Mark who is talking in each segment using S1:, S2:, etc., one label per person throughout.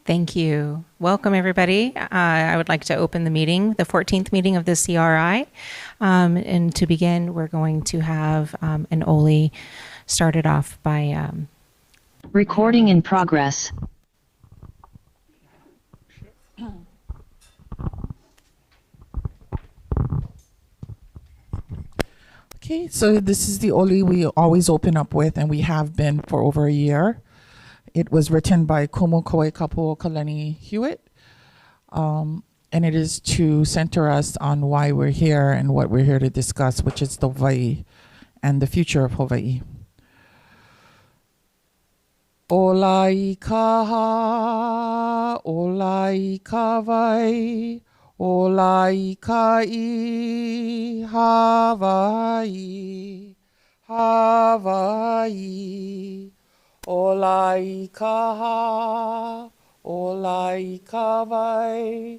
S1: Thank you. Welcome, everybody. I would like to open the meeting, the 14th meeting of the CRI. And to begin, we're going to have an Oli started off by...
S2: Recording in progress.
S3: Okay, so this is the Oli we always open up with, and we have been for over a year. It was written by Kumu Kapo Kaleni Hewitt, and it is to center us on why we're here and what we're here to discuss, which is the Hawaii and the future of Hawaii. Olai kaha, olai kawai, olai kai, Hawaii, Hawaii. Olai kaha, olai kawai,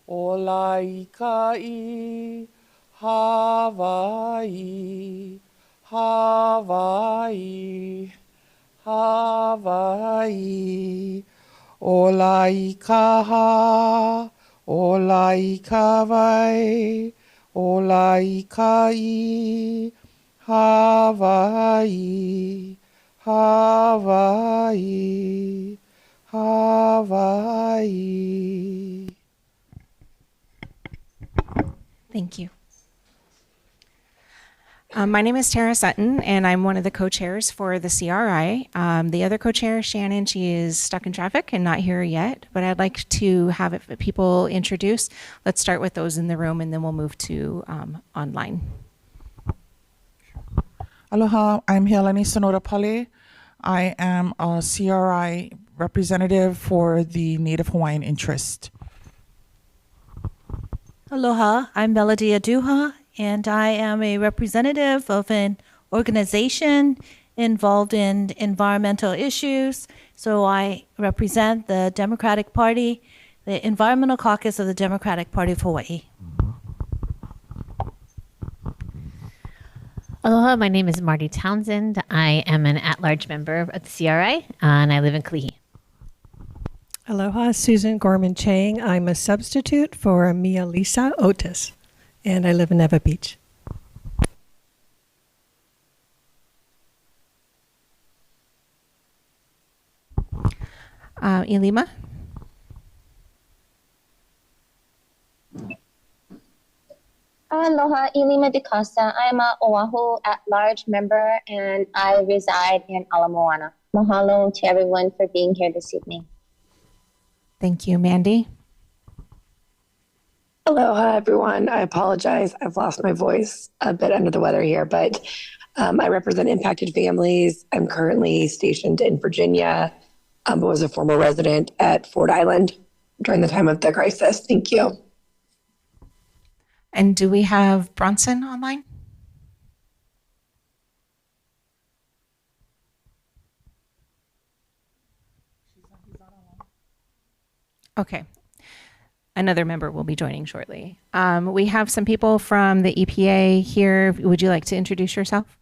S3: olai kai, Hawaii, Hawaii, Hawaii. Olai kaha, olai kawai, olai kai, Hawaii, Hawaii, Hawaii.
S1: Thank you. My name is Tara Sutton, and I'm one of the co-chairs for the CRI. The other co-chair, Shannon, she is stuck in traffic and not here yet, but I'd like to have people introduce. Let's start with those in the room, and then we'll move to online.
S3: Aloha, I'm Heleni Sonora Pale. I am a CRI representative for the Native Hawaiian interest.
S4: Aloha, I'm Melody Aduha, and I am a representative of an organization involved in environmental issues. So I represent the Democratic Party, the Environmental Caucus of the Democratic Party of Hawaii.
S5: Aloha, my name is Marty Townsend. I am an at-large member of the CRI, and I live in Kalihi.
S6: Aloha, Susan Gorman Chang. I'm a substitute for Mia Lisa Otis, and I live in Neva Beach.
S1: Ilima?
S7: Aloha, Ilima DeCosta. I'm a Oahu at-large member, and I reside in Ala Moana. Mahalo to everyone for being here this evening.
S1: Thank you. Mandy?
S8: Aloha, everyone. I apologize. I've lost my voice, a bit under the weather here, but I represent impacted families. I'm currently stationed in Virginia, but was a former resident at Ford Island during the time of the crisis. Thank you.
S1: And do we have Bronson online? Okay. Another member will be joining shortly. We have some people from the EPA here. Would you like to introduce yourself?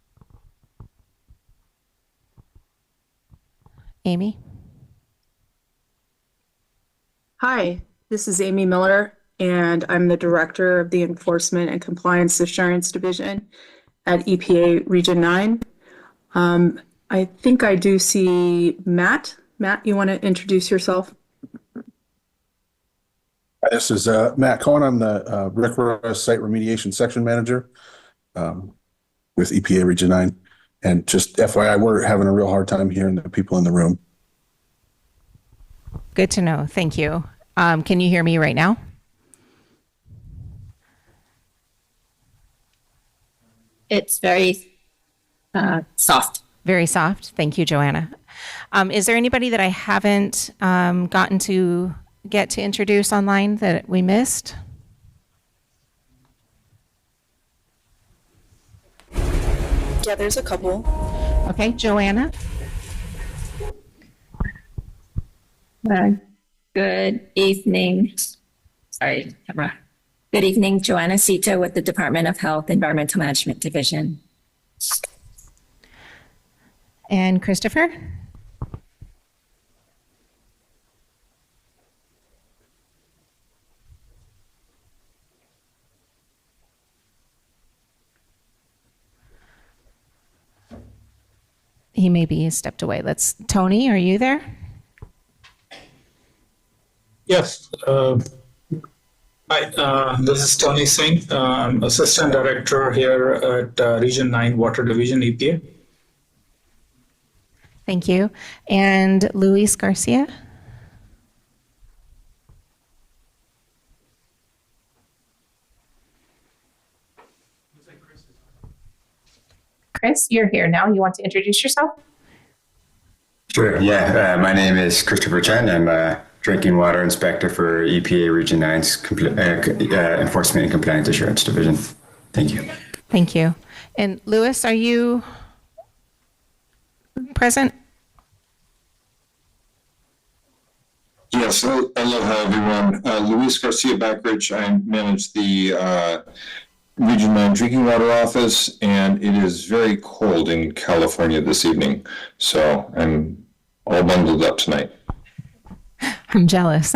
S1: Amy?
S9: Hi, this is Amy Miller, and I'm the Director of the Enforcement and Compliance Assurance Division at EPA Region 9. I think I do see Matt. Matt, you want to introduce yourself?
S10: This is Matt Cohen. I'm the RCRA Site Remediation Section Manager with EPA Region 9. And just FYI, we're having a real hard time hearing the people in the room.
S1: Good to know. Thank you. Can you hear me right now?
S11: It's very soft.
S1: Very soft. Thank you, Joanna. Is there anybody that I haven't gotten to get to introduce online that we missed?
S9: Yeah, there's a couple.
S1: Okay, Joanna.
S11: Good evening. Sorry, camera. Good evening, Joanna Sita with the Department of Health Environmental Management Division.
S1: And Christopher? he maybe stepped away. Tony, are you there?
S12: Yes. Hi, this is Tony Singh. I'm Assistant Director here at Region 9 Water Division, EPA.
S1: Thank you. And Luis Garcia? Chris, you're here now. You want to introduce yourself?
S13: Sure. Yeah. My name is Christopher Chen. I'm a drinking water inspector for EPA Region 9's Enforcement and Compliance Assurance Division. Thank you.
S1: Thank you. And Luis, are you present?
S14: Yes. Aloha, everyone. Luis Garcia Backridge. I manage the Region 9 Drinking Water Office, and it is very cold in California this evening. So I'm all bundled up tonight.
S1: I'm jealous.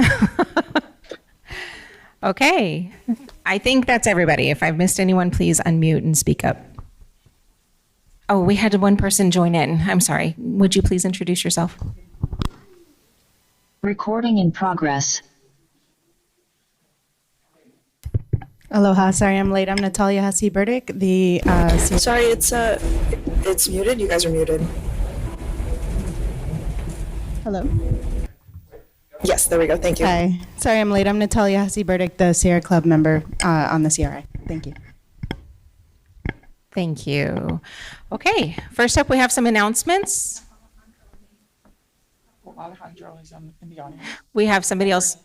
S1: Okay. I think that's everybody. If I've missed anyone, please unmute and speak up. Oh, we had one person join in. I'm sorry. Would you please introduce yourself?
S2: Recording in progress.
S15: Aloha, sorry I'm late. I'm Natalia Hasi-Burdick, the
S16: Sorry, it's muted. You guys are muted.
S15: Hello?
S16: Yes, there we go. Thank you.
S15: Hi. Sorry I'm late. I'm Natalia Hasi-Burdick, the Sierra Club member on the CRI. Thank you.
S1: Thank you. Okay, first up we have some announcements.
S3: Alejandro is in the audience.
S1: We have somebody else.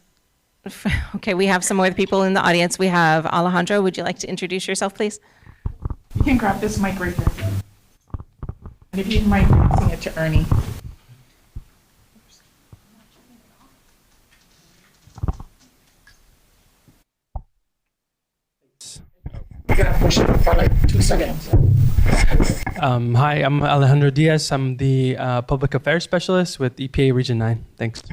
S1: Okay, we have some more people in the audience. We have Alejandro. Would you like to introduce yourself, please?
S3: You can grab this mic right there. And if you might passing it to Ernie. You gotta push it for like 2 seconds.
S17: Hi, I'm Alejandro Diaz. I'm the Public Affairs Specialist with EPA Region 9. Thanks.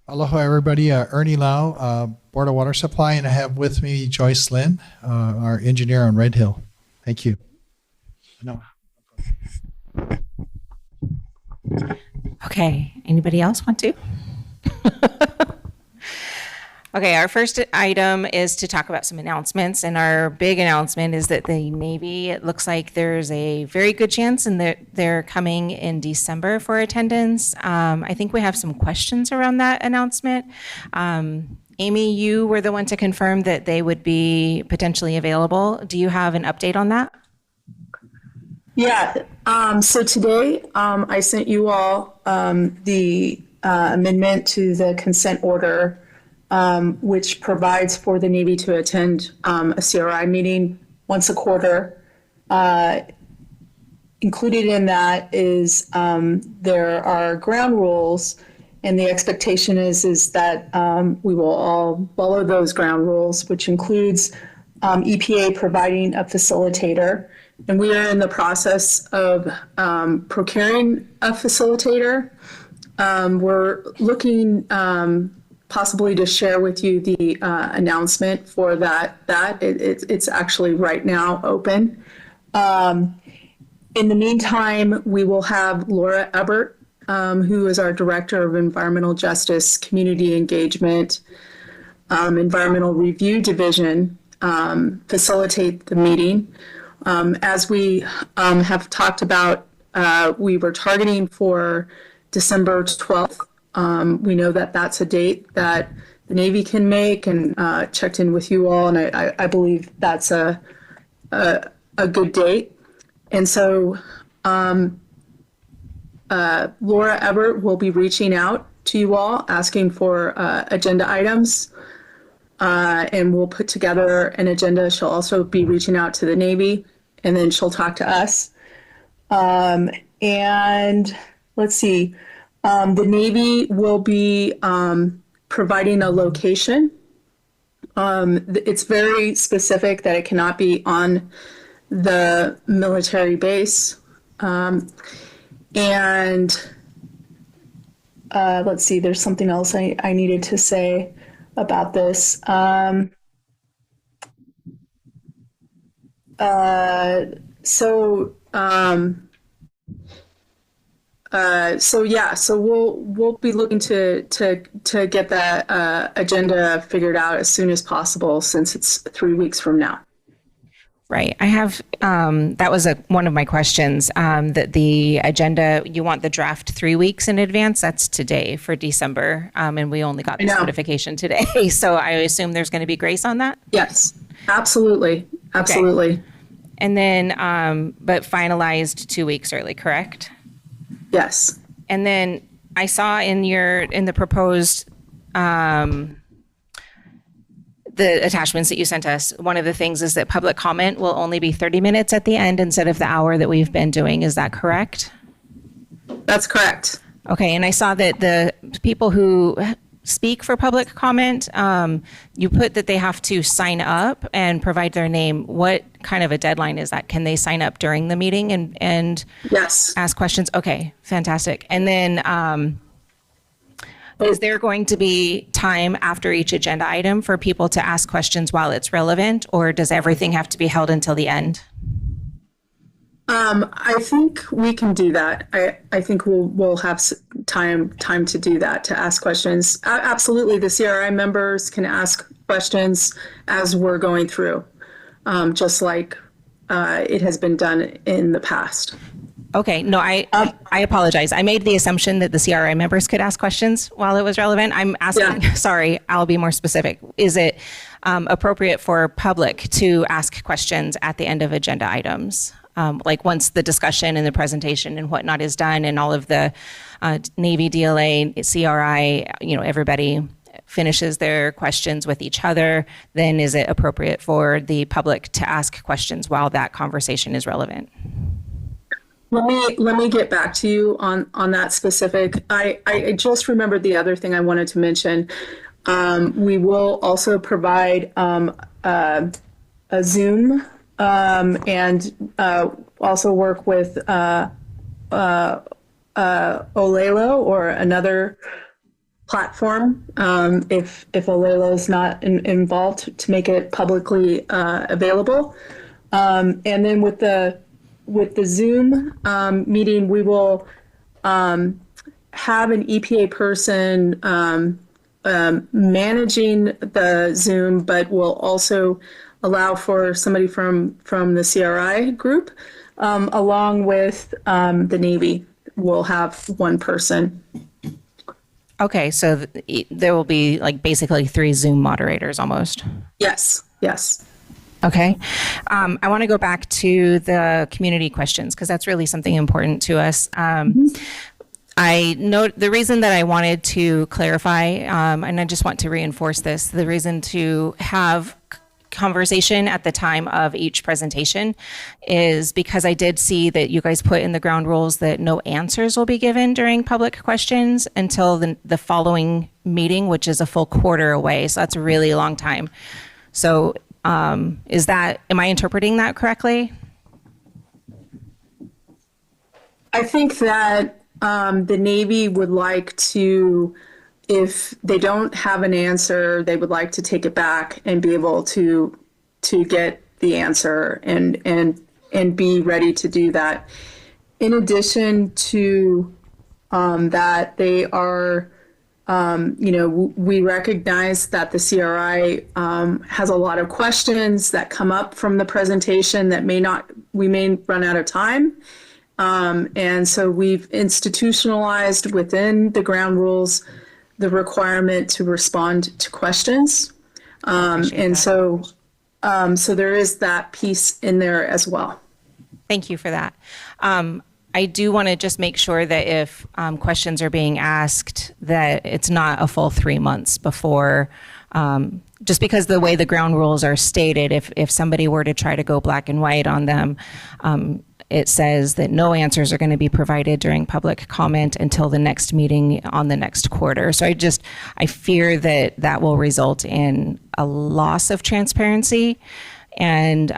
S18: Aloha, everybody. Ernie Lau, Board of Water Supply, and I have with me Joyce Lynn, our engineer on Red Hill. Thank you. No.
S1: Okay, anybody else want to? Okay, our first item is to talk about some announcements, and our big announcement is that the Navy, it looks like there's a very good chance and they're coming in December for attendance. I think we have some questions around that announcement. Amy, you were the one to confirm that they would be potentially available. Do you have an update on that?
S9: Yeah. So today I sent you all the amendment to the consent order, which provides for the Navy to attend a CRI meeting once a quarter. Included in that is there are ground rules, and the expectation is that we will all follow those ground rules, which includes EPA providing a facilitator. And we are in the process of procuring a facilitator. We're looking possibly to share with you the announcement for that. It's actually right now open. In the meantime, we will have Laura Ebert, who is our Director of Environmental Justice, Community Engagement, Environmental Review Division, facilitate the meeting. As we have talked about, we were targeting for December 12th. We know that that's a date that the Navy can make, and checked in with you all, and I believe that's a good date. And so Laura Ebert will be reaching out to you all, asking for agenda items, and we'll put together an agenda. She'll also be reaching out to the Navy, and then she'll talk to us. And let's see. The Navy will be providing a location. It's very specific that it cannot be on the military base. And let's see, there's something else I needed to say about this. So we'll be looking to get that agenda figured out as soon as possible, since it's 3 weeks from now.
S1: Right. I have, that was one of my questions, that the agenda, you want the draft 3 weeks in advance. That's today for December. And we only got this notification today. So I assume there's going to be grace on that?
S9: Yes, absolutely. Absolutely.
S1: Okay. And then, but finalized 2 weeks early, correct?
S9: Yes.
S1: And then I saw in the proposed, the attachments that you sent us, one of the things is that public comment will only be 30 minutes at the end instead of the hour that we've been doing. Is that correct?
S9: That's correct.
S1: Okay. And I saw that the people who speak for public comment, you put that they have to sign up and provide their name. What kind of a deadline is that? Can they sign up during the meeting and
S9: yes,
S1: ask questions? Okay, fantastic. And then is there going to be time after each agenda item for people to ask questions while it's relevant, or does everything have to be held until the end?
S9: I think we can do that. I think we'll have time to do that, to ask questions. Absolutely, the CRI members can ask questions as we're going through, just like it has been done in the past.
S1: Okay, no, I apologize. I made the assumption that the CRI members could ask questions while it was relevant. I'm asking, sorry, I'll be more specific. Is it appropriate for public to ask questions at the end of agenda items? Like once the discussion and the presentation and whatnot is done and all of the Navy, DLA, CRI, everybody finishes their questions with each other, then is it appropriate for the public to ask questions while that conversation is relevant?
S9: Let me get back to you on that specific. I just remembered the other thing I wanted to mention. We will also provide a Zoom and also work with Olelo or another platform if Olelo is not involved, to make it publicly available. And then with the Zoom meeting, we will have an EPA person managing the Zoom, but we'll also allow for somebody from the CRI group, along with the Navy. We'll have one person.
S1: Okay, so there will be like basically 3 Zoom moderators almost.
S9: Yes, yes.
S1: Okay. I want to go back to the community questions because that's really something important to us. I know the reason that I wanted to clarify, and I just want to reinforce this, the reason to have conversation at the time of each presentation is because I did see that you guys put in the ground rules that no answers will be given during public questions until the following meeting, which is a full quarter away. So that's a really long time. So am I interpreting that correctly?
S9: I think that the Navy would like to, if they don't have an answer, they would like to take it back and be able to get the answer and be ready to do that. In addition to that, they are, we recognize that the CRI has a lot of questions that come up from the presentation that we may run out of time. And so we've institutionalized within the ground rules the requirement to respond to questions. So there is that piece in there as well.
S1: Thank you for that. I do want to just make sure that if questions are being asked, that it's not a full 3 months before, just because the way the ground rules are stated, if somebody were to try to go black and white on them, it says that no answers are going to be provided during public comment until the next meeting on the next quarter. So I fear that will result in a loss of transparency and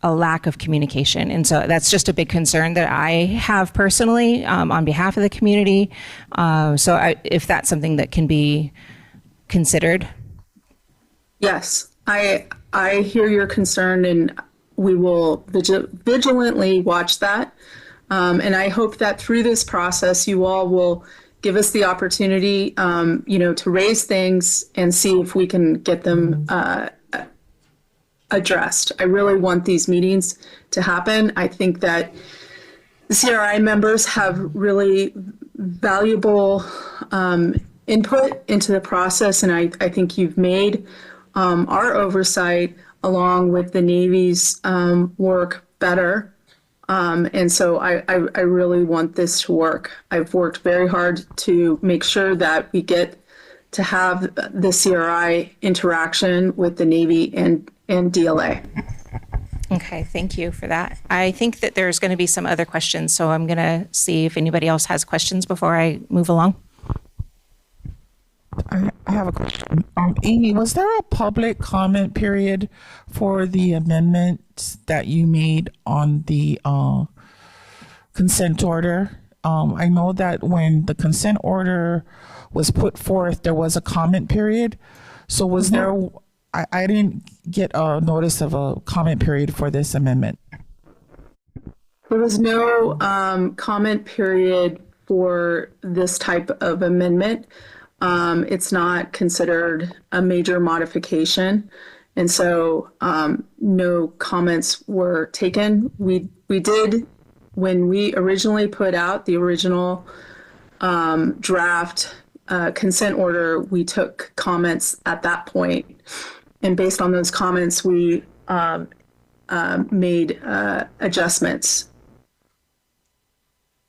S1: a lack of communication. And so that's just a big concern that I have personally on behalf of the community. If that's something that can be considered.
S9: Yes, I hear your concern, and we will vigilantly watch that. And I hope that through this process, you all will give us the opportunity, to raise things and see if we can get them addressed. I really want these meetings to happen. I think that the CRI members have really valuable input into the process, and I think you've made our oversight along with the Navy's work better. And so I really want this to work. I've worked very hard to make sure that we get to have the CRI interaction with the Navy and DLA.
S1: Okay, thank you for that. I think that there's going to be some other questions, so I'm going to see if anybody else has questions before I move along.
S3: I have a question. Amy, was there a public comment period for the amendments that you made on the consent order? I know that when the consent order was put forth, there was a comment period. So was there, I didn't get a notice of a comment period for this amendment.
S9: There was no comment period for this type of amendment. It's not considered a major modification. And so no comments were taken. We did, when we originally put out the original draft consent order, we took comments at that point. And based on those comments, we made adjustments,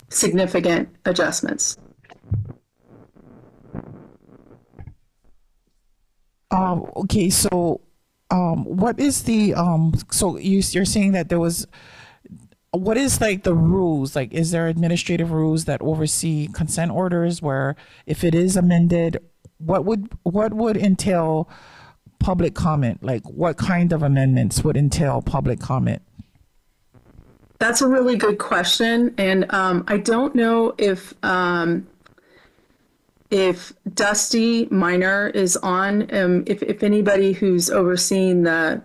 S9: significant adjustments.
S3: Okay, so what is the so you're saying that there was, what is like the rules? Like, is there administrative rules that oversee consent orders where if it is amended, what would entail public comment? Like, what kind of amendments would entail public comment?
S9: That's a really good question, and I don't know if Dusty Minor is on. If anybody who's overseeing the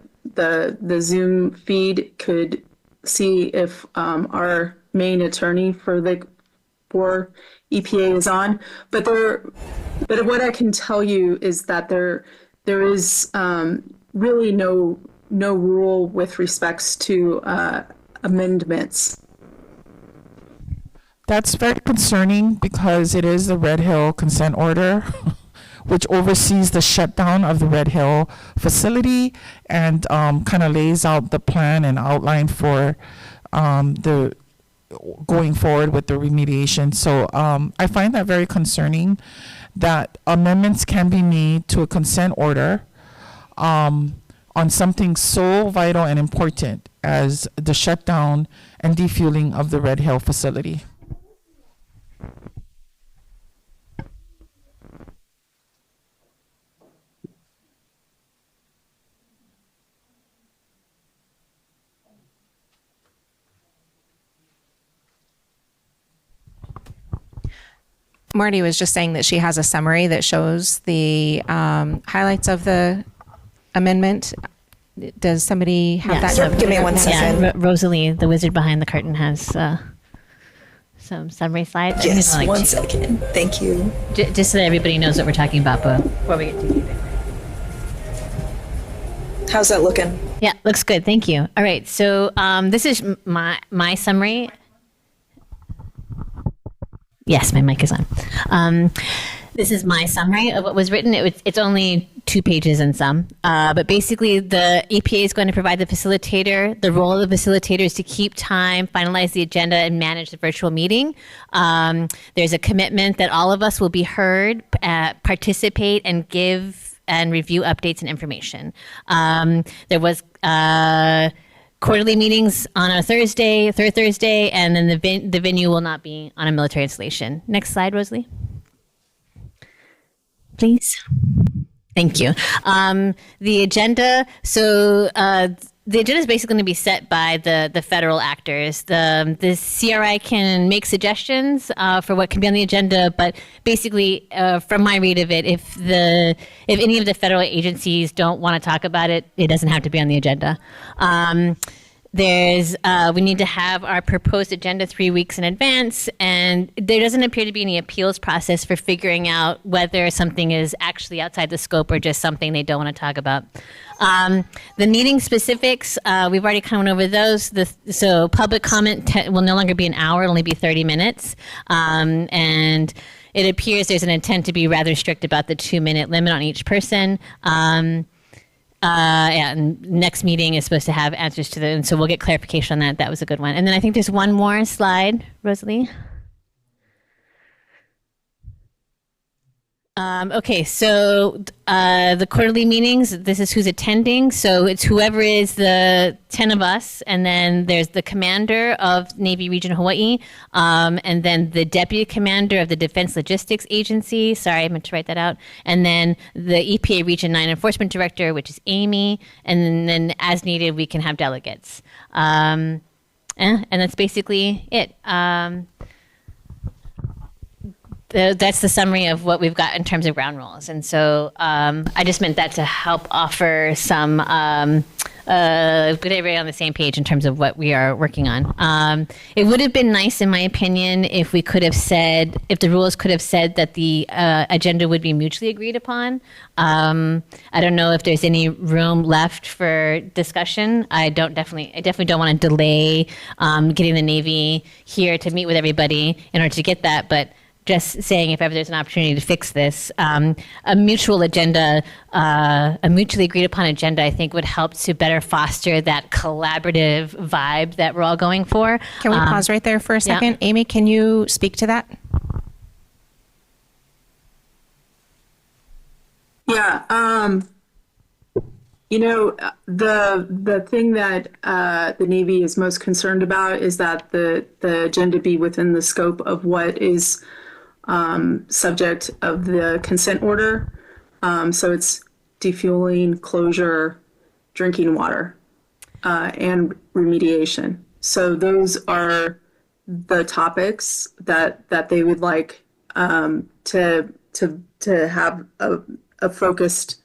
S9: Zoom feed could see if our main attorney for EPA is on. But what I can tell you is that there is really no rule with respects to amendments.
S3: That's very concerning because it is the Red Hill consent order, which oversees the shutdown of the Red Hill facility and kind of lays out the plan and outline for the going forward with the remediation. So I find that very concerning that amendments can be made to a consent order on something so vital and important as the shutdown and defueling of the Red Hill facility.
S1: Marty was just saying that she has a summary that shows the highlights of the amendment. Does somebody have that?
S5: So,
S16: Give me 1 second.
S5: Yeah, Rosalie, the wizard behind the curtain, has some summary slides.
S16: Yes, 1 second. Thank you.
S5: Just so that everybody knows what we're talking about before we get too deep.
S16: How's that looking?
S5: Yeah, looks good. Thank you. All right, so this is my summary. Yes, my mic is on. This is my summary of what was written. It's only 2 pages and some, but basically the EPA is going to provide the facilitator. The role of the facilitator is to keep time, finalize the agenda, and manage the virtual meeting. There's a commitment that all of us will be heard, participate, and give and review updates and information. There was quarterly meetings on a third Thursday, and then the venue will not be on a military installation. Next slide, Rosalie. Please. Thank you. The agenda. So the agenda is basically going to be set by the federal actors. The CRI can make suggestions for what can be on the agenda, but basically, from my read of it, if any of the federal agencies don't want to talk about it, it doesn't have to be on the agenda. we need to have our proposed agenda 3 weeks in advance, and there doesn't appear to be any appeals process for figuring out whether something is actually outside the scope or just something they don't want to talk about. The meeting specifics, we've already kind of went over those. So public comment will no longer be an hour, it'll only be 30 minutes. And it appears there's an intent to be rather strict about the 2-minute limit on each person. And next meeting is supposed to have answers to and so we'll get clarification on that. That was a good one. And then I think there's one more slide, Rosalie. Okay, so the quarterly meetings, this is who's attending. So it's whoever is the 10 of us, and then there's the commander of Navy Region Hawaii, and then the deputy commander of the Defense Logistics Agency. Sorry, I meant to write that out. And then the EPA Region 9 Enforcement Director, which is Amy. And then as needed, we can have delegates. And that's basically it. That's the summary of what we've got in terms of ground rules. And so I just meant that to help offer some good everybody on the same page in terms of what we are working on. It would have been nice, in my opinion, if we could have said, if the rules could have said that the agenda would be mutually agreed upon. I don't know if there's any room left for discussion. I definitely don't want to delay getting the Navy here to meet with everybody in order to get that, but just saying if ever there's an opportunity to fix this, a mutual agenda, a mutually agreed upon agenda, I think would help to better foster that collaborative vibe that we're all going for.
S1: Can we pause right there for a second?
S5: Yeah.
S1: Amy, can you speak to that?
S9: Yeah. The thing that the Navy is most concerned about is that the agenda be within the scope of what is subject of the consent order. So it's defueling, closure, drinking water, and remediation. So those are the topics that they would like to have a focused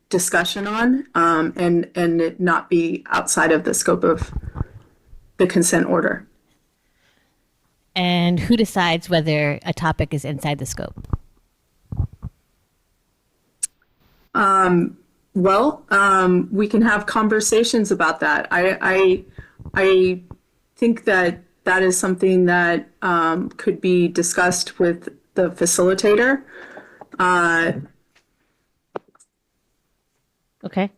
S9: discussion on, and it not be outside of the scope of the consent order.
S5: And who decides whether a topic is inside the scope?
S9: We can have conversations about that. I think that is something that could be discussed with the facilitator.
S5: Okay.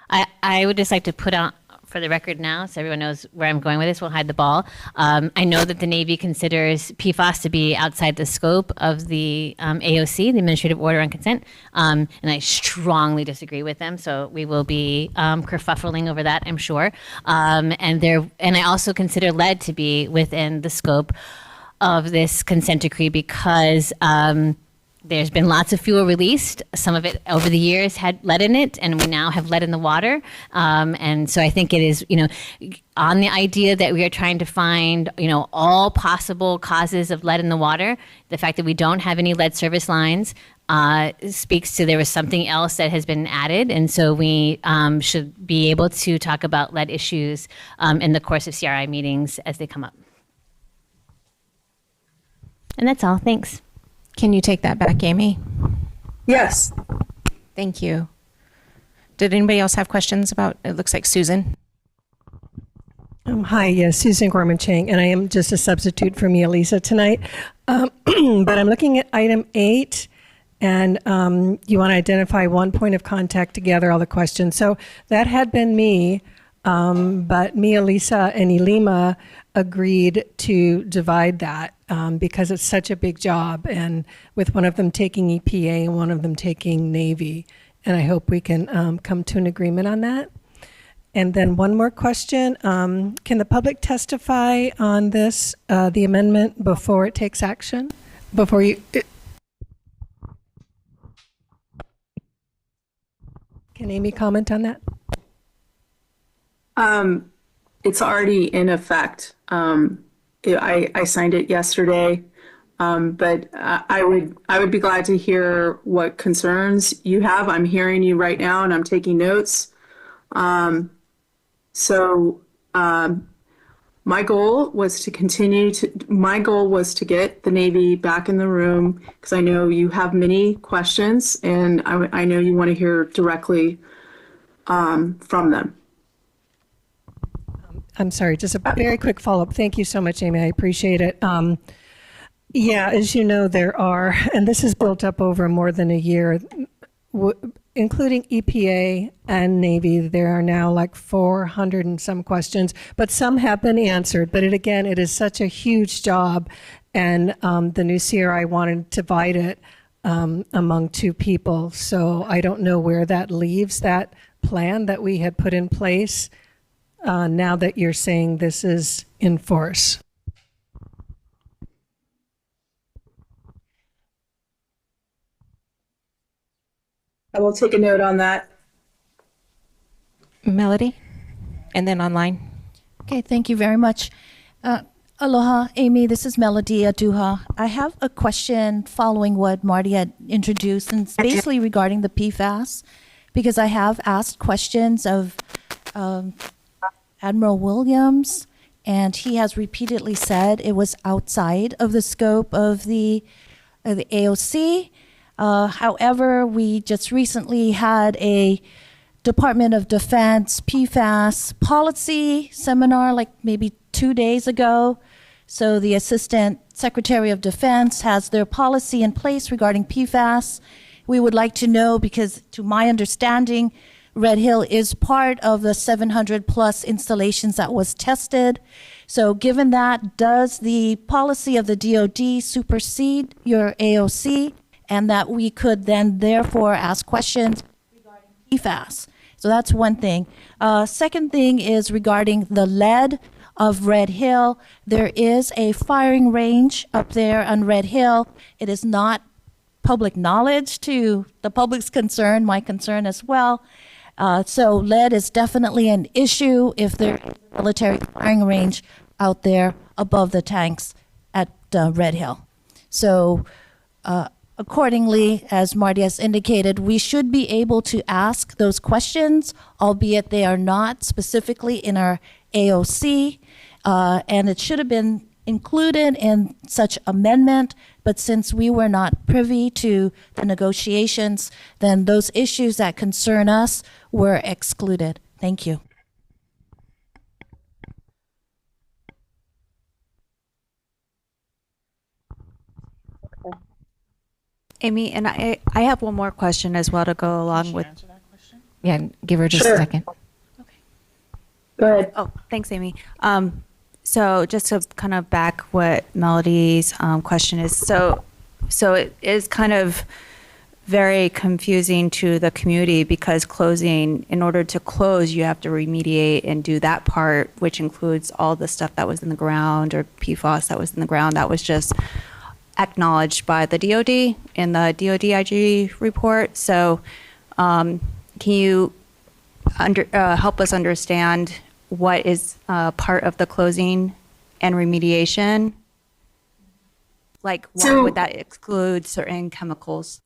S5: I would just like to put out for the record now, so everyone knows where I'm going with this, we'll hide the ball. I know that the Navy considers PFAS to be outside the scope of the AOC, the Administrative Order on Consent, and I strongly disagree with them, so we will be kerfuffling over that, I'm sure. And I also consider lead to be within the scope of this consent decree because there's been lots of fuel released. Some of it over the years had lead in it, and we now have lead in the water. And so I think it is, on the idea that we are trying to find, all possible causes of lead in the water. The fact that we don't have any lead service lines speaks to there was something else that has been added. And so we should be able to talk about lead issues in the course of CRI meetings as they come up. And that's all. Thanks.
S1: Can you take that back, Amy?
S9: Yes.
S1: Thank you. Did anybody else have questions about, it looks like Susan?
S6: Hi, yes, Susan Gorman Chang, and I am just a substitute for Mia Lisa tonight. But I'm looking at item 8, and you want to identify one point of contact to gather all the questions. So that had been me, but Mia Lisa and Elima agreed to divide that because it's such a big job, and with one of them taking EPA and one of them taking Navy. And I hope we can come to an agreement on that. And then one more question. Can the public testify on this, the amendment, before it takes action? Before you... Can Amy comment on that?
S9: It's already in effect. I signed it yesterday, but I would be glad to hear what concerns you have. I'm hearing you right now, and I'm taking notes. So My goal was to get the Navy back in the room because I know you have many questions and I know you want to hear directly from them.
S6: I'm sorry, just a very quick follow-up. Thank you so much, Amy. I appreciate it. Yeah, as you know, there are, and this is built up over more than a year, including EPA and Navy, there are now like 400 and some questions, but some have been answered. But it is such a huge job, and the new CRI wanted to divide it among two people. So I don't know where that leaves that plan that we had put in place now that you're saying this is in force.
S9: I will take a note on that.
S1: Melody, and then online.
S4: Okay, thank you very much. Aloha, Amy, this is Melody Aduha. I have a question following what Marty had introduced, and it's basically regarding the PFAS, because I have asked questions of Admiral Williams, and he has repeatedly said it was outside of the scope of the AOC. However, we just recently had a Department of Defense PFAS policy seminar, like maybe 2 days ago. So the Assistant Secretary of Defense has their policy in place regarding PFAS. We would like to know, because to my understanding, Red Hill is part of the 700 plus installations that was tested. So given that, does the policy of the DoD supersede your AOC, and that we could then therefore ask questions regarding PFAS? So that's one thing. Second thing is regarding the lead of Red Hill. There is a firing range up there on Red Hill. It is not public knowledge to the public's concern, my concern as well. So lead is definitely an issue if there is a military firing range out there above the tanks at Red Hill. So accordingly, as Marty has indicated, we should be able to ask those questions, albeit they are not specifically in our AOC, and it should have been included in such amendment, but since we were not privy to the negotiations, then those issues that concern us were excluded. Thank you.
S1: Amy, and I have one more question as well to go along with. Yeah, give her just a second.
S9: Go ahead.
S1: Oh, thanks, Amy. So just to kind of back what Melody's question is, so it is kind of very confusing to the community because in order to close, you have to remediate and do that part, which includes all the stuff that was in the ground or PFAS that was in the ground that was just acknowledged by the DoD in the DoD IG report. So can you help us understand what is part of the closing and remediation? Like what would that exclude certain chemicals?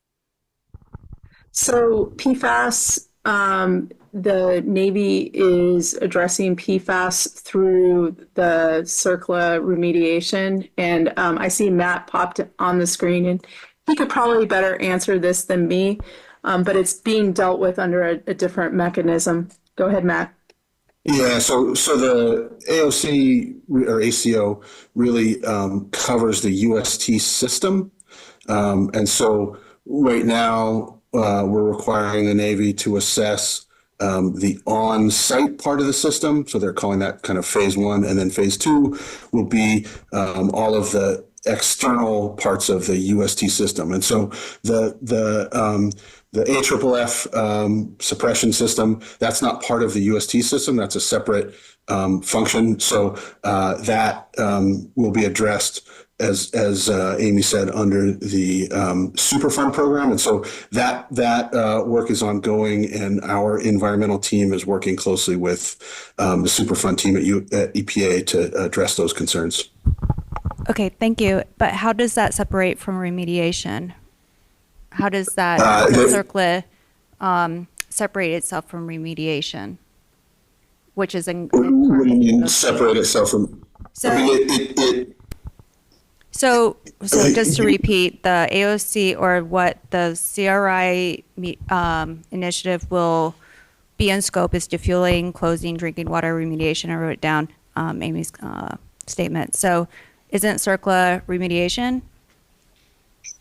S9: So PFAS, the Navy is addressing PFAS through the CERCLA remediation. And I see Matt popped on the screen, and he could probably better answer this than me, but it's being dealt with under a different mechanism. Go ahead, Matt.
S10: Yeah, so the AOC or ACO really covers the UST system. And so right now we're requiring the Navy to assess the on-site part of the system. So they're calling that kind of phase one. And then phase two will be all of the external parts of the UST system. And so the AFFF suppression system, that's not part of the UST system. That's a separate function. So that will be addressed, as Amy said, under the Superfund program. And so that work is ongoing, and our environmental team is working closely with the Superfund team at EPA to address those concerns.
S1: Okay, thank you. But how does that separate from remediation? How does that CERCLA separate itself from remediation?
S19: which is in.
S10: What do you mean separate itself from?
S19: So,
S10: I mean,
S19: so just to repeat, the AOC or what the CRI initiative will be in scope is defueling, closing, drinking water remediation. I wrote it down, Amy's statement. So isn't CERCLA remediation?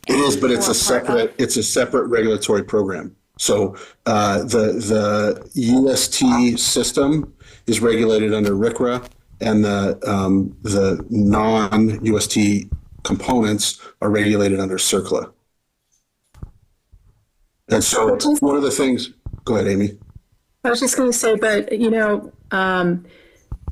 S10: It is, but it's a separate regulatory program. So the UST system is regulated under RCRA, and the non-UST components are regulated under CERCLA. And so one of the things, go ahead, Amy.
S9: I was just going to say, but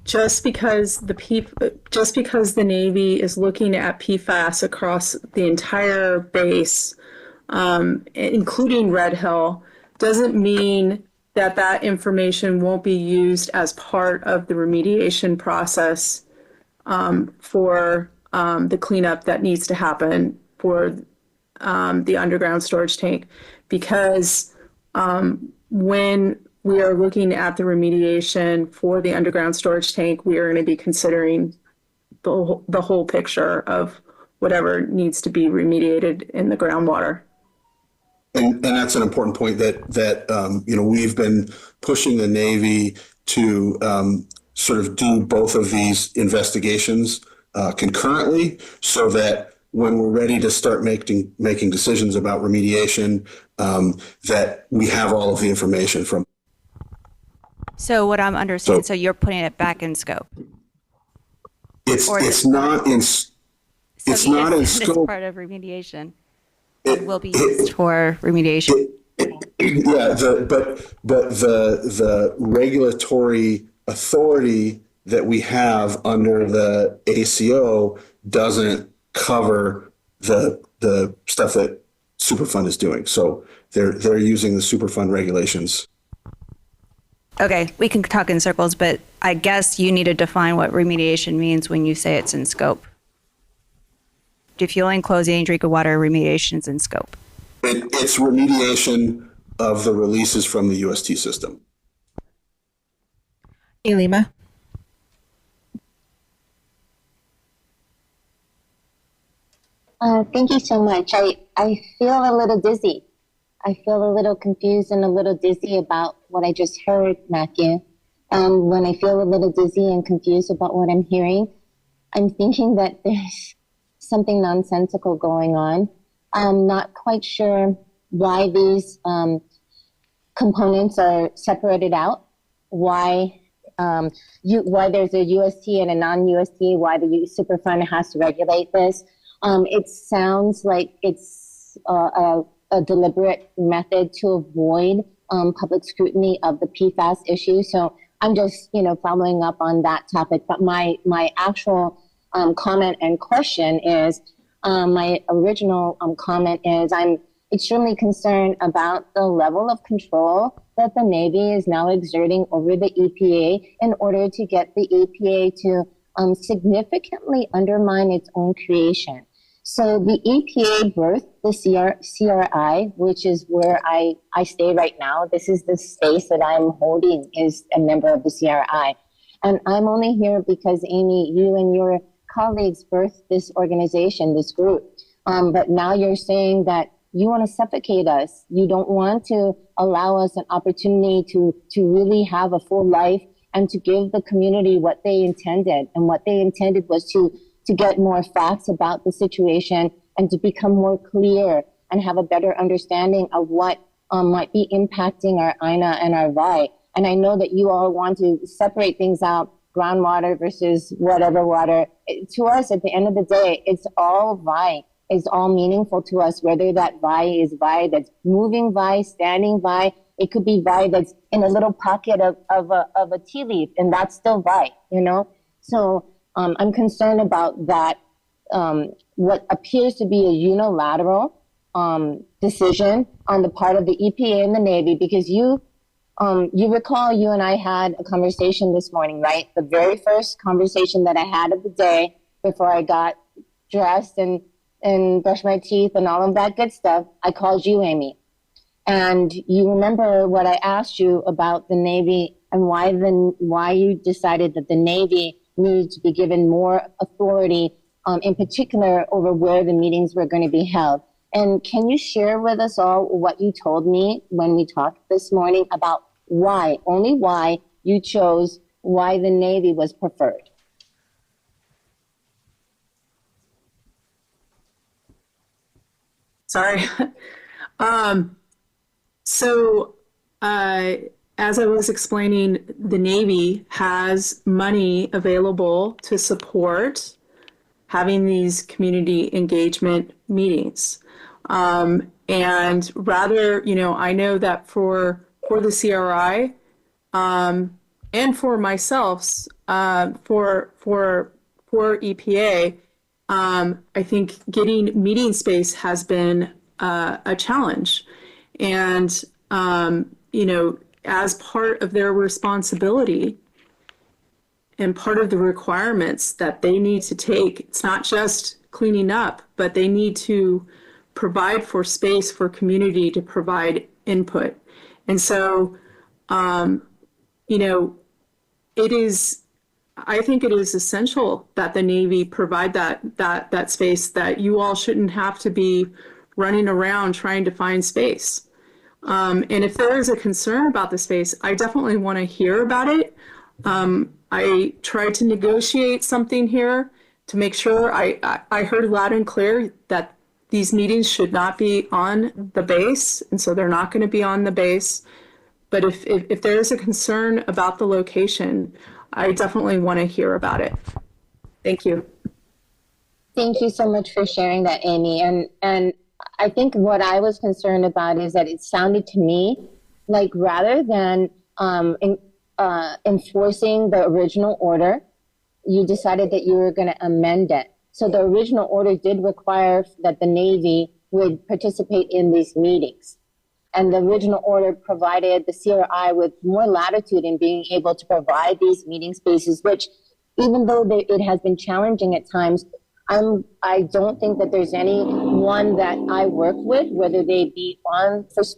S9: just because the Navy is looking at PFAS across the entire base, including Red Hill, doesn't mean that information won't be used as part of the remediation process for the cleanup that needs to happen for the underground storage tank, because when we are looking at the remediation for the underground storage tank, we are going to be considering the whole picture of whatever needs to be remediated in the groundwater.
S10: And that's an important point that we've been pushing the Navy to sort of do both of these investigations concurrently, so that when we're ready to start making decisions about remediation, that we have all of the information from.
S19: So what I'm understanding, so you're putting it back in scope.
S10: It's not in scope.
S19: It's part of remediation. It will be used for remediation.
S10: Yeah, but the regulatory authority that we have under the ACO doesn't cover the stuff that Superfund is doing. So they're using the Superfund regulations.
S19: Okay, we can talk in circles, but I guess you need to define what remediation means when you say it's in scope. Defueling, closing, drinking water remediation is in scope.
S10: It's remediation of the releases from the UST system.
S1: Elima.
S7: Thank you so much. I feel a little dizzy. I feel a little confused and a little dizzy about what I just heard, Matthew. And when I feel a little dizzy and confused about what I'm hearing, I'm thinking that there's something nonsensical going on. I'm not quite sure why these components are separated out, why there's a UST and a non-UST, why the Superfund has to regulate this. It sounds like it's a deliberate method to avoid public scrutiny of the PFAS issue. So I'm just, following up on that topic. But my actual comment and question is, my original comment is, I'm extremely concerned about the level of control that the Navy is now exerting over the EPA in order to get the EPA to significantly undermine its own creation. So the EPA birthed the CRI, which is where I stay right now. This is the space that I'm holding, is a member of the CRI. And I'm only here because, Amy, you and your colleagues birthed this organization, this group. But now you're saying that you want to suffocate us. You don't want to allow us an opportunity to really have a full life and to give the community what they intended. And what they intended was to get more facts about the situation and to become more clear and have a better understanding of what might be impacting our INA and our VI. And I know that you all want to separate things out, groundwater versus whatever water. To us, at the end of the day, it's all VI. It's all meaningful to us, whether that VI is VI that's moving VI, standing VI. It could be VI that's in a little pocket of a tea leaf, and that's still VI, So I'm concerned about that, what appears to be a unilateral decision on the part of the EPA and the Navy, because you recall you and I had a conversation this morning, right? The very first conversation that I had of the day before I got dressed and brushed my teeth and all of that good stuff, I called you, Amy. And you remember what I asked you about the Navy and why you decided that the Navy needed to be given more authority, in particular over where the meetings were going to be held. And can you share with us all what you told me when we talked this morning about why, only why, you chose why the Navy was preferred?
S9: Sorry. As I was explaining, the Navy has money available to support having these community engagement meetings. And rather, I know that for the CRI, and for myself, for EPA, I think getting meeting space has been a challenge. And, as part of their responsibility and part of the requirements that they need to take, it's not just cleaning up, but they need to provide for space for community to provide input. And so, I think it is essential that the Navy provide that space, that you all shouldn't have to be running around trying to find space. And if there is a concern about the space, I definitely want to hear about it. I tried to negotiate something here to make sure I heard loud and clear that these meetings should not be on the base, and so they're not going to be on the base. But if there is a concern about the location, I definitely want to hear about it. Thank you.
S7: Thank you so much for sharing that, Amy. And I think what I was concerned about is that it sounded to me like rather than enforcing the original order, you decided that you were going to amend it. So the original order did require that the Navy would participate in these meetings. And the original order provided the CRI with more latitude in being able to provide these meeting spaces, which even though it has been challenging at times, I don't think that there's anyone that I work with, whether they be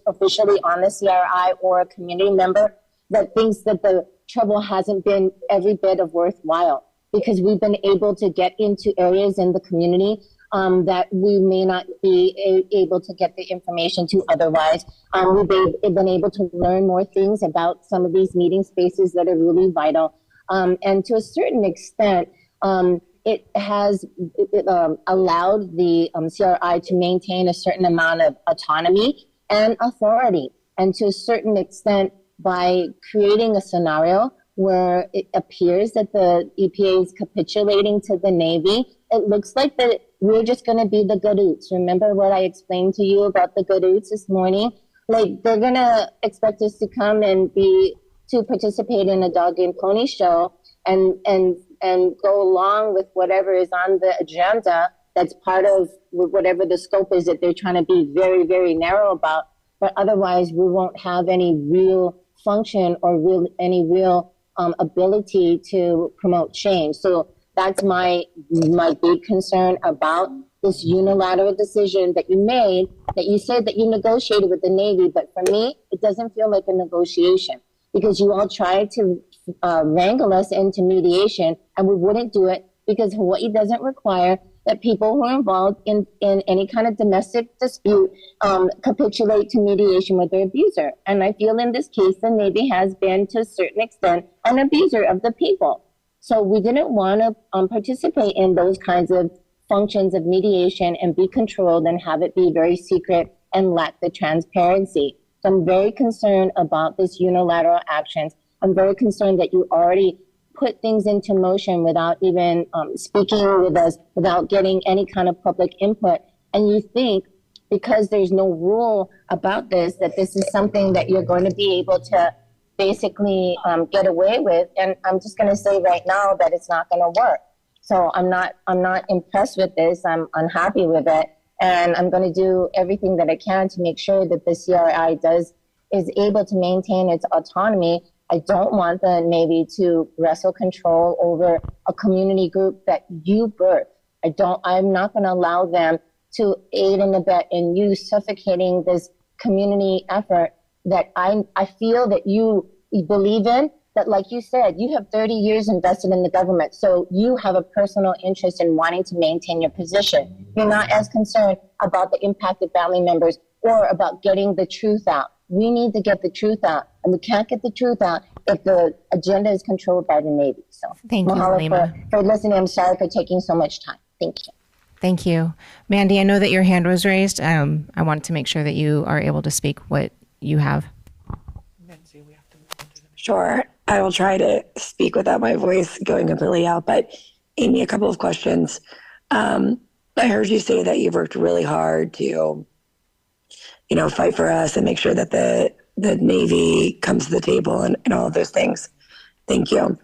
S7: officially on the CRI or a community member, that thinks that the trouble hasn't been every bit of worthwhile, because we've been able to get into areas in the community that we may not be able to get the information to otherwise. We've been able to learn more things about some of these meeting spaces that are really vital. And to a certain extent, it has allowed the CRI to maintain a certain amount of autonomy and authority. And to a certain extent, by creating a scenario where it appears that the EPA is capitulating to the Navy, it looks like that we're just going to be the gadoots. Remember what I explained to you about the gadoots this morning? Like, they're going to expect us to come and to participate in a dog and pony show and go along with whatever is on the agenda that's part of whatever the scope is that they're trying to be very, very narrow about. But otherwise, we won't have any real function or any real ability to promote change. So that's my big concern about this unilateral decision that you made, that you said that you negotiated with the Navy. But for me, it doesn't feel like a negotiation, because you all tried to wrangle us into mediation, and we wouldn't do it because Hawaii doesn't require that people who are involved in any kind of domestic dispute capitulate to mediation with their abuser. And I feel in this case, the Navy has been, to a certain extent, an abuser of the people. So we didn't want to participate in those kinds of functions of mediation and be controlled and have it be very secret and lack the transparency. So I'm very concerned about this unilateral actions. I'm very concerned that you already put things into motion without even speaking with us, without getting any kind of public input. And you think, because there's no rule about this, that this is something that you're going to be able to basically get away with. And I'm just going to say right now that it's not going to work. So I'm not impressed with this. I'm unhappy with it. And I'm going to do everything that I can to make sure that the CRI is able to maintain its autonomy. I don't want the Navy to wrestle control over a community group that you birthed. I'm not going to allow them to aid and abet in you suffocating this community effort that I feel that you believe in But like you said, you have 30 years invested in the government. So you have a personal interest in wanting to maintain your position. You're not as concerned about the impacted family members or about getting the truth out. We need to get the truth out. And we can't get the truth out if the agenda is controlled by the Navy. So
S1: Thank you,
S7: mahalo
S1: Halima.
S7: for listening. I'm sorry for taking so much time. Thank you.
S1: Thank you. Mandy, I know that your hand was raised. I wanted to make sure that you are able to speak what you have.
S8: Sure. I will try to speak without my voice going completely out. But Amy, a couple of questions. I heard you say that you've worked really hard to, fight for us and make sure that the Navy comes to the table and all of those things. Thank you.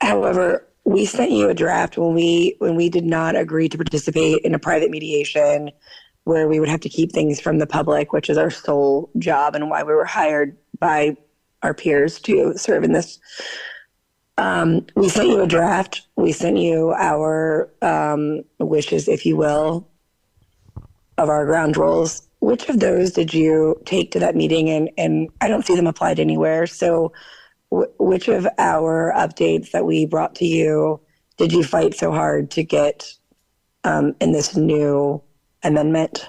S8: However, we sent you a draft when we did not agree to participate in a private mediation where we would have to keep things from the public, which is our sole job and why we were hired by our peers to serve in this. We sent you a draft. We sent you our wishes, if you will, of our ground rules. Which of those did you take to that meeting? And I don't see them applied anywhere. So which of our updates that we brought to you did you fight so hard to get in this new amendment?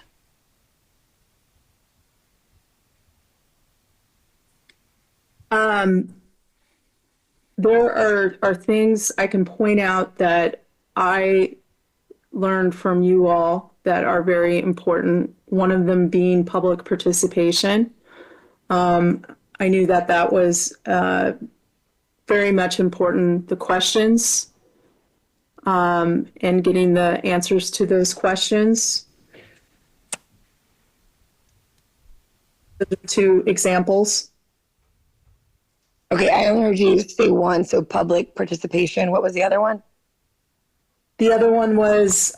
S9: There are things I can point out that I learned from you all that are very important. One of them being public participation. I knew that was very much important. The questions and getting the answers to those questions. The two examples.
S8: Okay, I only heard you say one, so public participation. What was the other one?
S9: The other one was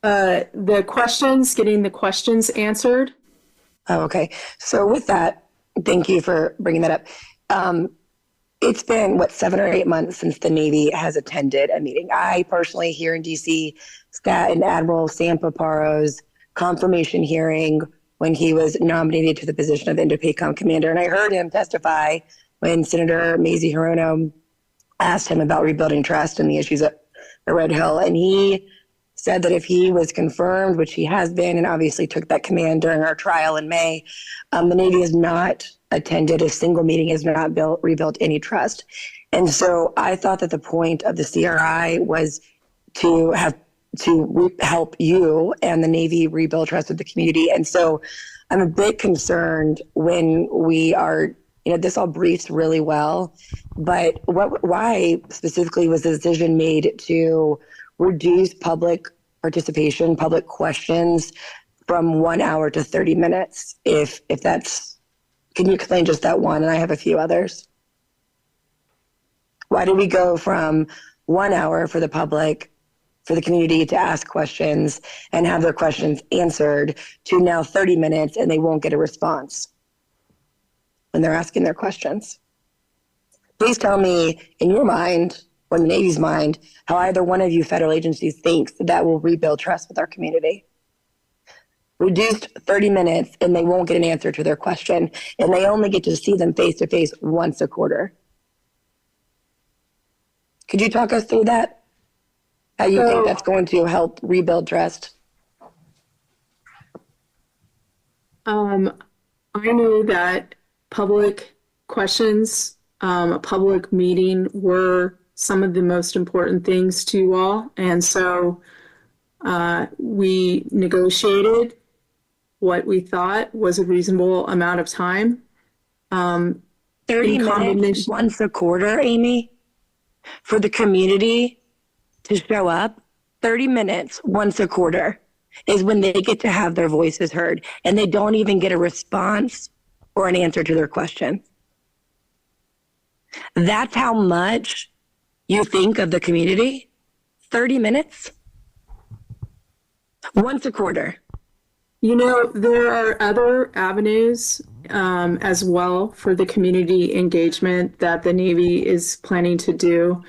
S9: the questions, getting the questions answered.
S8: Oh, okay. So with that, thank you for bringing that up. It's been, 7 or 8 months since the Navy has attended a meeting. I personally, here in DC, sat in Admiral Sam Paparo's confirmation hearing when he was nominated to the position of Indo-PACOM commander. And I heard him testify when Senator Mazie Hirono asked him about rebuilding trust and the issues at Red Hill. And he said that if he was confirmed, which he has been, and obviously took that command during our trial in May, the Navy has not attended a single meeting, has not rebuilt any trust. And so I thought that the point of the CRI was to help you and the Navy rebuild trust with the community. And so I'm a bit concerned when we are, this all briefs really well, but why specifically was the decision made to reduce public participation, public questions from 1 hour to 30 minutes? If that's, can you explain just that one? And I have a few others. Why did we go from 1 hour for the public, for the community to ask questions and have their questions answered to now 30 minutes and they won't get a response when they're asking their questions? Please tell me, in your mind, or in the Navy's mind, how either one of you federal agencies thinks that will rebuild trust with our community. Reduced 30 minutes and they won't get an answer to their question, and they only get to see them face to face once a quarter. Could you talk us through that? How you think that's going to help rebuild trust?
S9: I knew that public questions, a public meeting were some of the most important things to you all. And so we negotiated what we thought was a reasonable amount of time.
S8: 30 minutes once a quarter, Amy, for the community to show up. 30 minutes once a quarter is when they get to have their voices heard, and they don't even get a response or an answer to their question. That's how much you think of the community? 30 minutes? Once a quarter.
S9: There are other avenues as well for the community engagement that the Navy is planning to do.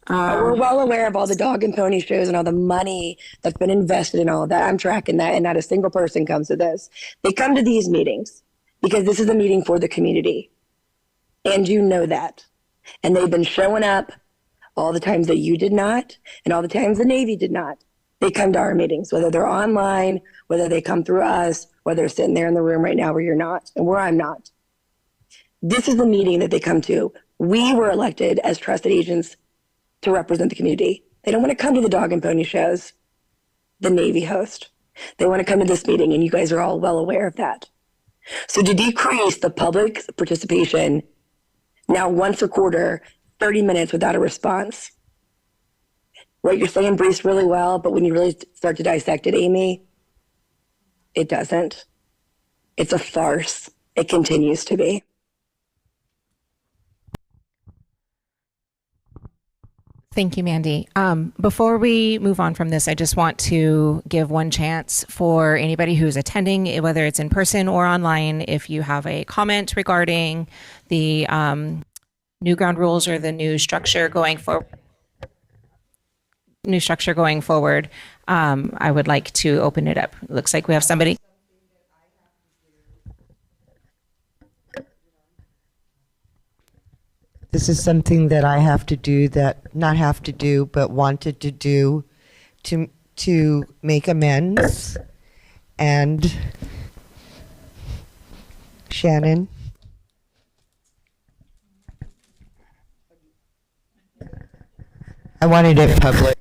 S8: We're well aware of all the dog and pony shows and all the money that's been invested in all of that. I'm tracking that, and not a single person comes to this. They come to these meetings. because this is a meeting for the community. And you know that. And they've been showing up all the times that you did not, and all the times the Navy did not. They come to our meetings, whether they're online, whether they come through us, whether they're sitting there in the room right now where you're not and where I'm not. This is the meeting that they come to. We were elected as trusted agents to represent the community. They don't want to come to the dog and pony shows the Navy host. They want to come to this meeting, and you guys are all well aware of that. So to decrease the public participation, now once a quarter, 30 minutes without a response. What you're saying briefs really well, but when you really start to dissect it, Amy, it doesn't. It's a farce. It continues to be.
S1: Thank you, Mandy. Before we move on from this, I just want to give one chance for anybody who's attending, whether it's in person or online, if you have a comment regarding the new ground rules or the new structure going forward. I would like to open it up. It looks like we have somebody.
S20: This is something that I have to do, that not have to do, but wanted to do to make amends. And Shannon. I wanted it public.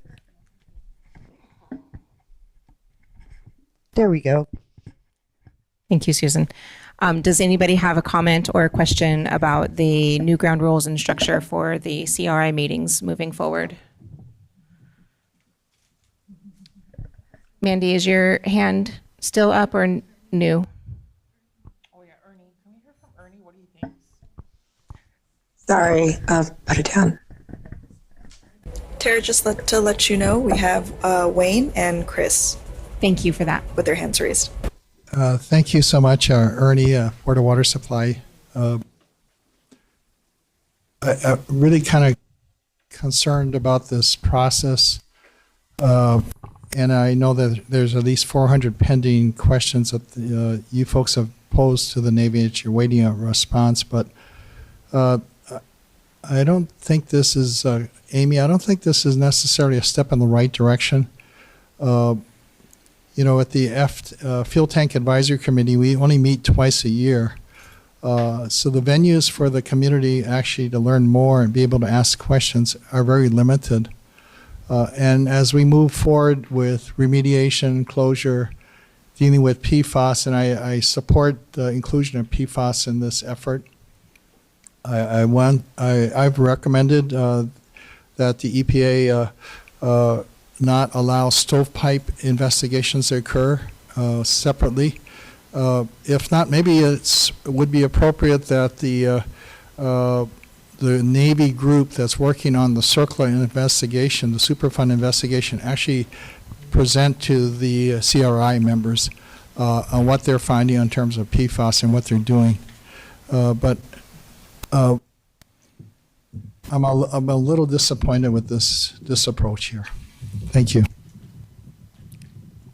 S20: There we go.
S1: Thank you, Susan. Does anybody have a comment or a question about the new ground rules and structure for the CRI meetings moving forward? Mandy, is your hand still up or new?
S3: Oh yeah, Ernie. Can we hear from Ernie? What do you think?
S16: Sorry, I'll put it down. Tara, just to let you know, we have Wayne and Chris.
S1: Thank you for that.
S16: With their hands raised.
S18: Thank you so much, Ernie, Board of Water Supply. I'm really kind of concerned about this process. And I know that there's at least 400 pending questions that you folks have posed to the Navy that you're waiting a response. But I don't think this is, Amy, I don't think this is necessarily a step in the right direction. You know, at the Fuel Tank Advisory Committee, we only meet twice a year. So the venues for the community actually to learn more and be able to ask questions are very limited. And as we move forward with remediation, closure, dealing with PFAS, and I support the inclusion of PFAS in this effort, I've recommended that the EPA not allow stovepipe investigations to occur separately. If not, maybe it would be appropriate that the Navy group that's working on the CERCLA investigation, the Superfund investigation, actually present to the CRI members on what they're finding in terms of PFAS and what they're doing. But I'm a little disappointed with this approach here. Thank you.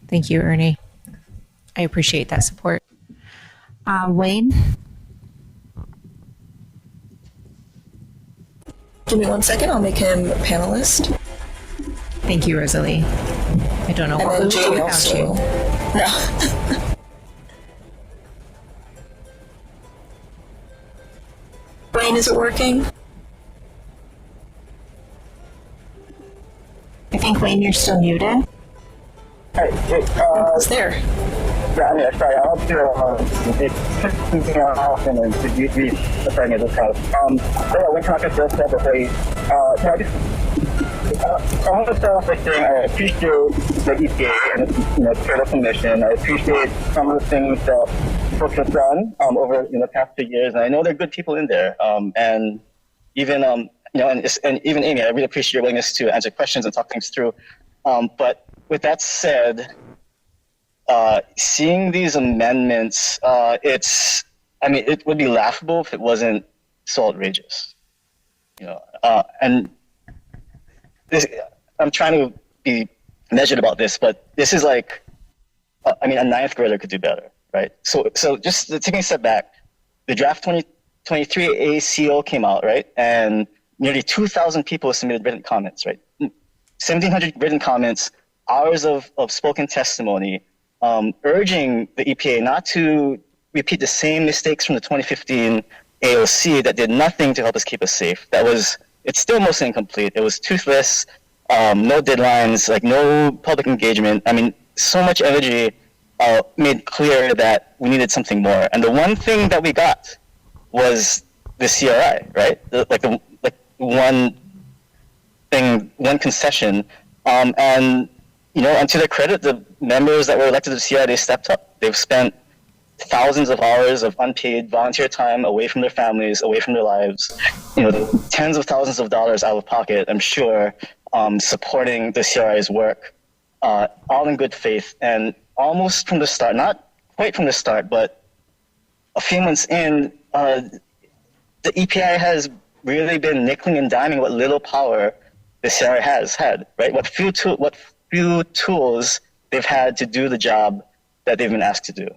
S1: Thank you, Ernie. I appreciate that support. Wayne?
S16: Give me 1 second, I'll make him a panelist.
S1: Thank you, Rosalie. I don't know what we would do without you.
S16: No. Wayne, is it working?
S1: I think, Wayne, you're still muted.
S16: It's there.
S21: Yeah, I mean, sorry, I'll do something else and then to use the thing of this house. Yeah, when talking to us separately, I want to start off by saying I appreciate the EPA and its critical mission. I appreciate some of the things that folks have done over the past 2 years, and I know there are good people in there. And even and even Amy, I really appreciate your willingness to answer questions and talk things through. But with that said, seeing these amendments, it would be laughable if it wasn't so outrageous. And this, I'm trying to be measured about this, but this is like, a ninth grader could do better. right? So just taking a step back, the draft 2023 ACO came out, right? And nearly 2,000 people submitted written comments, right? 1,700 written comments, hours of spoken testimony, urging the EPA not to repeat the same mistakes from the 2015 AOC that did nothing to help us keep us safe. It's still mostly incomplete. It was toothless, no deadlines, like no public engagement. I mean, so much energy made clear that we needed something more. And the one thing that we got was the CRI, right? One concession. And, and to their credit, the members that were elected to the CRI, they stepped up. They've spent thousands of hours of unpaid volunteer time away from their families, away from their lives, tens of thousands of dollars out of pocket, I'm sure, supporting the CRI's work, all in good faith. And almost from the start, not quite from the start, but a few months in, the EPI has really been nickeling and diming what little power the CRI has had, right? What few tools they've had to do the job that they've been asked to do.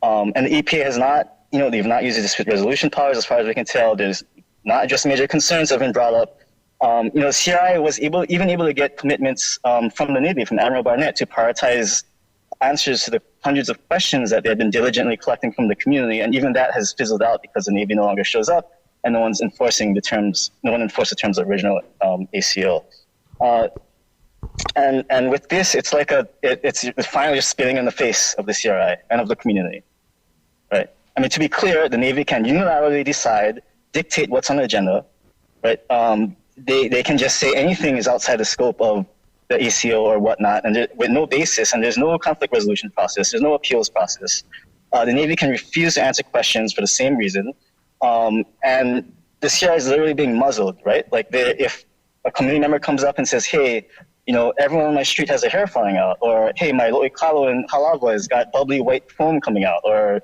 S21: And the EPA has not, they've not used dispute resolution powers as far as we can tell. There's not addressed major concerns that have been brought up. The CRI was able to get commitments from the Navy, from Admiral Barnett, to prioritize answers to the hundreds of questions that they had been diligently collecting from the community. And even that has fizzled out because the Navy no longer shows up and no one enforced the terms of the original ACO. And with this, it's like it's finally just spitting in the face of the CRI and of the community, right? I mean, to be clear, the Navy can unilaterally dictate what's on the agenda, right? They can just say anything is outside the scope of the ACO or whatnot, and with no basis, and there's no conflict resolution process, there's no appeals process. The Navy can refuse to answer questions for the same reason, and the CRI is literally being muzzled, right? Like if a community member comes up and says, hey, everyone on my street has their hair falling out, or hey, my loikalo in Halagua has got bubbly white foam coming out, or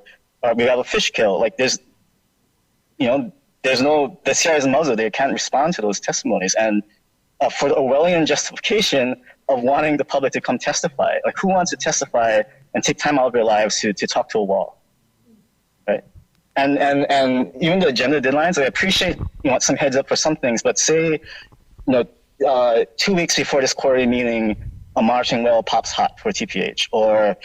S21: we have a fish kill. Like the CRI is muzzled. They can't respond to those testimonies. And for the Orwellian justification of wanting the public to come testify, like who wants to testify and take time out of their lives to talk to a wall, right? And even the agenda deadlines, I appreciate some heads up for some things, but say 2 weeks before this quarterly meeting, a marching well pops hot for TPH, or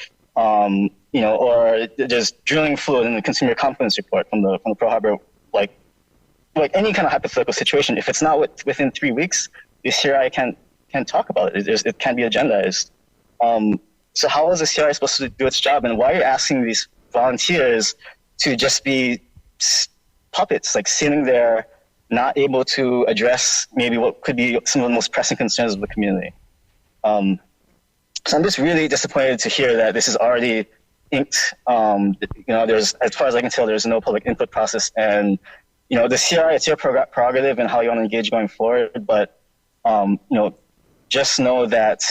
S21: there's drilling fluid in the consumer confidence report from the Pearl Harbor, like any kind of hypothetical situation. If it's not within 3 weeks, the CRI can't talk about it. It can't be agendized. So how is the CRI supposed to do its job? And why are you asking these volunteers to just be puppets, like sitting there, not able to address maybe what could be some of the most pressing concerns of the community? So I'm just really disappointed to hear that this is already inked. There's, as far as I can tell, there's no public input process, and the CRI, it's your prerogative and how you want to engage going forward. But just know that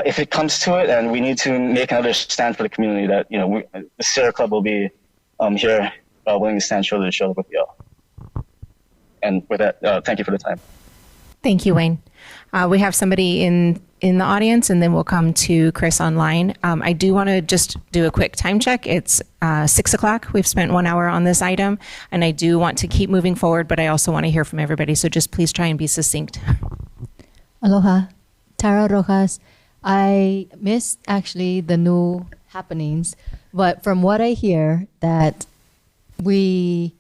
S21: if it comes to it, and we need to make another stand for the community, that the Sierra Club will be here, willing to stand shoulder to shoulder with y'all. And with that, thank you for the time.
S1: Thank you, Wayne. We have somebody in the audience, and then we'll come to Chris online. I do want to just do a quick time check. It's 6 o'clock. We've spent 1 hour on this item, and I do want to keep moving forward, but I also want to hear from everybody. So just please try and be succinct.
S11: Aloha, Tara Rojas. I missed actually the new happenings, but from what I hear, that we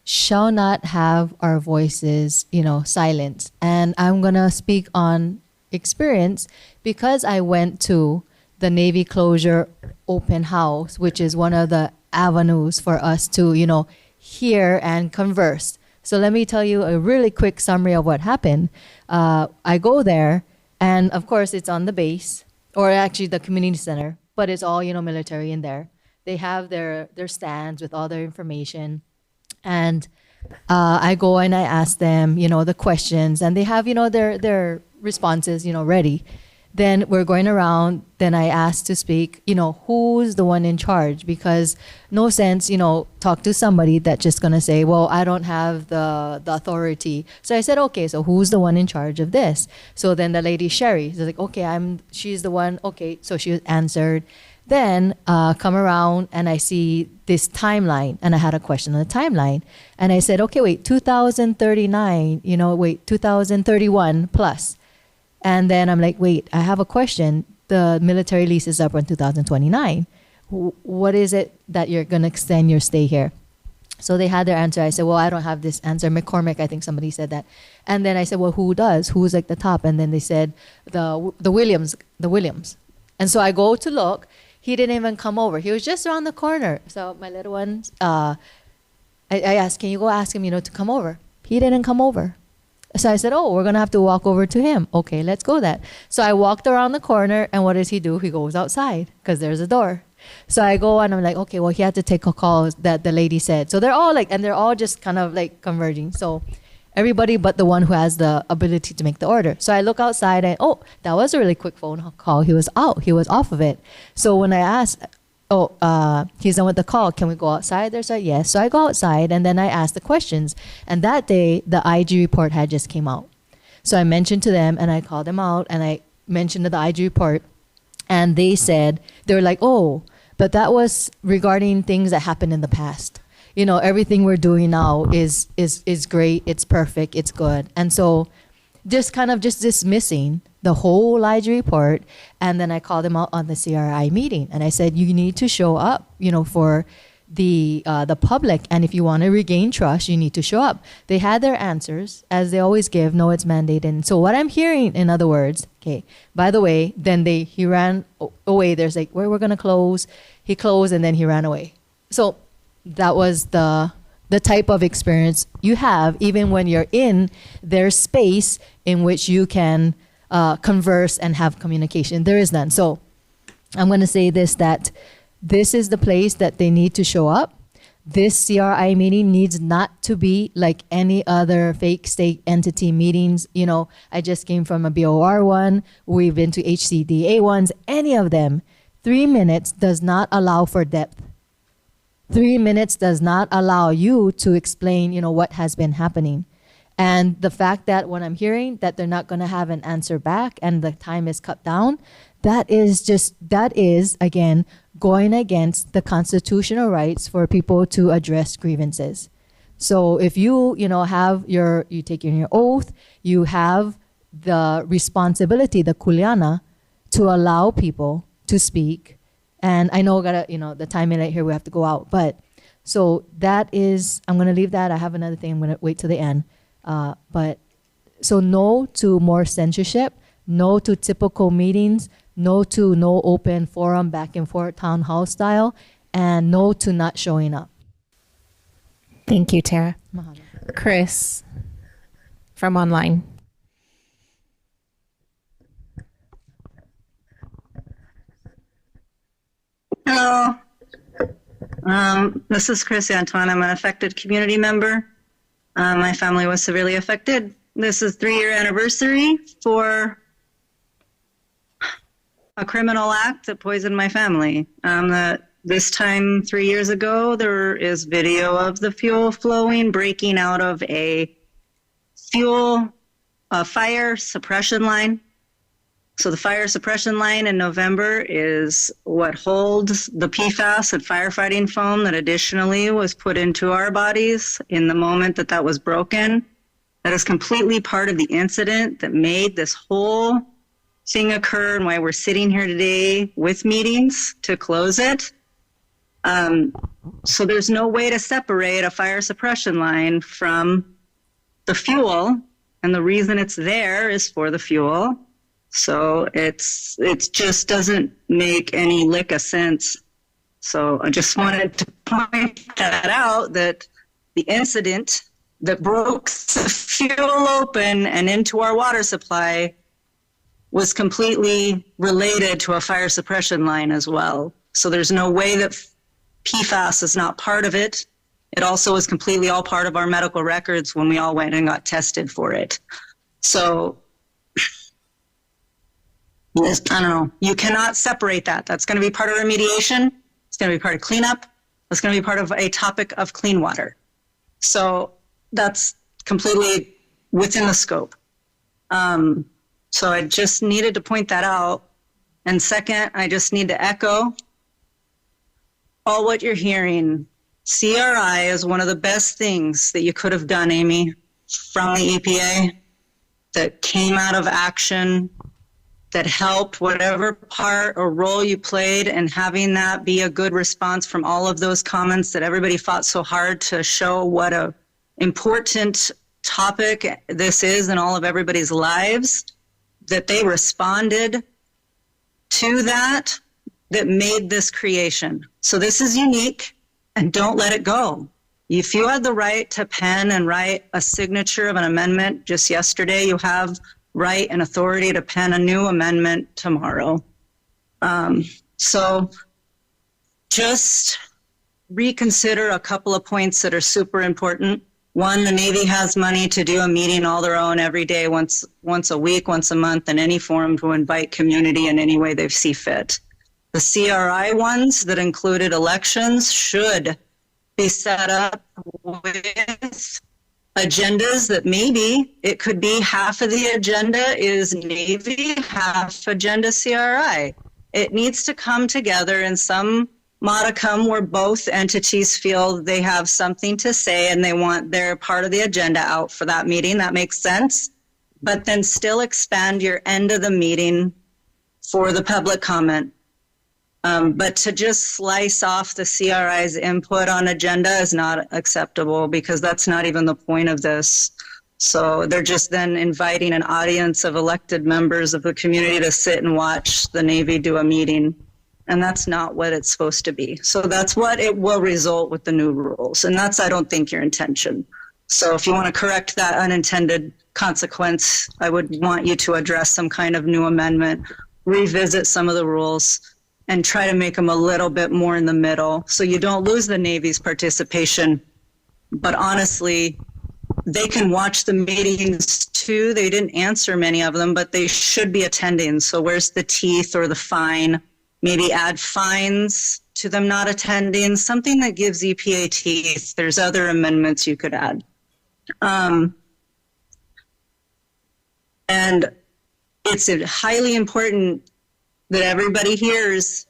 S11: shall not have our voices, silenced. And I'm going to speak on experience because I went to the Navy closure open house, which is one of the avenues for us to, hear and converse. So let me tell you a really quick summary of what happened. I go there, and of course it's on the base, or actually the community center, but it's all, military in there. They have their stands with all their information. And I go and I ask them, the questions, and they have, their responses, ready. Then we're going around. Then I ask to speak, who's the one in charge? Because no sense, talk to somebody that's just going to say, well, I don't have the authority. So I said, okay, so who's the one in charge of this? So then the lady, Sherry, she's like, okay, she's the one. Okay. So she answered. Then come around and I see this timeline, and I had a question on the timeline, and I said, okay, wait, 2039, 2031 plus. And then I'm like, wait, I have a question. The military lease is up in 2029. What is it that you're going to extend your stay here? So they had their answer. I said, well, I don't have this answer. McCormick, I think somebody said that. And then I said, well, who does? Who's like the top? And then they said the Williams. And so I go to look. He didn't even come over. He was just around the corner. So my little one, I asked, can you go ask him, to come over? He didn't come over. So I said, oh, we're going to have to walk over to him. Okay, let's go then. So I walked around the corner, and what does he do? He goes outside because there's a door. So I go and I'm like, okay, well, he had to take a call that the lady said. So they're all just kind of like converging. So everybody but the one who has the ability to make the order. So I look outside and, oh, that was a really quick phone call. He was out. He was off of it. So when I asked, he's done with the call. Can we go outside? There's a yes. So I go outside and then I ask the questions. And that day, the IG report had just came out. So I mentioned to them and I called them out and I mentioned the IG report. And they were like, oh, but that was regarding things that happened in the past. Everything we're doing now is great. It's perfect. It's good. And so just kind of just dismissing the whole IG report. And then I called them out on the CRI meeting. And I said, you need to show up, for the public. And if you want to regain trust, you need to show up. They had their answers, as they always give. No, it's mandated. And so what I'm hearing, in other words, okay, by the way, then he ran away. There's like, where we're going to close. He closed and then he ran away. So that was the type of experience you have, even when you're in their space in which you can converse and have communication. There is none. So I'm going to say that this is the place that they need to show up. This CRI meeting needs not to be like any other fake state entity meetings. I just came from a BOR one. We've been to HCDA ones. Any of them. 3 minutes does not allow for depth. 3 minutes does not allow you to explain, what has been happening. And the fact that when I'm hearing that they're not going to have an answer back and the time is cut down, that is, again, going against the constitutional rights for people to address grievances. So if you take your oath, you have the responsibility, the kuleana, to allow people to speak. And I know the time minute here, we have to go out. But so that is, I'm going to leave that. I have another thing. I'm going to wait till the end. But so no to more censorship, no to typical meetings, no to no open forum, back and forth, town hall style, and no to not showing up.
S1: Thank you, Tara. Chris from online.
S12: Hello. This is Chris Antoine. I'm an affected community member. My family was severely affected. This is 3-year anniversary for a criminal act that poisoned my family. This time 3 years ago, there is video of the fuel flowing, breaking out of a fire suppression line. So the fire suppression line in November is what holds the PFAS and firefighting foam that additionally was put into our bodies in the moment that was broken. That is completely part of the incident that made this whole thing occur and why we're sitting here today with meetings to close it. So there's no way to separate a fire suppression line from the fuel, and the reason it's there is for the fuel. So it just doesn't make any lick of sense. So I just wanted to point that out, that the incident that broke the fuel open and into our water supply was completely related to a fire suppression line as well. So there's no way that PFAS is not part of it. It also is completely all part of our medical records when we all went and got tested for it. So I don't know. You cannot separate that. That's going to be part of remediation. It's going to be part of cleanup. It's going to be part of a topic of clean water. So that's completely within the scope. So I just needed to point that out. And second, I just need to echo all what you're hearing. CRI is one of the best things that you could have done, Amy, from the EPA, that came out of action, that helped whatever part or role you played, and having that be a good response from all of those comments that everybody fought so hard to show what a important topic this is in all of everybody's lives, that they responded to that made this creation. So this is unique, and don't let it go. If you had the right to pen and write a signature of an amendment just yesterday, you have right and authority to pen a new amendment tomorrow. So just reconsider a couple of points that are super important. One, the Navy has money to do a meeting all their own every day, once a week, once a month, in any forum to invite community in any way they see fit. The CRI ones that included elections should be set up with agendas that maybe it could be half of the agenda is Navy, half agenda CRI. It needs to come together in some modicum where both entities feel they have something to say and they want their part of the agenda out for that meeting. That makes sense. But then still expand your end of the meeting for the public comment. But to just slice off the CRI's input on agenda is not acceptable, because that's not even the point of this. So they're just then inviting an audience of elected members of the community to sit and watch the Navy do a meeting. And that's not what it's supposed to be. So that's what it will result with the new rules. And that's, I don't think, your intention. So if you want to correct that unintended consequence, I would want you to address some kind of new amendment, revisit some of the rules, and try to make them a little bit more in the middle so you don't lose the Navy's participation. But honestly, they can watch the meetings too. They didn't answer many of them, but they should be attending. So where's the teeth or the fine? Maybe add fines to them not attending, something that gives EPA teeth. There's other amendments you could add. And it's highly important that everybody hears.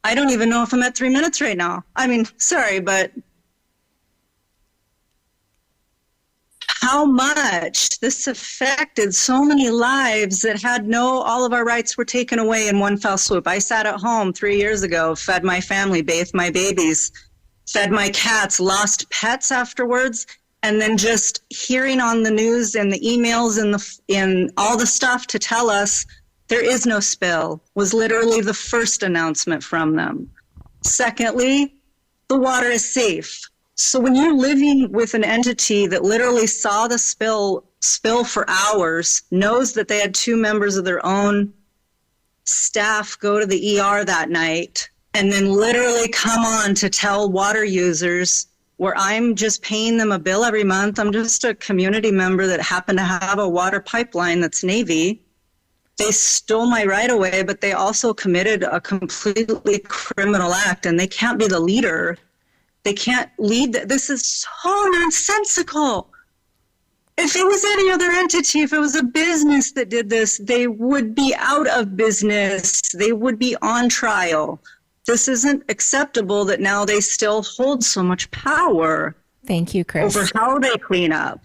S12: I don't even know if I'm at 3 minutes right now. I mean, sorry, but how much this affected so many lives that had all of our rights were taken away in one fell swoop. I sat at home 3 years ago, fed my family, bathed my babies, fed my cats, lost pets afterwards, and then just hearing on the news and the emails and all the stuff to tell us there is no spill was literally the first announcement from them. Secondly, the water is safe. So when you're living with an entity that literally saw the spill for hours, knows that they had 2 members of their own staff go to the ER that night, and then literally come on to tell water users, where I'm just paying them a bill every month, I'm just a community member that happened to have a water pipeline that's Navy. They stole my right of way, but they also committed a completely criminal act, and they can't be the leader. They can't lead. This is so nonsensical. If it was any other entity, if it was a business that did this, they would be out of business. They would be on trial. This isn't acceptable that now they still hold so much power.
S1: Thank you, Chris.
S12: Over how they clean up.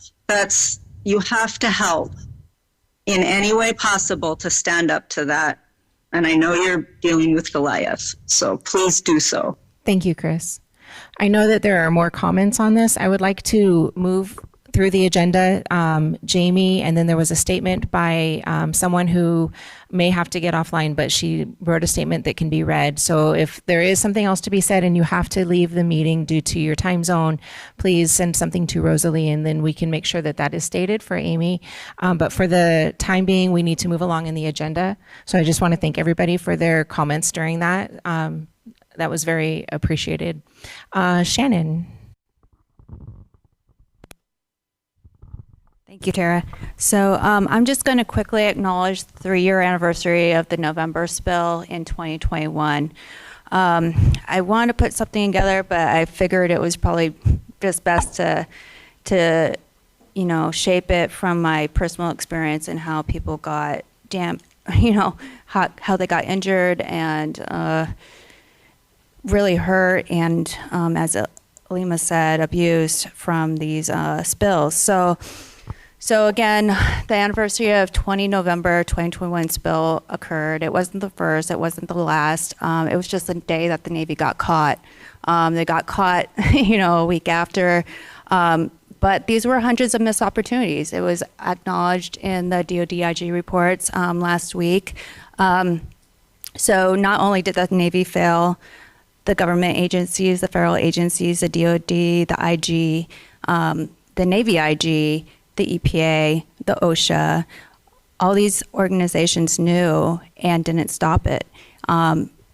S12: You have to help in any way possible to stand up to that. And I know you're dealing with Goliath, so please do so.
S1: Thank you, Chris. I know that there are more comments on this. I would like to move through the agenda. Jamie, and then there was a statement by someone who may have to get offline, but she wrote a statement that can be read. So if there is something else to be said and you have to leave the meeting due to your time zone, please send something to Rosalie, and then we can make sure that that is stated for Amy. But for the time being, we need to move along in the agenda. So I just want to thank everybody for their comments during that. That was very appreciated. Shannon.
S19: Thank you, Tara. So I'm just going to quickly acknowledge the 3-year anniversary of the November spill in 2021. I wanted to put something together, but I figured it was probably just best to shape it from my personal experience and how people got how they got injured and really hurt and, as Alima said, abused from these spills. So again, the anniversary of November 2021 spill occurred. It wasn't the first, it wasn't the last. It was just the day that the Navy got caught. They got caught, a week after. But these were hundreds of missed opportunities. It was acknowledged in the DOD-IG reports last week. So not only did the Navy fail, the government agencies, the federal agencies, the DOD, the IG, the Navy IG, the EPA, the OSHA, all these organizations knew and didn't stop it.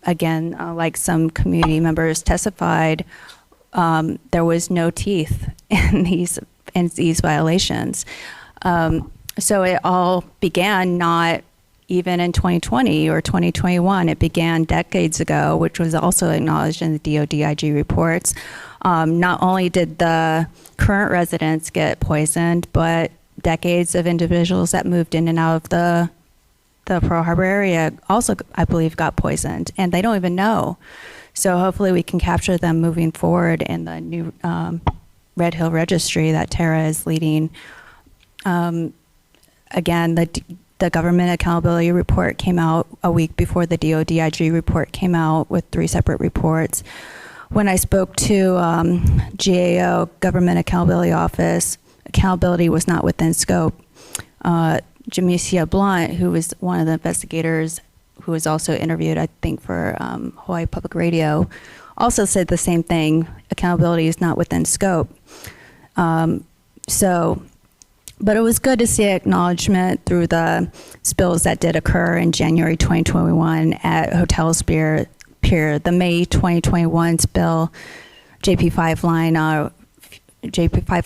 S19: Again, like some community members testified, there was no teeth in these violations. So it all began not even in 2020 or 2021. It began decades ago, which was also acknowledged in the DOD-IG reports. Not only did the current residents get poisoned, but decades of individuals that moved in and out of the Pearl Harbor area also, I believe, got poisoned, and they don't even know. So hopefully we can capture them moving forward in the new Red Hill registry that Tara is leading. Again, the government accountability report came out a week before the DOD-IG report came out with 3 separate reports. When I spoke to GAO, Government Accountability Office, accountability was not within scope. Jamesia Blunt, who was one of the investigators who was also interviewed, I think, for Hawaii Public Radio, also said the same thing. Accountability is not within scope. But it was good to see acknowledgement through the spills that did occur in January 2021 at Hotel Pier, the May 2021 spill, JP5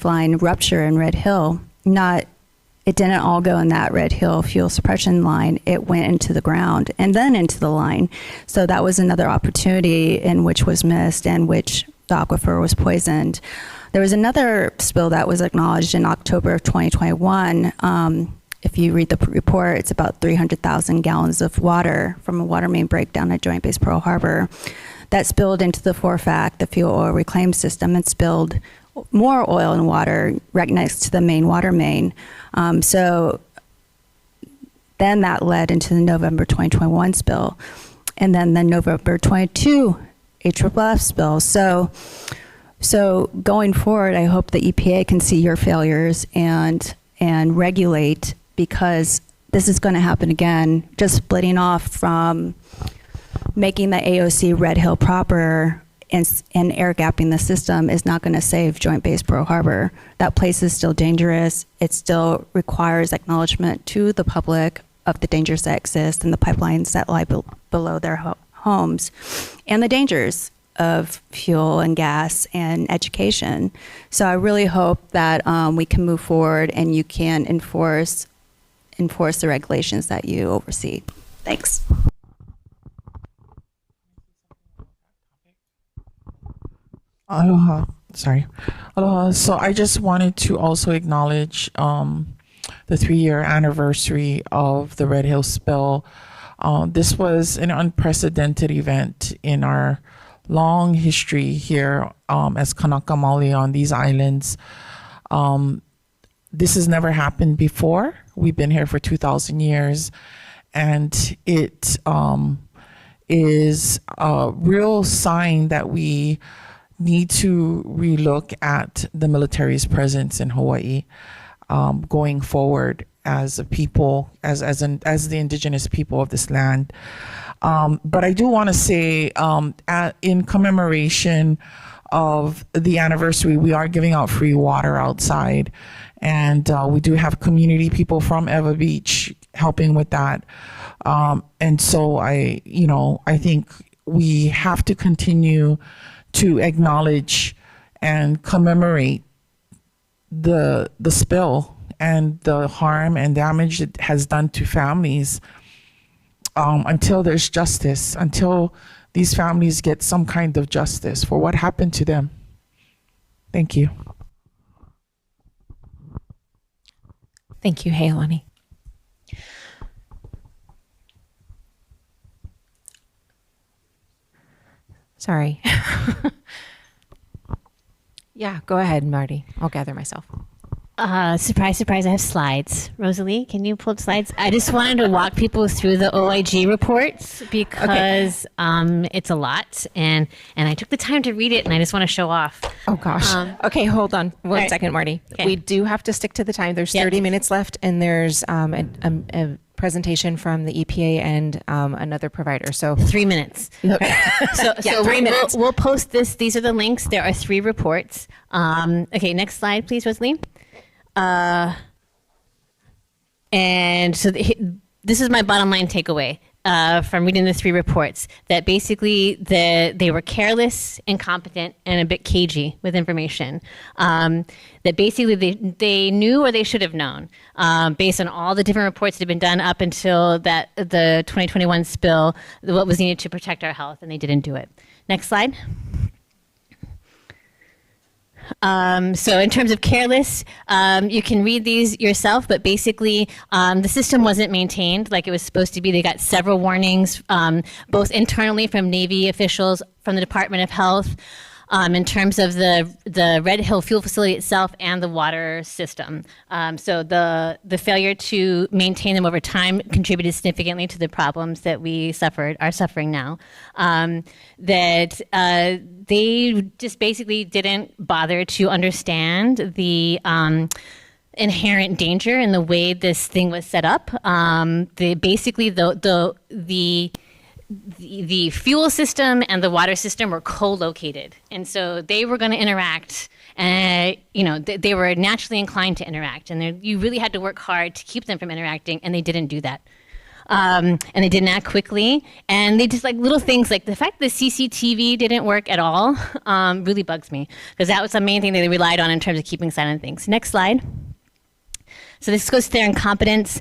S19: line rupture in Red Hill. It didn't all go in that Red Hill fuel suppression line. It went into the ground and then into the line. So that was another opportunity in which was missed and which the aquifer was poisoned. There was another spill that was acknowledged in October of 2021. If you read the report, it's about 300,000 gallons of water from a water main breakdown at Joint Base Pearl Harbor that spilled into the FORFAC, the fuel oil reclaim system, and spilled more oil and water right next to the main water main. So then that led into the November 2021 spill, and then the November 22 AFFF spill. So going forward, I hope the EPA can see your failures and regulate, because this is going to happen again. Just splitting off from making the AOC Red Hill proper and air gapping the system is not going to save Joint Base Pearl Harbor. That place is still dangerous. It still requires acknowledgement to the public of the dangers that exist and the pipelines that lie below their homes and the dangers of fuel and gas and education. So I really hope that we can move forward and you can enforce the regulations that you oversee. Thanks.
S3: Aloha. Sorry. Aloha. So I just wanted to also acknowledge the 3-year anniversary of the Red Hill spill. This was an unprecedented event in our long history here as Kanaka Maoli on these islands. This has never happened before. We've been here for 2,000 years, and it is a real sign that we need to relook at the military's presence in Hawaii going forward as a people, as the indigenous people of this land. But I do want to say, in commemoration of the anniversary, we are giving out free water outside, and we do have community people from Eva Beach helping with that. And so I think we have to continue to acknowledge and commemorate the spill and the harm and damage it has done to families, until there's justice, until these families get some kind of justice for what happened to them. Thank you.
S1: Thank you, Heilani. Sorry. Yeah, go ahead, Marty. I'll gather myself.
S5: Surprise, surprise, I have slides. Rosalie, can you pull up slides? I just wanted to walk people through the OIG reports because it's a lot, and I took the time to read it, and I just want to show off.
S1: Oh, gosh. Okay, hold on one
S5: right.
S1: second, Marty.
S5: Okay.
S1: We do have to stick to the time. There's 30 minutes left, and there's a presentation from the EPA and another provider. So
S5: 3 minutes. So
S1: 3 minutes.
S5: We'll post this. These are the links. There are 3 reports. Okay, next slide, please, Rosalie. And so this is my bottom line takeaway from reading the 3 reports, that basically they were careless, incompetent, and a bit cagey with information. That basically they knew or they should have known based on all the different reports that had been done up until the 2021 spill, what was needed to protect our health, and they didn't do it. Next slide. So in terms of careless, you can read these yourself, but basically the system wasn't maintained like it was supposed to be. They got several warnings, both internally from Navy officials, from the Department of Health, in terms of the Red Hill fuel facility itself and the water system. So the failure to maintain them over time contributed significantly to the problems that we are suffering now. That they just basically didn't bother to understand the inherent danger in the way this thing was set up. The fuel system and the water system were co-located, and so they were going to interact. And they were naturally inclined to interact, and you really had to work hard to keep them from interacting, and they didn't do that. And they didn't act quickly, and they just like little things like the fact that the CCTV didn't work at all really bugs me, because that was the main thing that they relied on in terms of keeping silent things. Next slide. So this goes to their incompetence,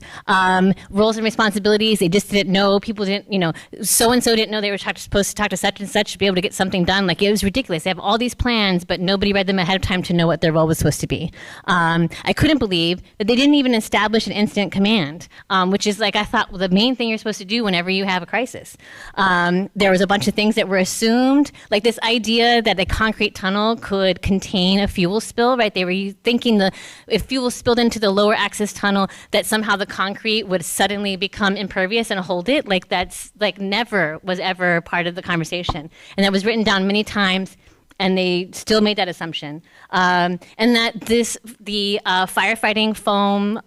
S5: roles and responsibilities. They just didn't know. People didn't, so-and-so didn't know they were supposed to talk to such and such to be able to get something done. Like, it was ridiculous. They have all these plans, but nobody read them ahead of time to know what their role was supposed to be. I couldn't believe that they didn't even establish an incident command, which is like, I thought, the main thing you're supposed to do whenever you have a crisis. There was a bunch of things that were assumed, like this idea that a concrete tunnel could contain a fuel spill, right? They were thinking if fuel spilled into the lower access tunnel, that somehow the concrete would suddenly become impervious and hold it. Like, that's like never was ever part of the conversation. And that was written down many times, and they still made that assumption. And that the firefighting foam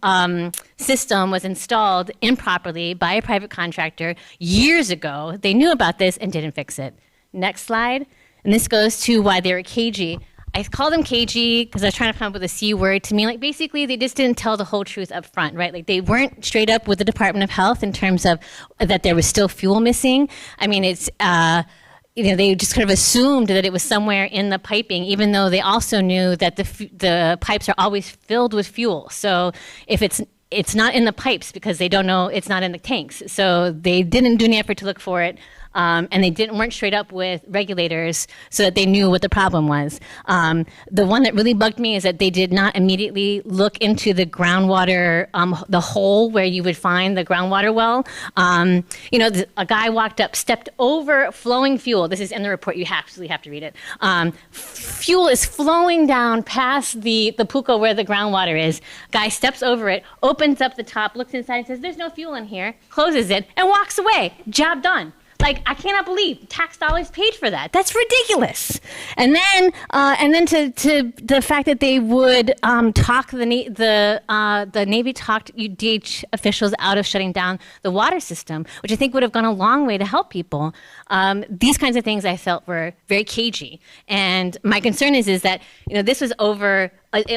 S5: system was installed improperly by a private contractor years ago. They knew about this and didn't fix it. Next slide. And this goes to why they were cagey. I call them cagey because I was trying to come up with a C word. To me, like, basically they just didn't tell the whole truth up front, right? Like, they weren't straight up with the Department of Health in terms of that there was still fuel missing. I mean, it's they just kind of assumed that it was somewhere in the piping, even though they also knew that the pipes are always filled with fuel. So if it's not in the pipes, because they don't know it's not in the tanks. So they didn't do any effort to look for it. And they weren't straight up with regulators so that they knew what the problem was. The one that really bugged me is that they did not immediately look into the groundwater, the hole where you would find the groundwater well. A guy walked up, stepped over flowing fuel. This is in the report. You absolutely have to read it. Fuel is flowing down past the puka where the groundwater is. Guy steps over it, opens up the top, looks inside and says, "There's no fuel in here," closes it, and walks away. Job done. Like, I cannot believe tax dollars paid for that. That's ridiculous. And then to the fact that they would talk the Navy talked UDH officials out of shutting down the water system, which I think would have gone a long way to help people. These kinds of things I felt were very cagey. And my concern is that this was over.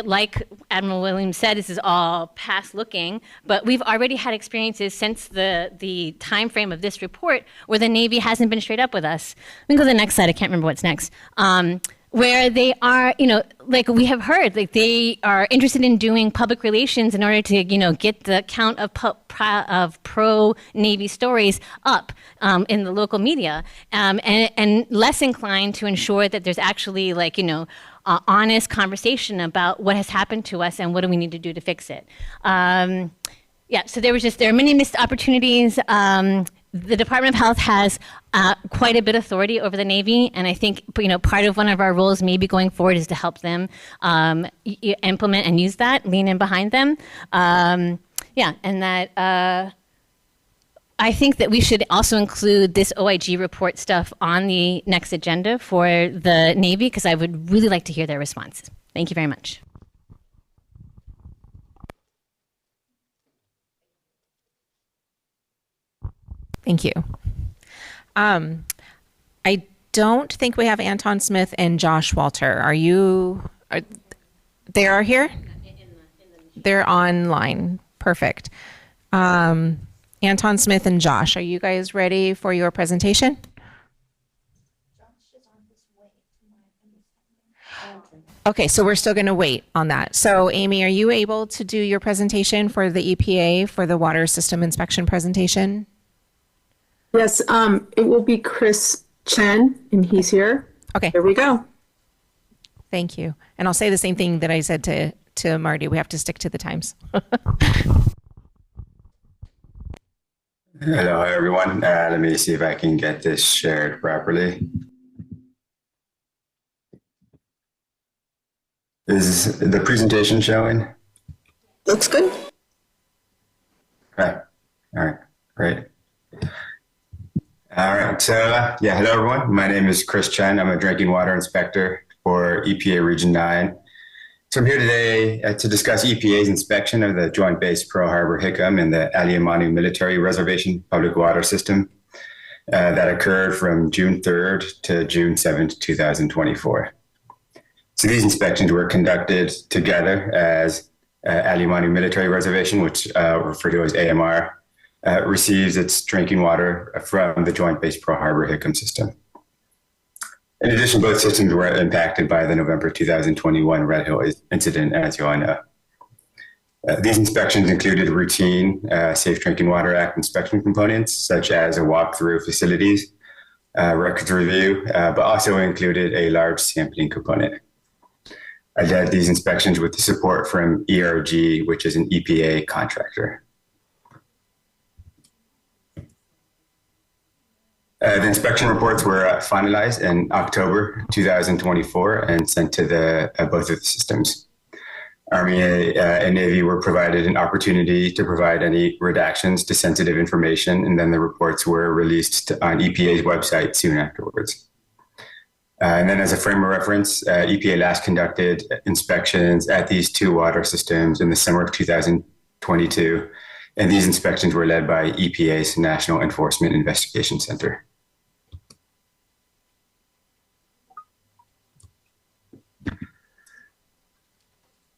S5: Like Admiral Williams said, this is all past looking, but we've already had experiences since the time frame of this report where the Navy hasn't been straight up with us. We can go to the next slide. I can't remember what's next. Where they are, like we have heard, like they are interested in doing public relations in order to, get the count of pro-Navy stories up in the local media, and less inclined to ensure that there's actually honest conversation about what has happened to us and what do we need to do to fix it. So there are many missed opportunities. the Department of Health has quite a bit of authority over the Navy, and I think part of one of our roles maybe going forward is to help them implement and use that, lean in behind them. And that I think that we should also include this OIG report stuff on the next agenda for the Navy, because I would really like to hear their responses. Thank you very much.
S1: Thank you. I don't think we have Anton Smith and Josh Walter. They are here? They're online. Perfect. Anton Smith and Josh, are you guys ready for your presentation? Okay, so we're still going to wait on that. So Amy, are you able to do your presentation for the EPA for the water system inspection presentation?
S9: Yes, it will be Chris Chen, and he's here.
S1: Okay.
S9: Here we go.
S1: Thank you. And I'll say the same thing that I said to Marty. We have to stick to the times.
S13: Hello, everyone. Let me see if I can get this shared properly. Is the presentation showing?
S16: Looks good.
S13: Okay. All right. Great. All right. So, hello, everyone. My name is Chris Chen. I'm a drinking water inspector for EPA Region 9. So I'm here today to discuss EPA's inspection of the Joint Base Pearl Harbor Hickam and the Aliamanu Military Reservation Public Water System that occurred from June 3rd to June 7th, 2024. So these inspections were conducted together as Aliamanu Military Reservation, which referred to as AMR, receives its drinking water from the Joint Base Pearl Harbor Hickam system. In addition, both systems were impacted by the November 2021 Red Hill incident, as you all know. These inspections included routine Safe Drinking Water Act inspection components, such as a walkthrough facilities, records review, but also included a large sampling component. I led these inspections with the support from ERG, which is an EPA contractor. The inspection reports were finalized in October 2024 and sent to both of the systems. Army and Navy were provided an opportunity to provide any redactions to sensitive information, and then the reports were released on EPA's website soon afterwards. And then as a frame of reference, EPA last conducted inspections at these two water systems in the summer of 2022, and these inspections were led by EPA's National Enforcement Investigation Center.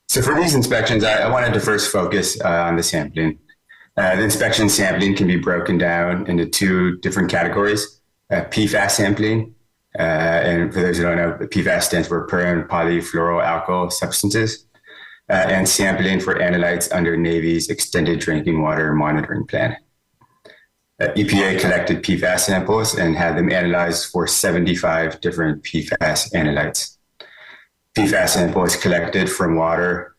S13: So for these inspections, I wanted to first focus on the sampling. The inspection sampling can be broken down into two different categories: PFAS sampling, and for those who don't know, PFAS stands for per and polyfluoroalkyl substances, and sampling for analytes under Navy's Extended Drinking Water Monitoring Plan. EPA collected PFAS samples and had them analyzed for 75 different PFAS analytes. PFAS samples collected from water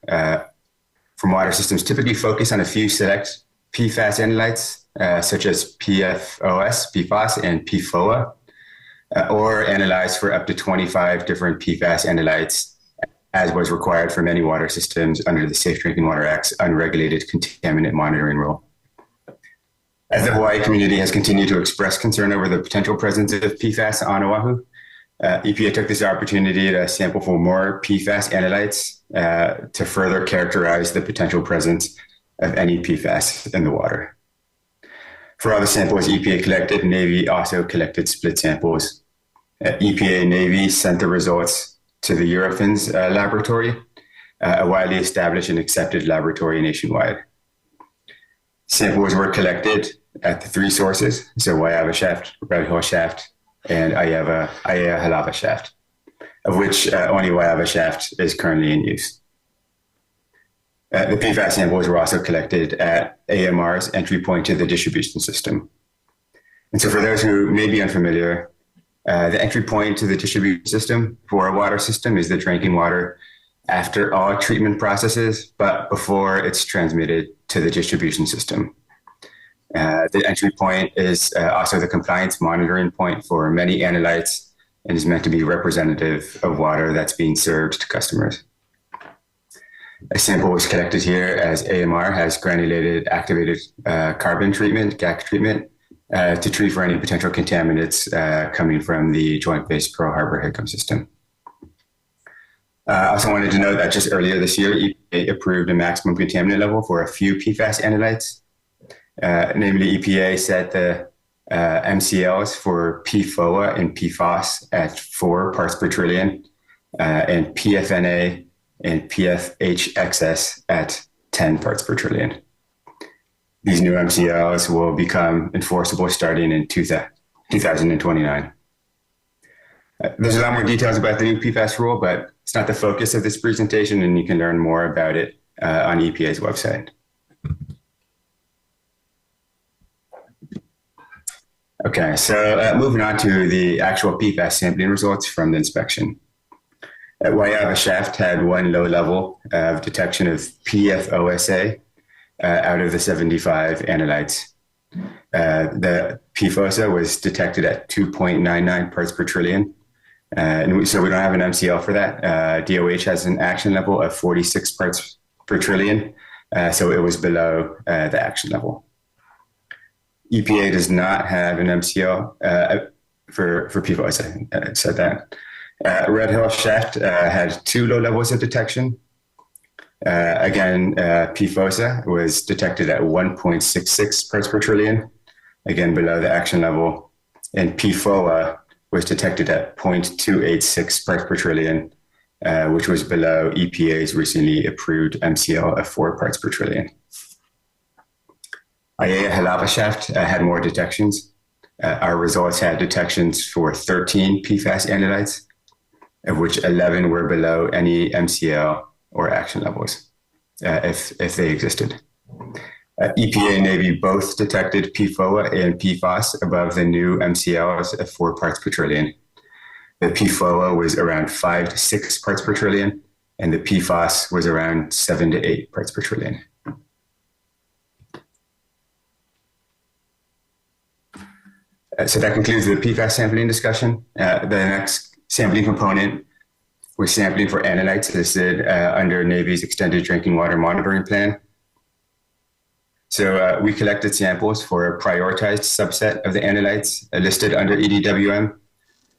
S13: systems typically focus on a few select PFAS analytes, such as PFOS, and PFOA, or analyzed for up to 25 different PFAS analytes, as was required for many water systems under the Safe Drinking Water Act's unregulated contaminant monitoring rule. As the Hawaii community has continued to express concern over the potential presence of PFAS on Oahu, EPA took this opportunity to sample for more PFAS analytes to further characterize the potential presence of any PFAS in the water. For all the samples EPA collected, Navy also collected split samples. EPA Navy sent the results to the Eurofins laboratory, a widely established and accepted laboratory nationwide. Samples were collected at the three sources, so Waiawa Shaft, Red Hill Shaft, and Aiea Halava Shaft, of which only Waiawa Shaft is currently in use. The PFAS samples were also collected at AMR's entry point to the distribution system. And so for those who may be unfamiliar, the entry point to the distribution system for a water system is the drinking water after all treatment processes, but before it's transmitted to the distribution system. The entry point is also the compliance monitoring point for many analytes and is meant to be representative of water that's being served to customers. A sample was collected here as AMR has granulated activated carbon treatment, GAC treatment, to treat for any potential contaminants coming from the Joint Base Pearl Harbor HICM system. I also wanted to note that just earlier this year, EPA approved a maximum contaminant level for a few PFAS analytes. Namely, EPA set the MCLs for PFOA and PFOS at 4 parts per trillion, and PFNA and PFHXS at 10 parts per trillion. These new MCLs will become enforceable starting in 2029. There's a lot more details about the new PFAS rule, but it's not the focus of this presentation, and you can learn more about it on EPA's website. Okay, so moving on to the actual PFAS sampling results from the inspection. Waiava Shaft had 1 low level of detection of PFOSA out of the 75 analytes. The PFOSA was detected at 2.99 parts per trillion. And so we don't have an MCL for that. DOH has an action level of 46 parts per trillion. So it was below the action level. EPA does not have an MCL for PFOS. I said that. Red Hill Shaft had 2 low levels of detection. Again, PFOSA was detected at 1.66 parts per trillion, again below the action level. And PFOA was detected at 0.286 parts per trillion, which was below EPA's recently approved MCL of 4 parts per trillion. Aiea Halava Shaft had more detections. Our results had detections for 13 PFAS analytes, of which 11 were below any MCL or action levels, if they existed. EPA and Navy both detected PFOA and PFOS above the new MCLs of 4 parts per trillion. The PFOA was around 5 to 6 parts per trillion, and the PFOS was around 7 to 8 parts per trillion. So that concludes the PFAS sampling discussion. The next sampling component was sampling for analytes listed under Navy's Extended Drinking Water Monitoring Plan. So we collected samples for a prioritized subset of the analytes listed under EDWM.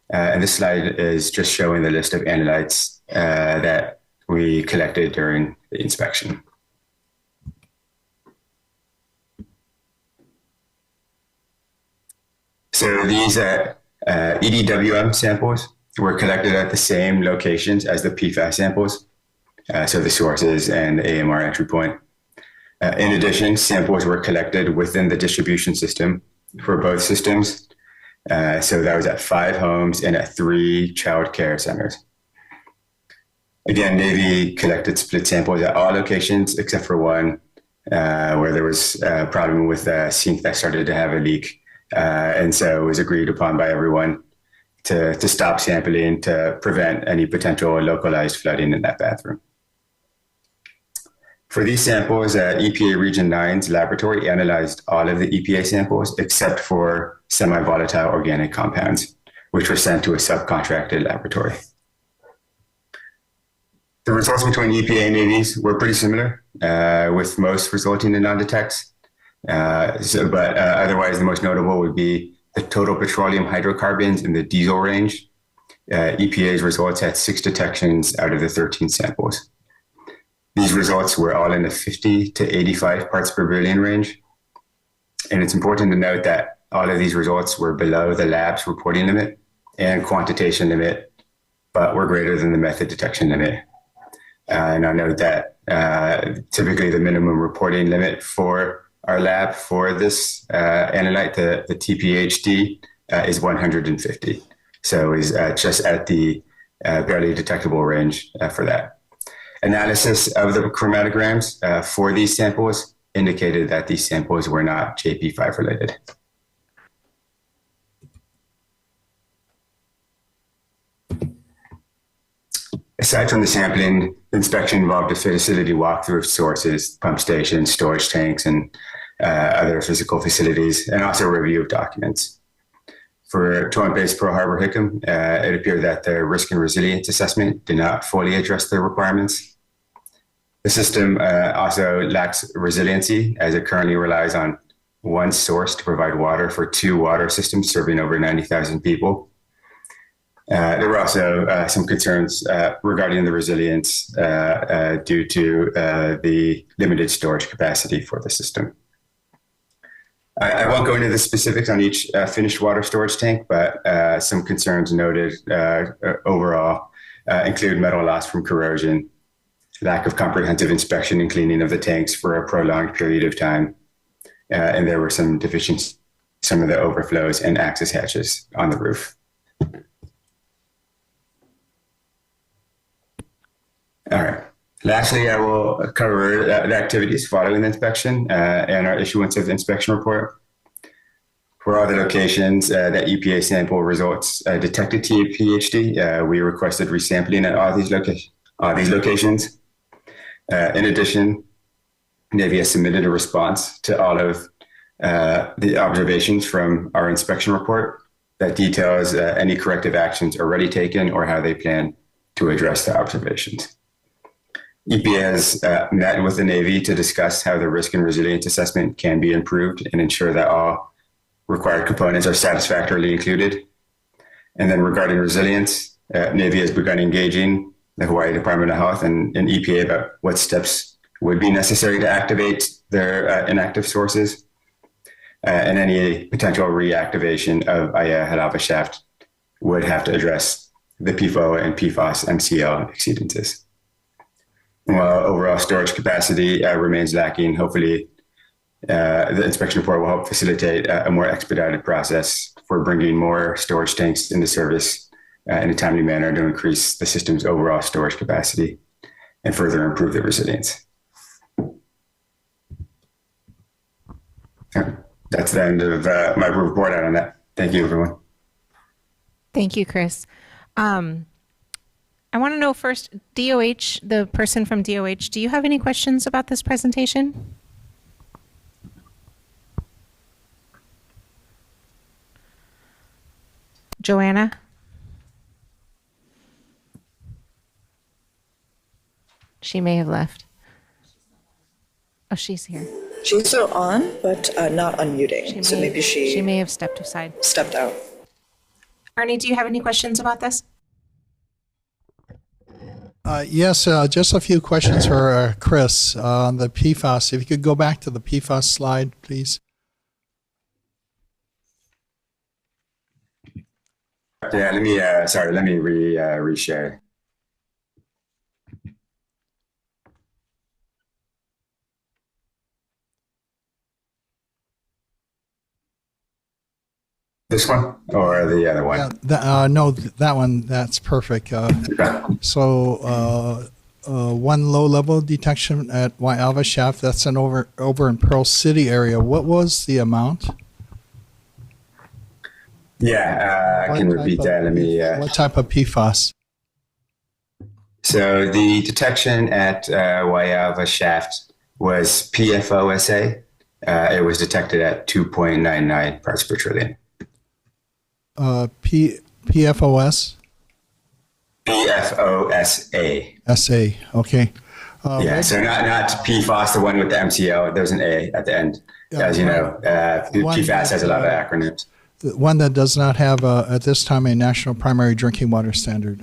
S13: And this slide is just showing the list of analytes that we collected during the inspection. So these EDWM samples were collected at the same locations as the PFAS samples, so the sources and the AMR entry point. In addition, samples were collected within the distribution system for both systems. So that was at 5 homes and at 3 child care centers. Again, Navy collected split samples at all locations except for one where there was a problem with a sink that started to have a leak. And so it was agreed upon by everyone to stop sampling to prevent any potential localized flooding in that bathroom. For these samples, EPA Region 9's laboratory analyzed all of the EPA samples except for semi-volatile organic compounds, which were sent to a subcontracted laboratory. The results between EPA and Navy's were pretty similar, with most resulting in non-detects. But otherwise, the most notable would be the total petroleum hydrocarbons in the diesel range. EPA's results had 6 detections out of the 13 samples. These results were all in the 50 to 85 parts per billion range. And it's important to note that all of these results were below the lab's reporting limit and quantitation limit, but were greater than the method detection limit. And I note that typically the minimum reporting limit for our lab for this analyte, the TPHD, is 150. So is just at the barely detectable range for that. Analysis of the chromatograms for these samples indicated that these samples were not JP5 related. Aside from the sampling, the inspection involved a facility walkthrough of sources, pump stations, storage tanks, and other physical facilities, and also review of documents. For Toronto-based Pearl Harbor Hickam, it appeared that the risk and resilience assessment did not fully address the requirements. The system also lacks resiliency, as it currently relies on one source to provide water for 2 water systems serving over 90,000 people. There were also some concerns regarding the resilience due to the limited storage capacity for the system. I won't go into the specifics on each finished water storage tank, but some concerns noted overall include metal loss from corrosion, lack of comprehensive inspection and cleaning of the tanks for a prolonged period of time, and there were some deficiencies, some of the overflows and access hatches on the roof. All right. Lastly, I will cover the activities following the inspection and our issuance of the inspection report. For all the locations that EPA sample results detected TPHD, we requested resampling at all these locations. In addition, Navy has submitted a response to all of the observations from our inspection report that details any corrective actions already taken or how they plan to address the observations. EPA has met with the Navy to discuss how the risk and resilience assessment can be improved and ensure that all required components are satisfactorily included. And then regarding resilience, Navy has begun engaging the Hawaii Department of Health and EPA about what steps would be necessary to activate their inactive sources and any potential reactivation of Halava shaft would have to address the PFOA and PFOS MCL exceedances. While overall storage capacity remains lacking, hopefully the inspection report will help facilitate a more expedited process for bringing more storage tanks into service in a timely manner to increase the system's overall storage capacity and further improve the resilience. That's the end of my report out on that. Thank you, everyone.
S1: Thank you, Chris. I want to know first, DOH, the person from DOH, do you have any questions about this presentation? Joanna? She may have left. Oh, she's here.
S16: She's still on, but not unmuting. So maybe
S1: she may have stepped aside.
S16: Stepped out.
S1: Arnie, do you have any questions about this?
S18: Yes, just a few questions for Chris on the PFAS. If you could go back to the PFAS slide, please.
S13: Yeah, let me reshare. This one or the other one?
S18: Yeah, no, that one, that's perfect. So one low-level detection at Waialva Shaft, that's an over in Pearl City area. What was the amount?
S13: Yeah, I can repeat that. Let me.
S18: What type of PFAS?
S13: So the detection at Waialva Shaft was PFOSA. It was detected at 2.99 parts per trillion.
S18: PFOS?
S13: PFOSA.
S18: SA, okay.
S13: Yeah, so not PFOS, the one with the MCL. There's an A at the end. As you know, PFAS has a lot of acronyms.
S18: The one that does not have, at this time, a national primary drinking water standard.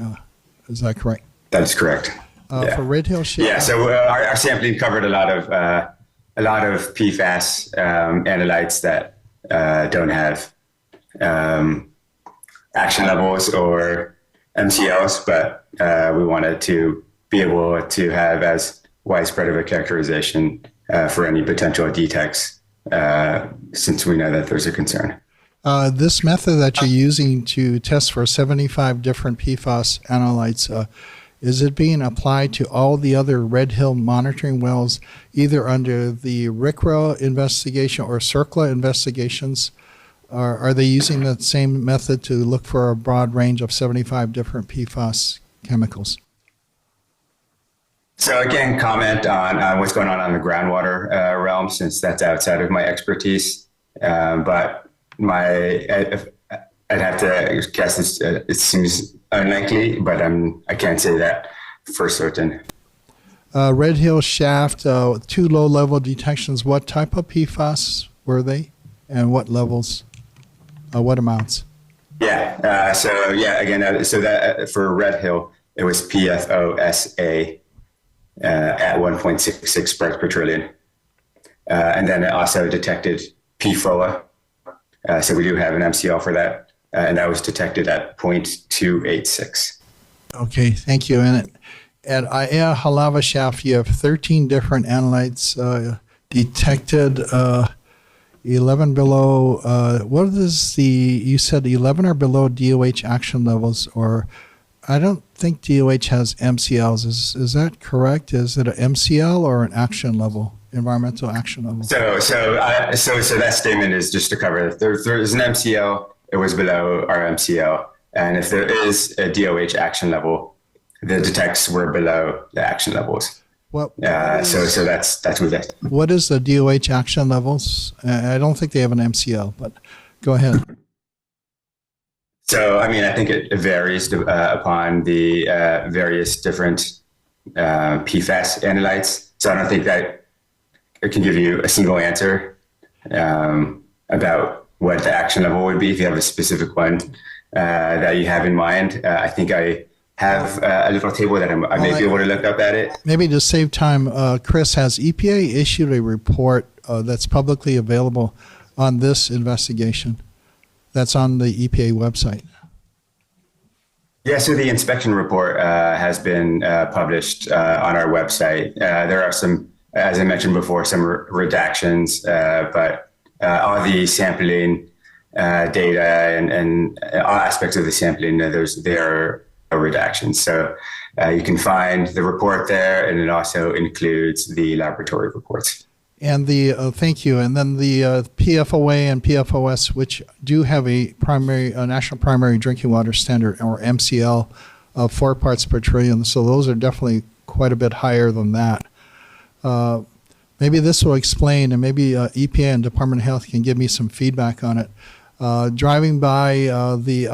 S18: Is that correct?
S13: That is correct.
S18: Yeah. For Red Hill Shaft?
S13: Yeah, so our sampling covered a lot of PFAS analytes that don't have action levels or MCLs, but we wanted to be able to have as widespread of a characterization for any potential detects, since we know that there's a concern.
S18: This method that you're using to test for 75 different PFAS analytes, is it being applied to all the other Red Hill monitoring wells, either under the RCRA investigation or CERCLA investigations? Are they using the same method to look for a broad range of 75 different PFAS chemicals?
S13: So I can't comment on what's going on the groundwater realm since that's outside of my expertise. But I'd have to guess it seems unlikely, but I can't say that for certain.
S18: Red Hill Shaft, 2 low-level detections. What type of PFAS were they, and what levels, what amounts?
S13: Yeah. So that for Red Hill, it was PFOSA at 1.66 parts per trillion, and then it also detected PFOA. So we do have an MCL for that, and that was detected at 0.286.
S18: Okay, thank you. And at Aya Halava Shaft, you have 13 different analytes detected, 11 below. What is you said 11 are below DOH action levels, or I don't think DOH has MCLs. Is that correct? Is it an MCL or an action level, environmental action level?
S13: So that statement is just to cover. If there is an MCL, it was below our MCL, and if there is a DOH action level, the detects were below the action levels. So that's with it.
S18: What is the DOH action levels? I don't think they have an MCL, but go ahead.
S13: So, I think it varies upon the various different PFAS analytes. So I don't think that I can give you a single answer about what the action level would be if you have a specific one that you have in mind. I think I have a little table that I may be able to look up at it.
S18: Maybe to save time, Chris, has EPA issued a report that's publicly available on this investigation? That's on the EPA website.
S13: Yeah, so the inspection report has been published on our website. There are some, as I mentioned before, some redactions, but all the sampling data and all aspects of the sampling, there are redactions. So you can find the report there, and it also includes the laboratory reports.
S18: And thank you. And then the PFOA and PFOS, which do have a national primary drinking water standard, or MCL, of 4 parts per trillion. So those are definitely quite a bit higher than that. Maybe this will explain, and maybe EPA and Department of Health can give me some feedback on it. Driving by the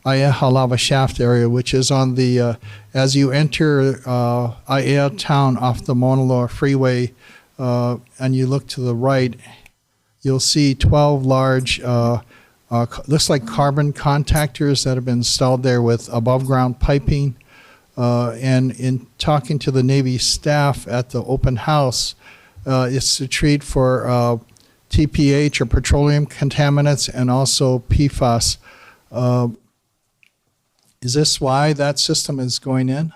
S18: Aya Halava Shaft area, which is on the, as you enter Aya town off the Mauna Loa Freeway, and you look to the right, you'll see 12 large, looks like carbon contactors that have been installed there with above ground piping. And in talking to the Navy staff at the open house, it's to treat for TPH, or petroleum contaminants, and also PFAS. Is this why that system is going in?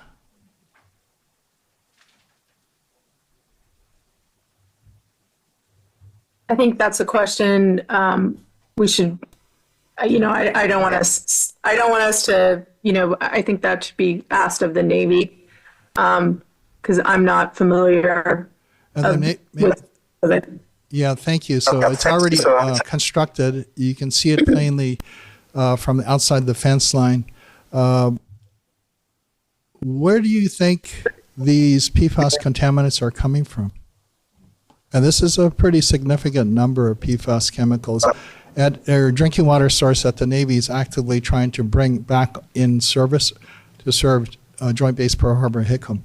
S9: I think that's a question we should. I don't want us. I don't want us to. I think that should be asked of the Navy, because I'm not familiar with it.
S18: Yeah, thank you. So it's already constructed. You can see it plainly from the outside the fence line. Where do you think these PFAS contaminants are coming from? And this is a pretty significant number of PFAS chemicals. At our drinking water source that the Navy is actively trying to bring back in service to serve Joint Base Pearl Harbor Hickam.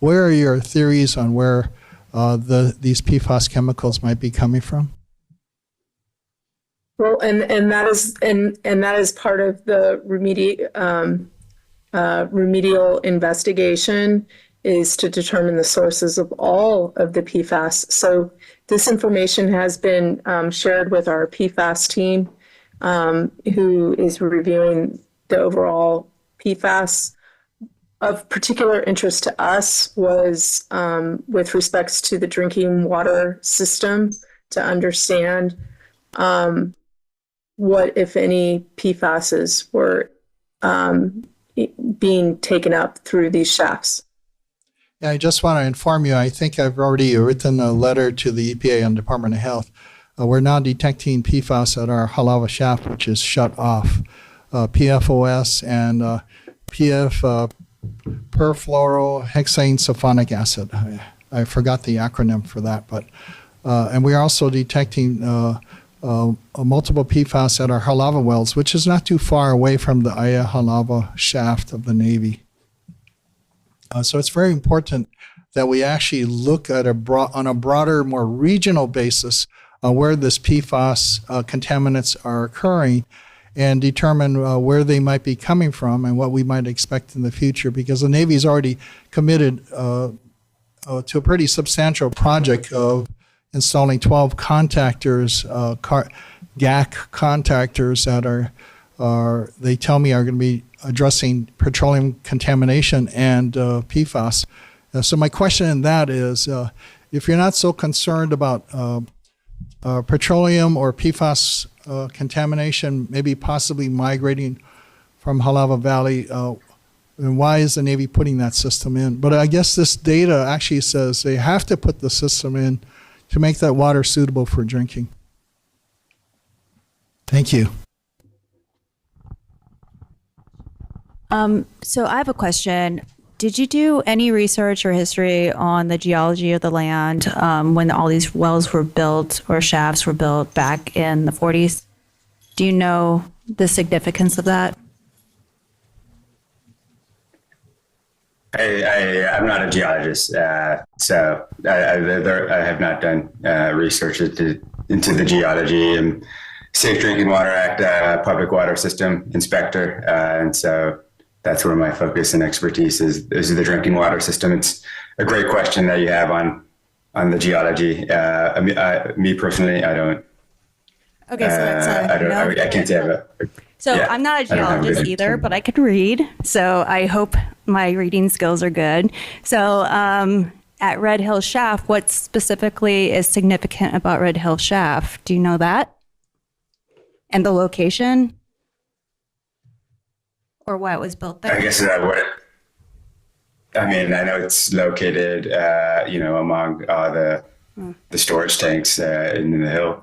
S18: Where are your theories on where these PFAS chemicals might be coming from?
S9: Well, and that is part of the remedial investigation, is to determine the sources of all of the PFAS. So this information has been shared with our PFAS team, who is reviewing the overall PFAS. Of particular interest to us was with respects to the drinking water system, to understand what, if any, PFASs were being taken up through these shafts.
S18: Yeah, I just want to inform you, I think I've already written a letter to the EPA and Department of Health. We're now detecting PFAS at our Halava Shaft, which is shut off. PFOS and perfluorohexane sulfonic acid. I forgot the acronym for that, but and we are also detecting multiple PFAS at our Halava wells, which is not too far away from the Aya Halava shaft of the Navy. So it's very important that we actually look at on a broader, more regional basis where this PFAS contaminants are occurring and determine where they might be coming from and what we might expect in the future, because the Navy's already committed to a pretty substantial project of installing 12 contactors, GAC contactors that they tell me are going to be addressing petroleum contamination and PFAS. So my question in that is, if you're not so concerned about petroleum or PFAS contamination, maybe possibly migrating from Halava Valley, and why is the Navy putting that system in? But I guess this data actually says they have to put the system in to make that water suitable for drinking. Thank you.
S19: So I have a question. Did you do any research or history on the geology of the land when all these wells were built or shafts were built back in the 40s? Do you know the significance of that?
S13: I'm not a geologist, so I have not done research into the geology. I'm Safe Drinking Water Act public water system inspector, and so that's where my focus and expertise is the drinking water system. It's a great question that you have on the geology. Me personally, I don't.
S19: Okay, so that's no.
S13: I can't say I have a.
S19: So
S13: yeah,
S19: I'm not a
S13: I don't have
S19: geologist either, but I could read. So I hope my reading skills are good. So at Red Hill Shaft, what specifically is significant about Red Hill Shaft? Do you know that? And the location? Or why it was built there?
S13: I guess that would. I mean, I know it's located, among the storage tanks in the hill.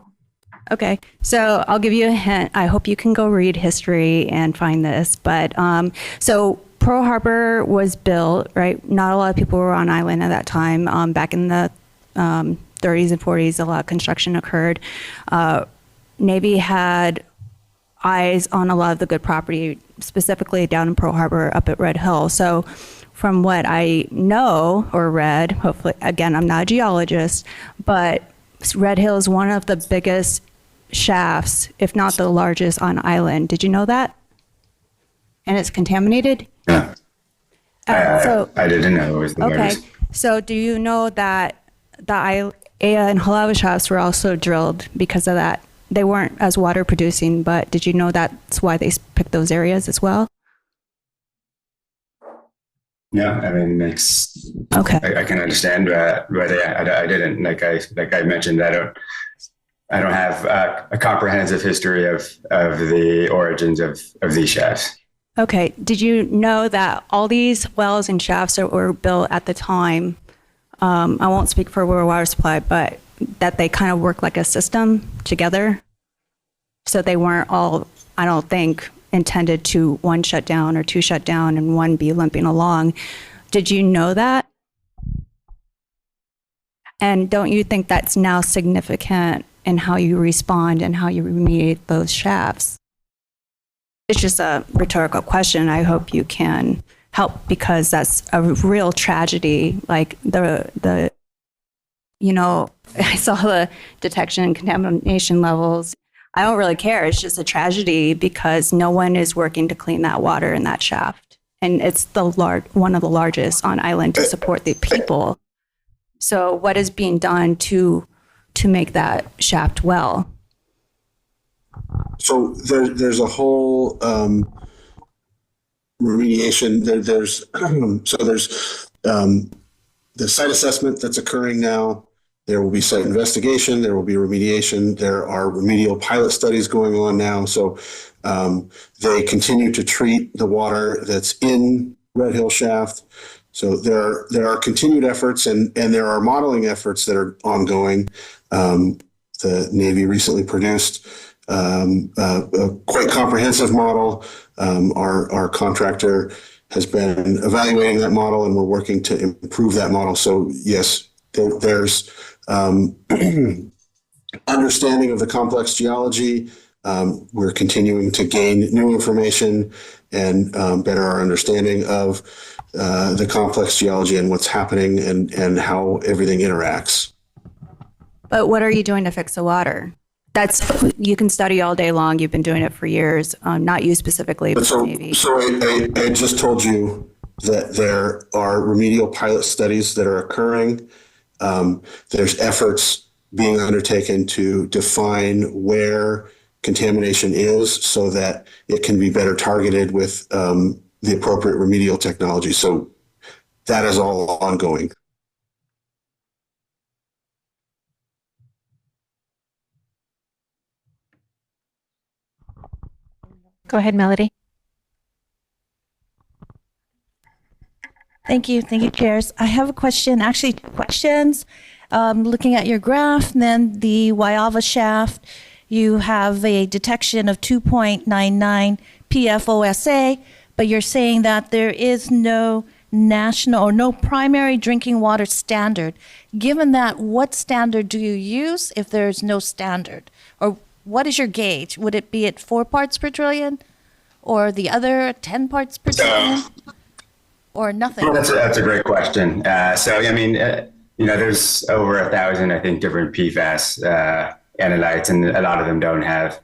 S19: Okay, so I'll give you a hint. I hope you can go read history and find this. But so Pearl Harbor was built, right? Not a lot of people were on island at that time. Back in the 30s and 40s, a lot of construction occurred. Navy had eyes on a lot of the good property, specifically down in Pearl Harbor up at Red Hill. So from what I know or read, hopefully, again, I'm not a geologist, but Red Hill is one of the biggest shafts, if not the largest on island. Did you know that? And it's contaminated?
S13: Yeah. I didn't know it was the largest.
S19: Okay, so do you know that the Aya and Halava shafts were also drilled because of that? They weren't as water producing, but did you know that's why they picked those areas as well?
S13: Yeah, I mean, makes
S19: okay.
S13: I can understand, but I didn't. Like I mentioned, I don't have a comprehensive history of the origins of these shafts.
S19: Okay. Did you know that all these wells and shafts that were built at the time? I won't speak for World Water Supply, but that they kind of work like a system together. So they weren't all, I don't think, intended to one shut down or two shut down and one be limping along. Did you know that? And don't you think that's now significant in how you respond and how you remediate those shafts? It's just a rhetorical question. I hope you can help, because that's a real tragedy. Like I saw the detection and contamination levels. I don't really care. It's just a tragedy because no one is working to clean that water in that shaft. And it's one of the largest on island to support the people. So what is being done to make that shaft well?
S10: So there's a whole remediation. There's the site assessment that's occurring now. There will be site investigation. There will be remediation. There are remedial pilot studies going on now. So they continue to treat the water that's in Red Hill Shaft. So there are continued efforts, and there are modeling efforts that are ongoing. The Navy recently produced a quite comprehensive model. Our contractor has been evaluating that model, and we're working to improve that model. So yes, there's understanding of the complex geology. We're continuing to gain new information and better our understanding of the complex geology and what's happening and how everything interacts.
S19: But what are you doing to fix the water? You can study all day long. You've been doing it for years. Not you specifically, but maybe.
S10: So I just told you that there are remedial pilot studies that are occurring. There's efforts being undertaken to define where contamination is so that it can be better targeted with the appropriate remedial technology. So that is all ongoing.
S1: Go ahead, Melody.
S4: Thank you. Thank you, chairs. I have a question, actually 2 questions. Looking at your graph and then the Waiava shaft, you have a detection of 2.99 PFOSA, but you're saying that there is no national or no primary drinking water standard. Given that, what standard do you use if there's no standard? Or what is your gauge? Would it be at 4 parts per trillion or the other 10 parts per trillion or nothing?
S13: Well, that's a great question. So, I mean, there's over 1,000, I think, different PFAS analytes, and a lot of them don't have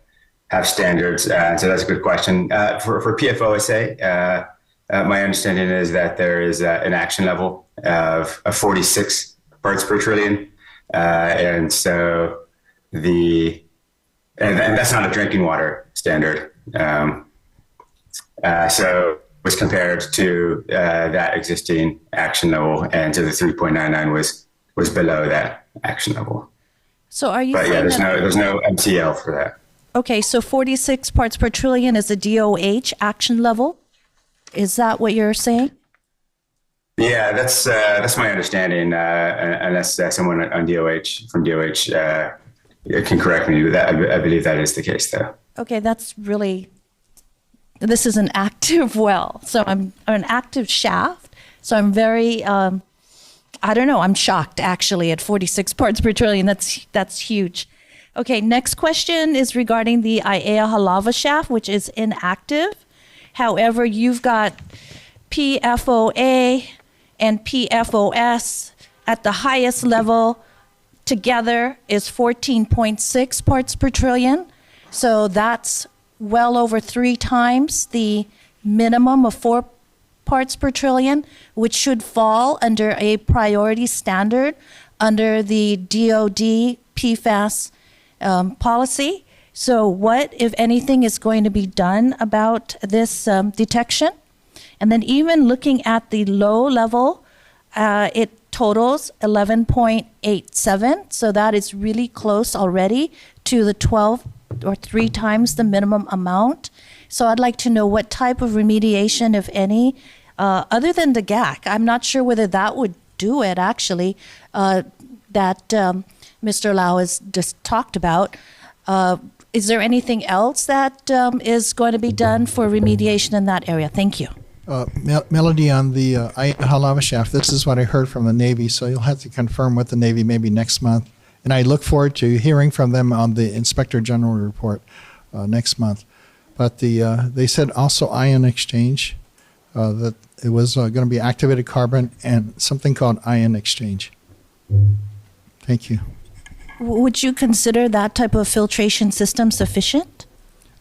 S13: standards. So that's a good question. For PFOSA, my understanding is that there is an action level of 46 parts per trillion. And so and that's not a drinking water standard. So it was compared to that existing action level, and so the 3.99 was below that action level.
S4: So are you
S13: But yeah,
S4: saying
S13: there's no MCL for that.
S4: Okay, so 46 parts per trillion is a DOH action level? Is that what you're saying?
S13: Yeah, that's my understanding. Unless someone on from DOH can correct me, that I believe that is the case, though.
S4: Okay, this is an active well, so I'm an active shaft. So I'm very, I don't know, I'm shocked actually at 46 parts per trillion. That's huge. Okay, next question is regarding the Aiea lava shaft, which is inactive. However, you've got PFOA and PFOS at the highest level together is 14.6 parts per trillion. So that's well over 3 times the minimum of 4 parts per trillion, which should fall under a priority standard under the DOD PFAS policy. So what, if anything, is going to be done about this detection? And then even looking at the low level, it totals 11.87. So that is really close already to the 12 or 3 times the minimum amount. So I'd like to know what type of remediation, if any, other than the GAC. I'm not sure whether that would do it, actually, that Mr. Lau has just talked about. Is there anything else that is going to be done for remediation in that area? Thank you.
S18: Melody, on the Aiea lava shaft, this is what I heard from the Navy, so you'll have to confirm with the Navy maybe next month. And I look forward to hearing from them on the Inspector General report next month. But they said also ion exchange, that it was going to be activated carbon and something called ion exchange. Thank you.
S4: Would you consider that type of filtration system sufficient?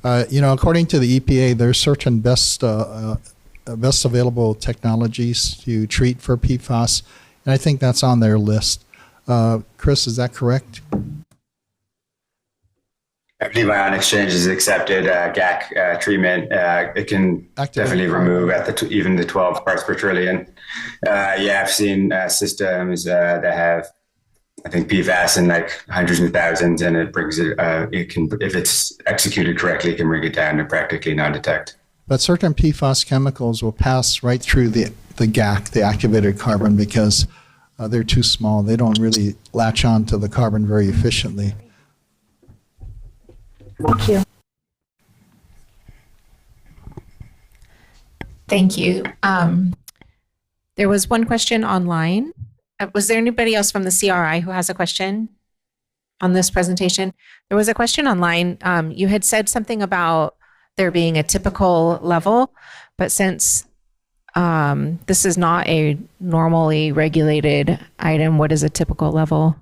S18: According to the EPA, there's certain best available technologies to treat for PFAS, and I think that's on their list. Chris, is that correct?
S13: I believe ion exchange is accepted. GAC treatment, it can definitely remove at even the 12 parts per trillion. I've seen systems that have, I think, PFAS in like hundreds and thousands, and it brings it. It can, if it's executed correctly, it can bring it down to practically non-detect.
S18: But certain PFAS chemicals will pass right through the GAC, the activated carbon, because they're too small. They don't really latch on to the carbon very efficiently.
S4: Thank you.
S1: Thank you. There was one question online. Was there anybody else from the CRI who has a question on this presentation? There was a question online. You had said something about there being a typical level, but since this is not a normally regulated item, what is a typical level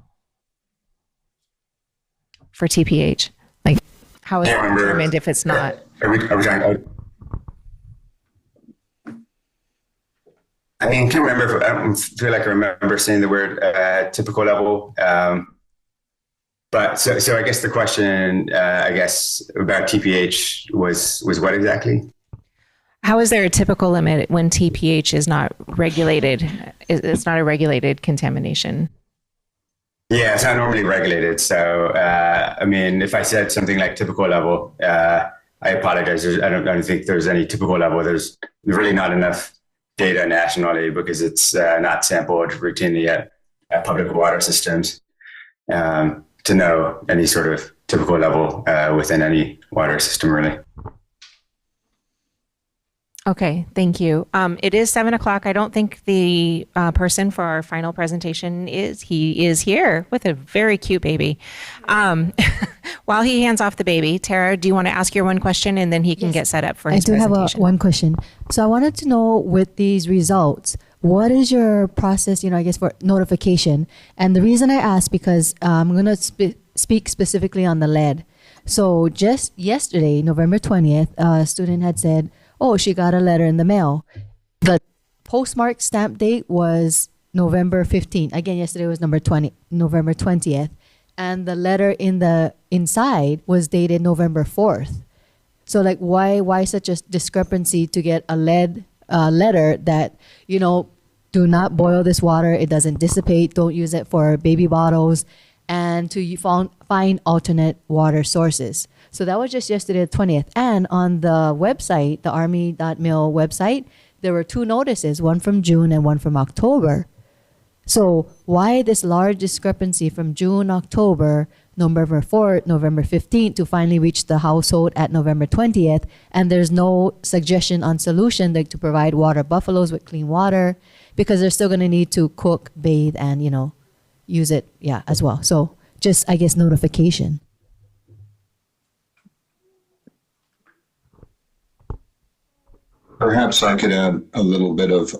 S1: for TPH? Like, how is it determined if it's not?
S13: Are we talking? I mean, I can't remember. I don't feel like I remember saying the word typical level. But so I guess the question, I guess, about TPH was what exactly?
S1: How is there a typical limit when TPH is not regulated? It's not a regulated contamination.
S13: Yeah, it's not normally regulated. So, I mean, if I said something like typical level, I apologize. I don't think there's any typical level. There's really not enough data nationally because it's not sampled routinely at public water systems to know any sort of typical level within any water system, really.
S1: Okay, thank you. It is 7:00. I don't think the person for our final presentation is here with a very cute baby. While he hands off the baby, Tara, do you want to ask your one question and then he can get set up for his presentation?
S11: I do have one question. So I wanted to know with these results, what is your process, I guess for notification? And the reason I ask because I'm going to speak specifically on the lead. So just yesterday, November 20th, a student had said, oh, she got a letter in the mail. The postmark stamp date was November 15th. Again, yesterday was November 20th. And the letter inside was dated November 4th. So like, why such a discrepancy to get a lead letter that, do not boil this water. It doesn't dissipate. Don't use it for baby bottles. And to find alternate water sources. So that was just yesterday, the 20th. And on the website, the army.mil website, there were two notices, one from June and one from October. So why this large discrepancy from June, October, November 4th, November 15th to finally reach the household at November 20th? And there's no suggestion on solution like to provide water buffaloes with clean water because they're still going to need to cook, bathe, and, use it, as well. So just, I guess, notification.
S14: Perhaps I could add a little bit of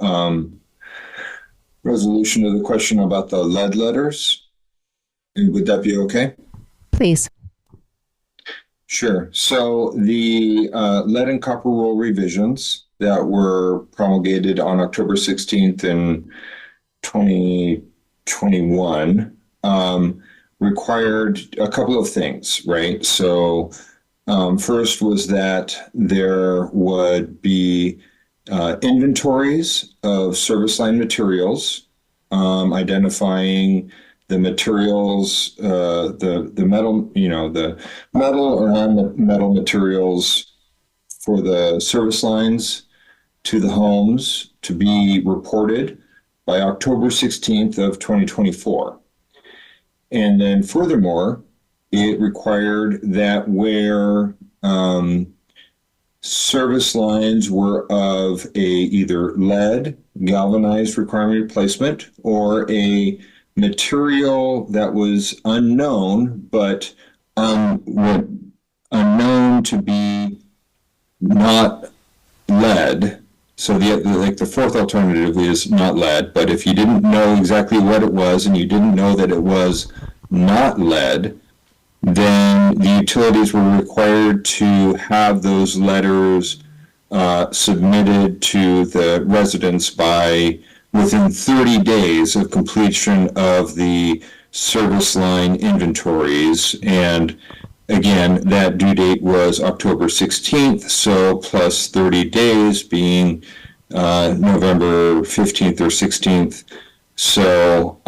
S14: resolution to the question about the lead letters. Would that be okay?
S1: Please.
S14: Sure. So the lead and copper rule revisions that were promulgated on October 16th in 2021 required a couple of things, right? So first was that there would be inventories of service line materials, identifying the materials, the metal, the metal or non-metal materials for the service lines to the homes to be reported by October 16th of 2024. And then furthermore, it required that where service lines were of either lead, galvanized requirement replacement, or a material that was unknown, but unknown to be not lead. So the fourth alternative is not lead, but if you didn't know exactly what it was and you didn't know that it was not lead, then the utilities were required to have those letters submitted to the residents by within 30 days of completion of the service line inventories. And again, that due date was October 16th, so plus 30 days being November 15th or 16th. So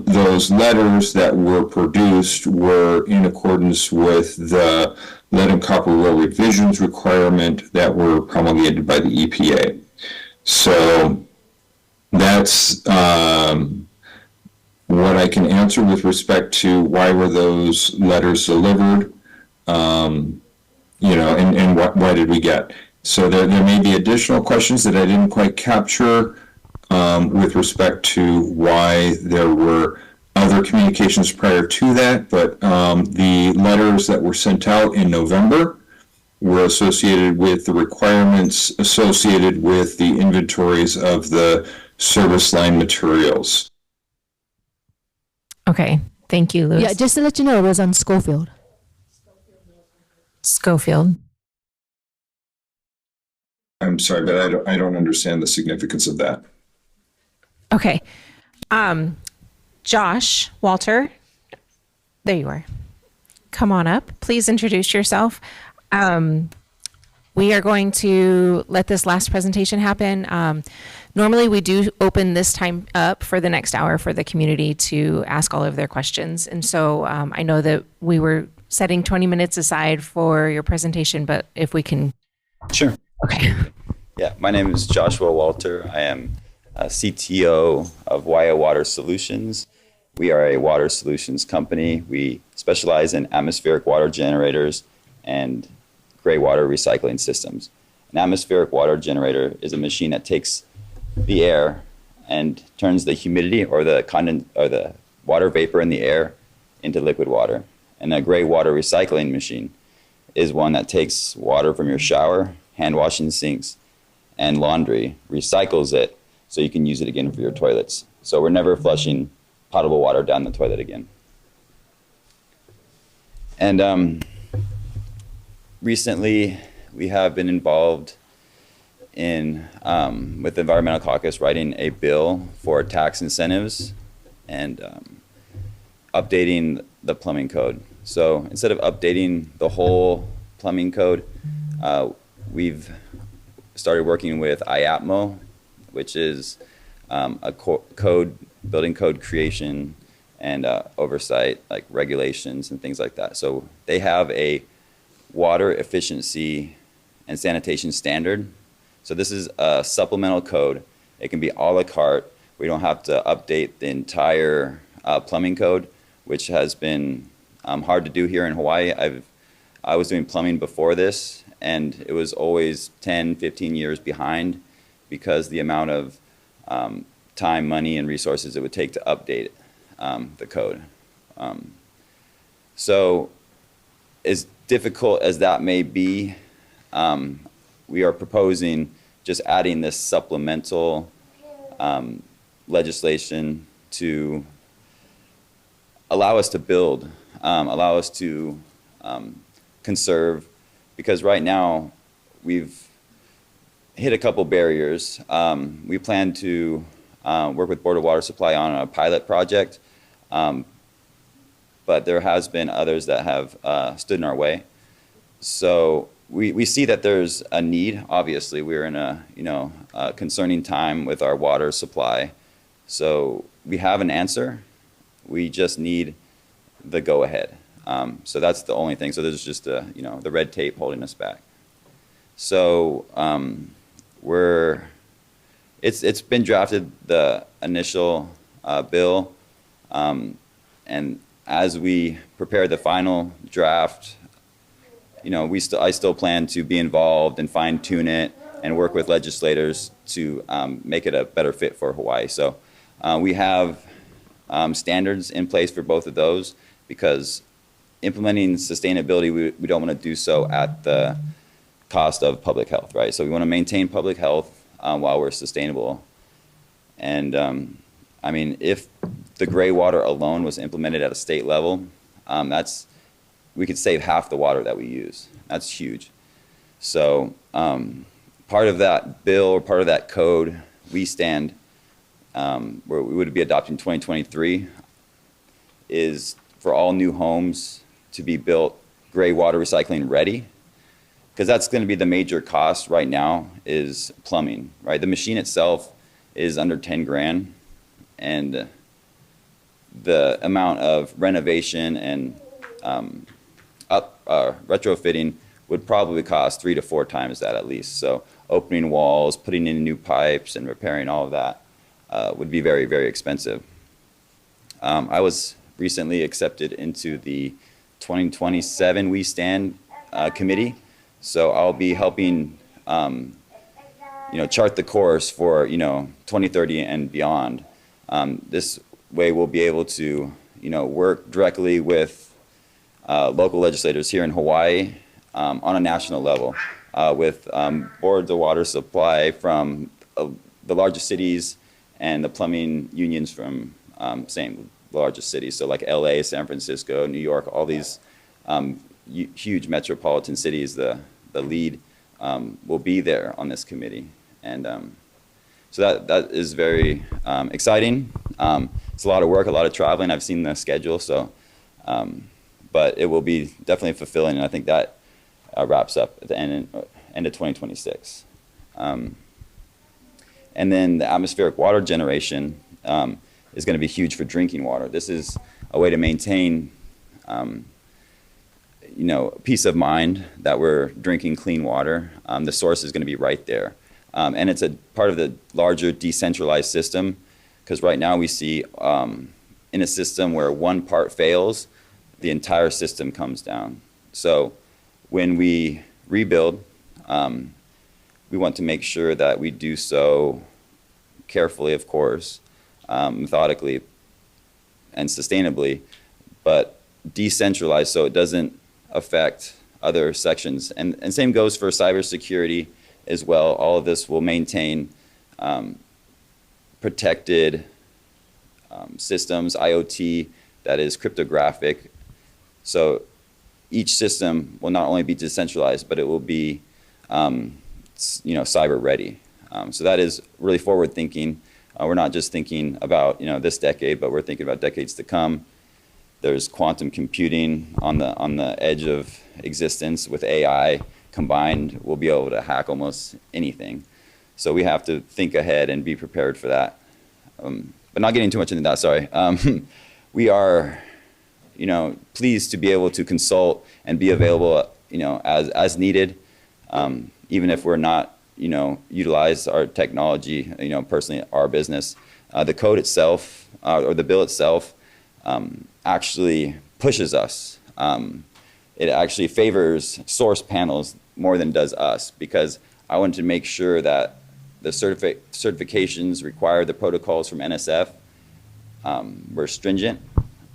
S14: those letters that were produced were in accordance with the lead and copper rule revisions requirement that were promulgated by the EPA. So that's what I can answer with respect to why were those letters delivered, and why did we get. So there may be additional questions that I didn't quite capture with respect to why there were other communications prior to that, but the letters that were sent out in November were associated with the requirements associated with the inventories of the service line materials.
S1: Okay, thank you, Louis.
S11: Yeah, just to let you know, it was on Schofield.
S1: Schofield.
S14: I'm sorry, but I don't understand the significance of that.
S1: Okay. Josh, Walter, there you are. Come on up. Please introduce yourself. We are going to let this last presentation happen. Normally we do open this time up for the next hour for the community to ask all of their questions. And so I know that we were setting 20 minutes aside for your presentation, but if we can.
S2: Sure.
S1: Okay.
S2: Yeah, my name is Joshua Walter. I am CTO of Wai'a Water Solutions. We are a water solutions company. We specialize in atmospheric water generators and gray water recycling systems. An atmospheric water generator is a machine that takes the air and turns the humidity or the water vapor in the air into liquid water. And a gray water recycling machine is one that takes water from your shower, hand washing sinks, and laundry, recycles it so you can use it again for your toilets. So we're never flushing potable water down the toilet again. And recently, we have been involved in, with the Environmental Caucus, writing a bill for tax incentives and updating the plumbing code. So instead of updating the whole plumbing code, we've started working with IAPMO, which is a building code creation and oversight, like regulations and things like that. So they have a water efficiency and sanitation standard. So this is a supplemental code. It can be a la carte. We don't have to update the entire plumbing code, which has been hard to do here in Hawaii. I was doing plumbing before this, and it was always 10, 15 years behind because the amount of time, money, and resources it would take to update the code. So as difficult as that may be, we are proposing just adding this supplemental legislation to allow us to build, allow us to conserve, because right now we've hit a couple barriers. We plan to work with Board of Water Supply on a pilot project, but there has been others that have stood in our way. So we see that there's a need. Obviously, we're in a concerning time with our water supply. So we have an answer. We just need the go-ahead. So that's the only thing. So there's just the red tape holding us back. So it's been drafted, the initial bill, and as we prepare the final draft, I still plan to be involved and fine tune it and work with legislators to make it a better fit for Hawaii. So we have standards in place for both of those, because implementing sustainability, we don't want to do so at the cost of public health, right? So we want to maintain public health while we're sustainable. And I mean, if the gray water alone was implemented at a state level, we could save half the water that we use. That's huge. So part of that bill or part of that code, we stand where we would be adopting 2023 is for all new homes to be built gray water recycling ready, because that's going to be the major cost right now is plumbing, right? The machine itself is under 10 grand, and the amount of renovation and retrofitting would probably cost 3 to 4 times that at least. So opening walls, putting in new pipes, and repairing all of that would be very, very expensive. I was recently accepted into the 2027 We Stand committee, so I'll be helping chart the course for 2030 and beyond. This way we'll be able to work directly with local legislators here in Hawaii on a national level with boards of water supply from the largest cities and the plumbing unions from same largest cities, so like LA, San Francisco, New York, all these huge metropolitan cities. The lead will be there on this committee, and so that is very exciting. It's a lot of work, a lot of traveling. I've seen the schedule, so but it will be definitely fulfilling, and I think that wraps up at the end of 2026. And then the atmospheric water generation is going to be huge for drinking water. This is a way to maintain, peace of mind that we're drinking clean water. The source is going to be right there. And it's a part of the larger decentralized system, because right now we see in a system where one part fails, the entire system comes down. So when we rebuild, we want to make sure that we do so carefully, of course, methodically and sustainably, but decentralized so it doesn't affect other sections. And same goes for cybersecurity as well. All of this will maintain protected systems, IoT that is cryptographic. So each system will not only be decentralized, but it will be cyber ready. So that is really forward thinking. We're not just thinking about this decade, but we're thinking about decades to come. There's quantum computing on the edge of existence. With AI combined, we'll be able to hack almost anything. So we have to think ahead and be prepared for that. But not getting too much into that, sorry. We are pleased to be able to consult and be available as needed, even if we're not utilize our technology, personally, our business. The code itself, or the bill itself, actually pushes us. It actually favors source panels more than does us, because I wanted to make sure that the certifications required, the protocols from NSF, were stringent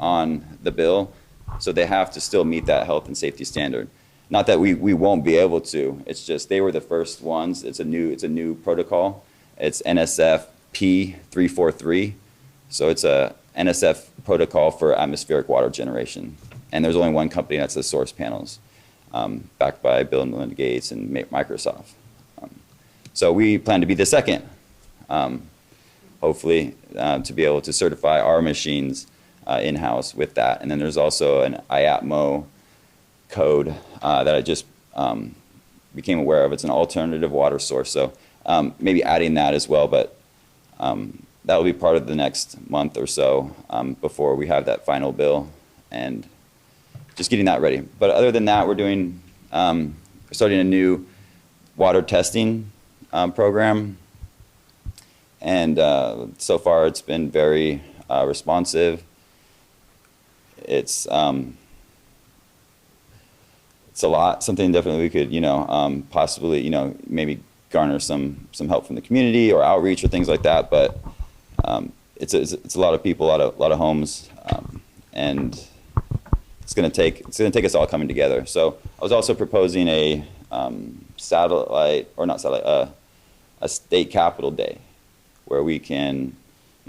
S2: on the bill, so they have to still meet that health and safety standard. Not that we won't be able to. It's just they were the first ones. It's a new protocol. It's NSF P343. So it's a NSF protocol for atmospheric water generation. And there's only one company, that's the source panels, backed by Bill and Melinda Gates and Microsoft. So we plan to be the second, hopefully, to be able to certify our machines in-house with that. And then there's also an IAPMO code that I just became aware of. It's an alternative water source. So maybe adding that as well, but that will be part of the next month or so before we have that final bill, and just getting that ready. But other than that, we're doing, starting a new water testing program. And so far it's been very responsive. It's a lot, something definitely we could, possibly, maybe garner some help from the community or outreach or things like that. But it's a lot of people, a lot of homes, and it's going to take us all coming together. So I was also proposing a a state capitol day, where we can,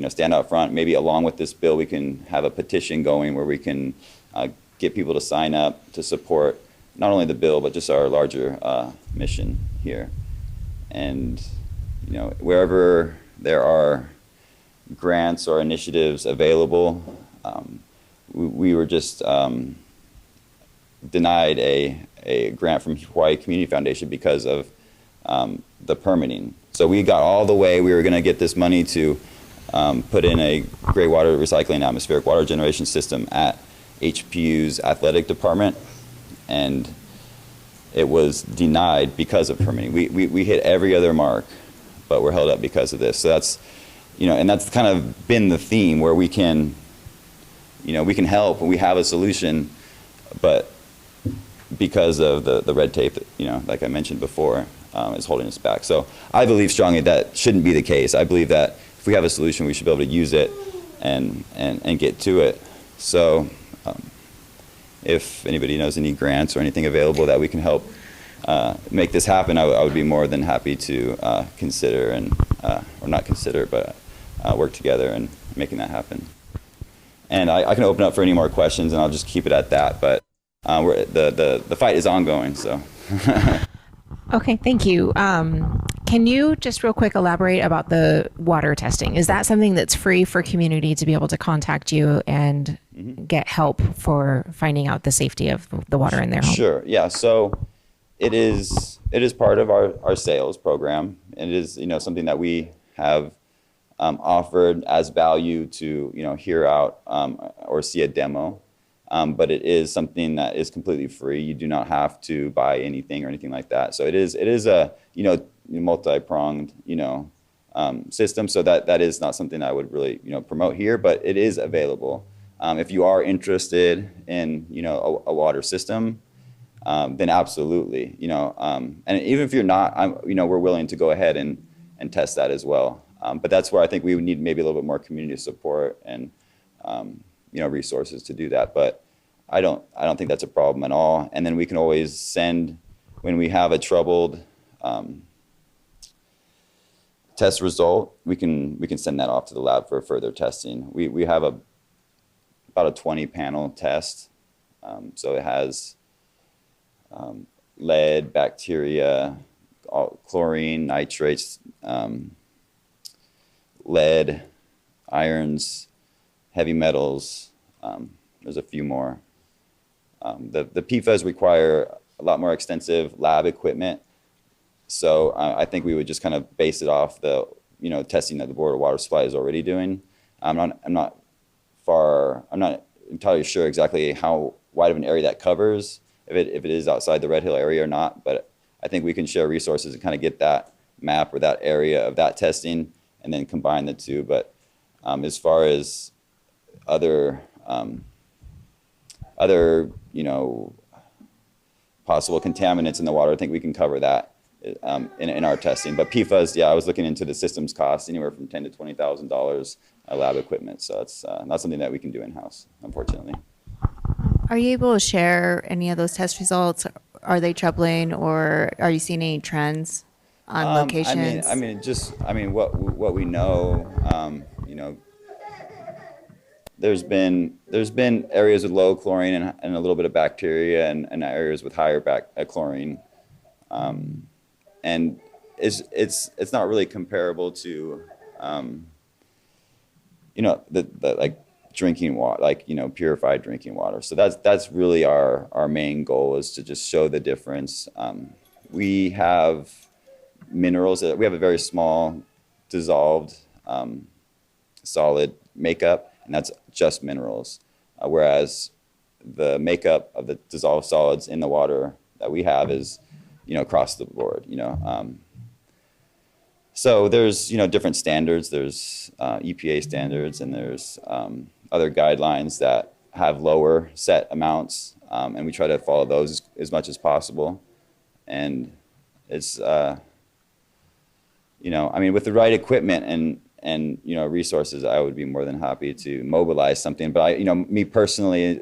S2: stand out front. Maybe along with this bill, we can have a petition going where we can get people to sign up to support not only the bill, but just our larger mission here. And, wherever there are grants or initiatives available, we were just denied a grant from Hawaii Community Foundation because of the permitting. So we got all the way. We were going to get this money to put in a gray water recycling atmospheric water generation system at HPU's athletic department, and it was denied because of permitting. We hit every other mark, but we're held up because of this. So that's, and that's kind of been the theme, where we can, we can help and we have a solution, but because of the red tape, like I mentioned before, is holding us back. So I believe strongly that shouldn't be the case. I believe that if we have a solution, we should be able to use it and get to it. So if anybody knows any grants or anything available that we can help make this happen, I would be more than happy to consider and, or not consider, but work together in making that happen. And I can open up for any more questions, and I'll just keep it at that. But the fight is ongoing, so.
S1: Okay, thank you. Can you just real quick elaborate about the water testing? Is that something that's free for community to be able to contact you and get help for finding out the safety of the water in their home?
S2: Sure, yeah. So it is part of our sales program. It is, something that we have offered as value to, hear out or see a demo. But it is something that is completely free. You do not have to buy anything or anything like that. So it is a, multi-pronged, system. So that is not something I would really, promote here, but it is available. If you are interested in, a water system, then absolutely, and even if you're not, we're willing to go ahead and test that as well. But that's where I think we would need maybe a little bit more community support and, resources to do that. But I don't think that's a problem at all. And then we can always send, when we have a troubled test result, we can send that off to the lab for further testing. We have about a 20 panel test. So it has lead, bacteria, chlorine, nitrates, lead, irons, heavy metals. There's a few more. The PFAS require a lot more extensive lab equipment. So I think we would just kind of base it off the testing that the Board of Water Supply is already doing. I'm not entirely sure exactly how wide of an area that covers, if it is outside the Red Hill area or not. But I think we can share resources and kind of get that map or that area of that testing and then combine the two. But as far as other possible contaminants in the water, I think we can cover that in our testing. But PFAS, I was looking into the systems cost, anywhere from $10,000 to $20,000 lab equipment. So it's not something that we can do in-house, unfortunately.
S19: Are you able to share any of those test results? Are they troubling, or are you seeing any trends on locations?
S2: What we know, there's been areas with low chlorine and a little bit of bacteria, and areas with higher chlorine, and it's not really comparable to, the like drinking water, purified drinking water. So that's really our main goal, is to just show the difference. We have minerals. We have a very small dissolved solid makeup, and that's just minerals. Whereas the makeup of the dissolved solids in the water that we have is, across the board. So there's different standards. There's EPA standards, and there's other guidelines that have lower set amounts, and we try to follow those as much as possible. And it's with the right equipment and resources, I would be more than happy to mobilize something. But me personally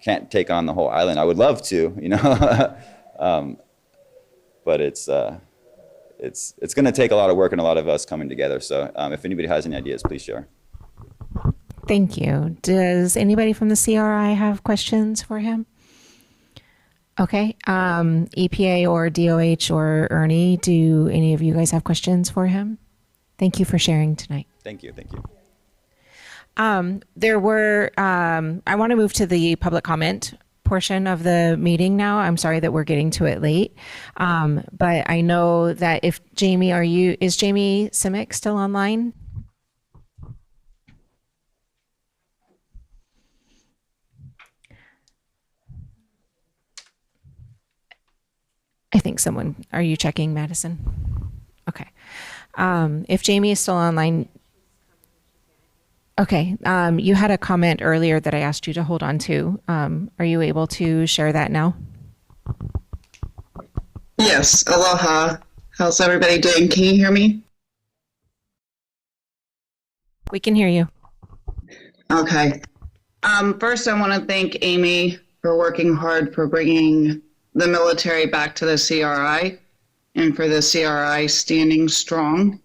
S2: can't take on the whole island. I would love to, but it's going to take a lot of work and a lot of us coming together. So if anybody has any ideas, please share.
S1: Thank you. Does anybody from the CRI have questions for him? Okay. EPA or DOH or Ernie, do any of you guys have questions for him? Thank you for sharing tonight.
S2: Thank you.
S1: I want to move to the public comment portion of the meeting now. I'm sorry that we're getting to it late. But I know that if Jamie, is Jamie Simic still online? I think are you checking, Madison? Okay. If Jamie is still online, okay. You had a comment earlier that I asked you to hold on to. Are you able to share that now?
S15: Yes, aloha. How's everybody doing? Can you hear me?
S1: We can hear you.
S15: Okay. First, I want to thank Amy for working hard for bringing the military back to the CRI and for the CRI standing strong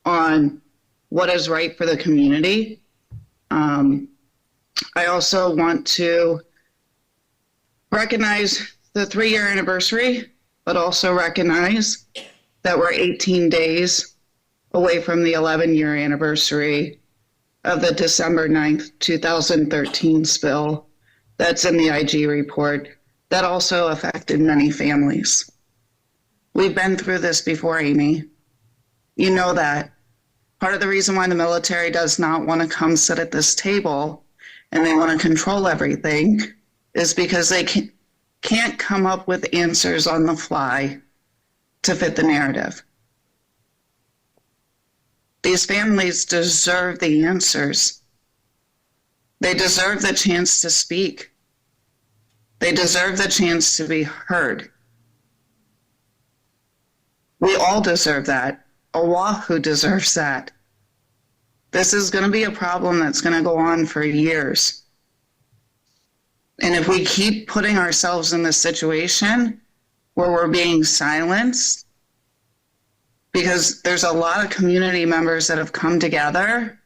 S15: on what is right for the community. I also want to recognize the 3-year anniversary, but also recognize that we're 18 days away from the 11-year anniversary of the December 9th, 2013 spill that's in the IG report that also affected many families. We've been through this before, Amy. You know that. Part of the reason why the military does not want to come sit at this table and they want to control everything is because they can't come up with answers on the fly to fit the narrative. These families deserve the answers. They deserve the chance to speak. They deserve the chance to be heard. We all deserve that. Oahu deserves that. This is going to be a problem that's going to go on for years. And if we keep putting ourselves in this situation where we're being silenced, because there's a lot of community members that have come together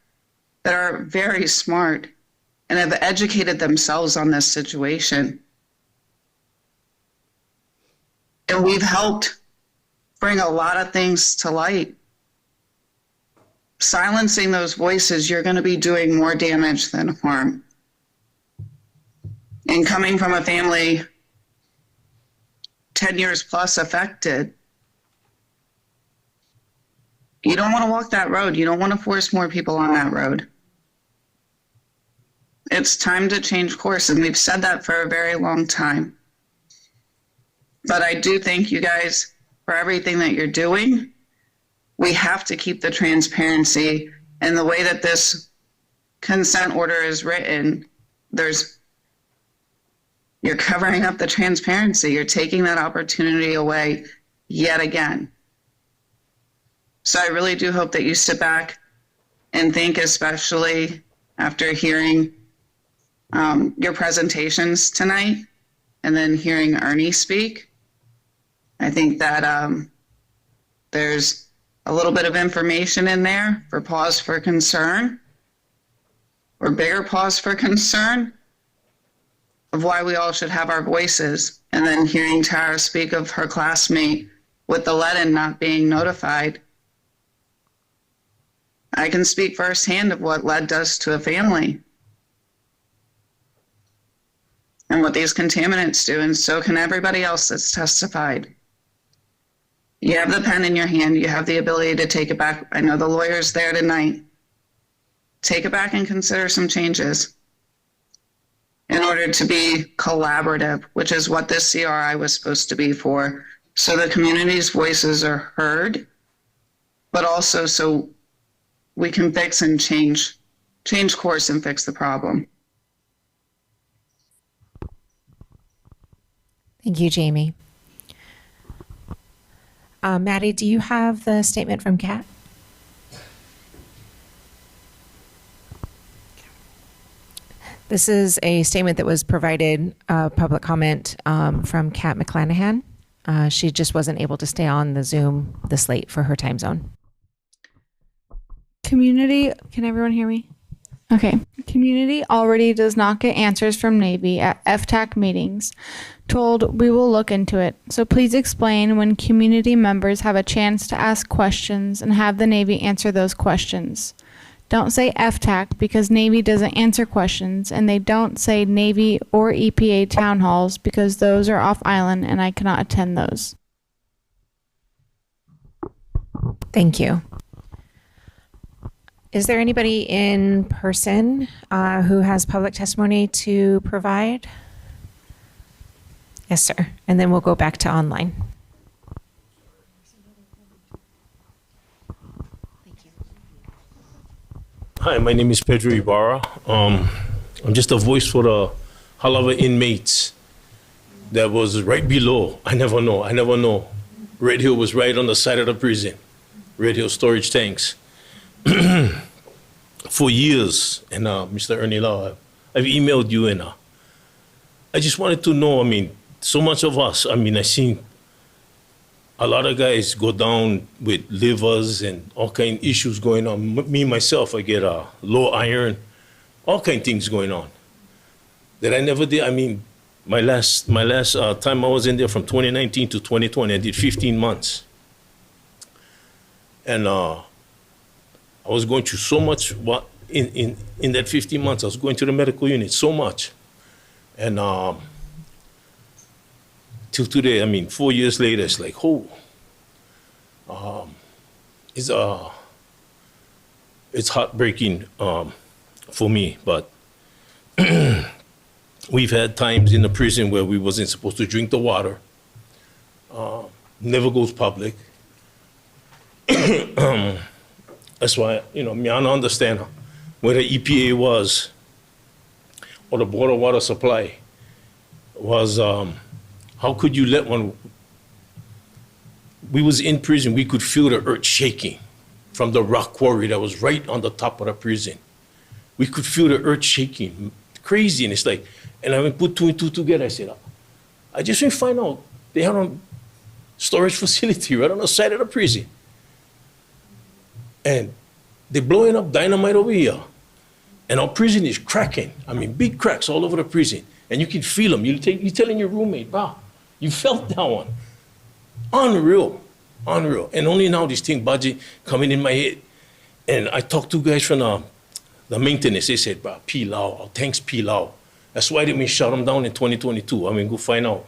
S15: that are very smart and have educated themselves on this situation. And we've helped bring a lot of things to light. Silencing those voices, you're going to be doing more damage than harm. And coming from a family 10 years plus affected, you don't want to walk that road. You don't want to force more people on that road. It's time to change course, and we've said that for a very long time. But I do thank you guys for everything that you're doing. We have to keep the transparency, and the way that this consent order is written, you're covering up the transparency. You're taking that opportunity away yet again. So I really do hope that you sit back and think, especially after hearing your presentations tonight and then hearing Ernie speak. I think that there's a little bit of information in there for pause for concern, or bigger pause for concern, of why we all should have our voices. And then hearing Tara speak of her classmate with the lead-in not being notified. I can speak firsthand of what lead does to a family and what these contaminants do, and so can everybody else that's testified. You have the pen in your hand. You have the ability to take it back. I know the lawyer's there tonight. Take it back and consider some changes in order to be collaborative, which is what this CRI was supposed to be for, so the community's voices are heard, but also so we can fix and change course and fix the problem.
S1: Thank you, Jamie. Maddie, do you have the statement from Kat? This is a statement that was provided, public comment from Kat McClanahan. She just wasn't able to stay on the Zoom this late for her time zone.
S22: Community, can everyone hear me? Okay. Community already does not get answers from Navy at FTAC meetings. Told we will look into it. So please explain when community members have a chance to ask questions and have the Navy answer those questions. Don't say FTAC because Navy doesn't answer questions, and they don't say Navy or EPA town halls because those are off island and I cannot attend those.
S1: Thank you. Is there anybody in person who has public testimony to provide? Yes, sir. And then we'll go back to online.
S23: Hi, my name is Pedro Ibarra. I'm just a voice for the Halawa inmates that was right below. I never know Red Hill was right on the side of the prison. Red Hill storage tanks. For years, and Mr. Ernie Lau, I've emailed you, and I just wanted to know, I mean, so much of us, I mean, I seen a lot of guys go down with livers and all kind of issues going on. Me, myself, I get low iron, all kind of things going on that I never did. I mean, my last time I was in there from 2019 to 2020, I did 15 months. And I was going through so much in that 15 months. I was going to the medical unit so much. And till today, I mean, 4 years later, it's like, it's heartbreaking for me. But we've had times in the prison where we wasn't supposed to drink the water. Never goes public. That's why, you know, I don't understand where the EPA was, or the Board of Water Supply was, how could you let one, we was in prison, we could feel the earth shaking from the rock quarry that was right on the top of the prison. We could feel the earth shaking, crazy, and it's like, and I went put two and two together, I said, I just went find out they had a storage facility right on the side of the prison. And they're blowing up dynamite over here. And our prison is cracking. I mean, big cracks all over the prison. And you can feel them. You're telling your roommate, wow, you felt that one. Unreal, unreal. And only now this thing budget coming in my head. And I talked to guys from the maintenance. They said, bro, Pilau, our tanks Pilau. That's why they may shut them down in 2022. I mean, go find out.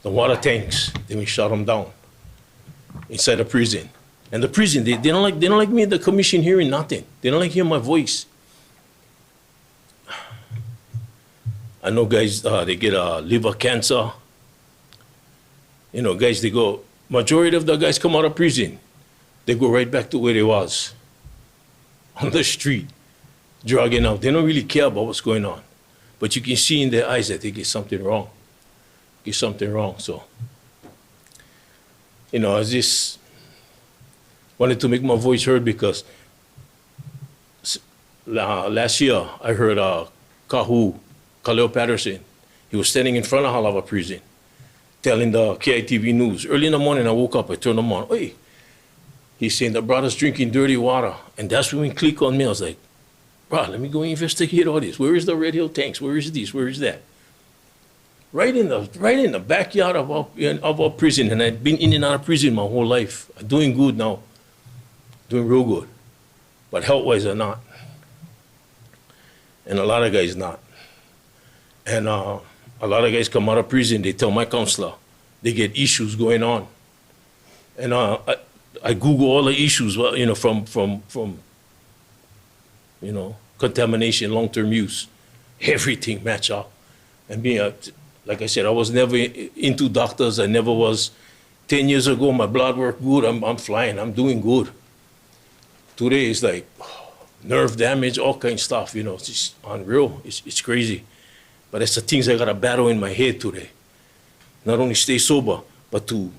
S23: The water tanks, they may shut them down inside the prison. And the prison, they don't like me in the commission hearing nothing. They don't like hearing my voice. I know guys, they get liver cancer. You know, guys, they go, majority of the guys come out of prison, they go right back to where they was, on the street, drugging out. They don't really care about what's going on. But you can see in their eyes that they get something wrong. Get something wrong, so. You know, I just wanted to make my voice heard because last year I heard Khalil Patterson, he was standing in front of Halava prison telling the KITV news. Early in the morning I woke up, I turned them on. Hey, he's saying the brother's drinking dirty water. And that's when we click on me. I was like, bro, let me go investigate all this. Where is the Red Hill tanks? Where is this? Where is that? Right in the backyard of our prison. And I've been in and out of prison my whole life. I'm doing good now. Doing real good. But health-wise, I'm not. And a lot of guys not. And a lot of guys come out of prison, they tell my counselor, they get issues going on. And I Google all the issues, well, you know, from you know, contamination, long-term use. Everything match up. And being, like I said, I was never into doctors. I never was. 10 years ago, my blood work good. I'm flying. I'm doing good. Today it's like nerve damage, all kind of stuff. You know, it's just unreal. It's crazy. But it's the things I got to battle in my head today. Not only stay sober, but to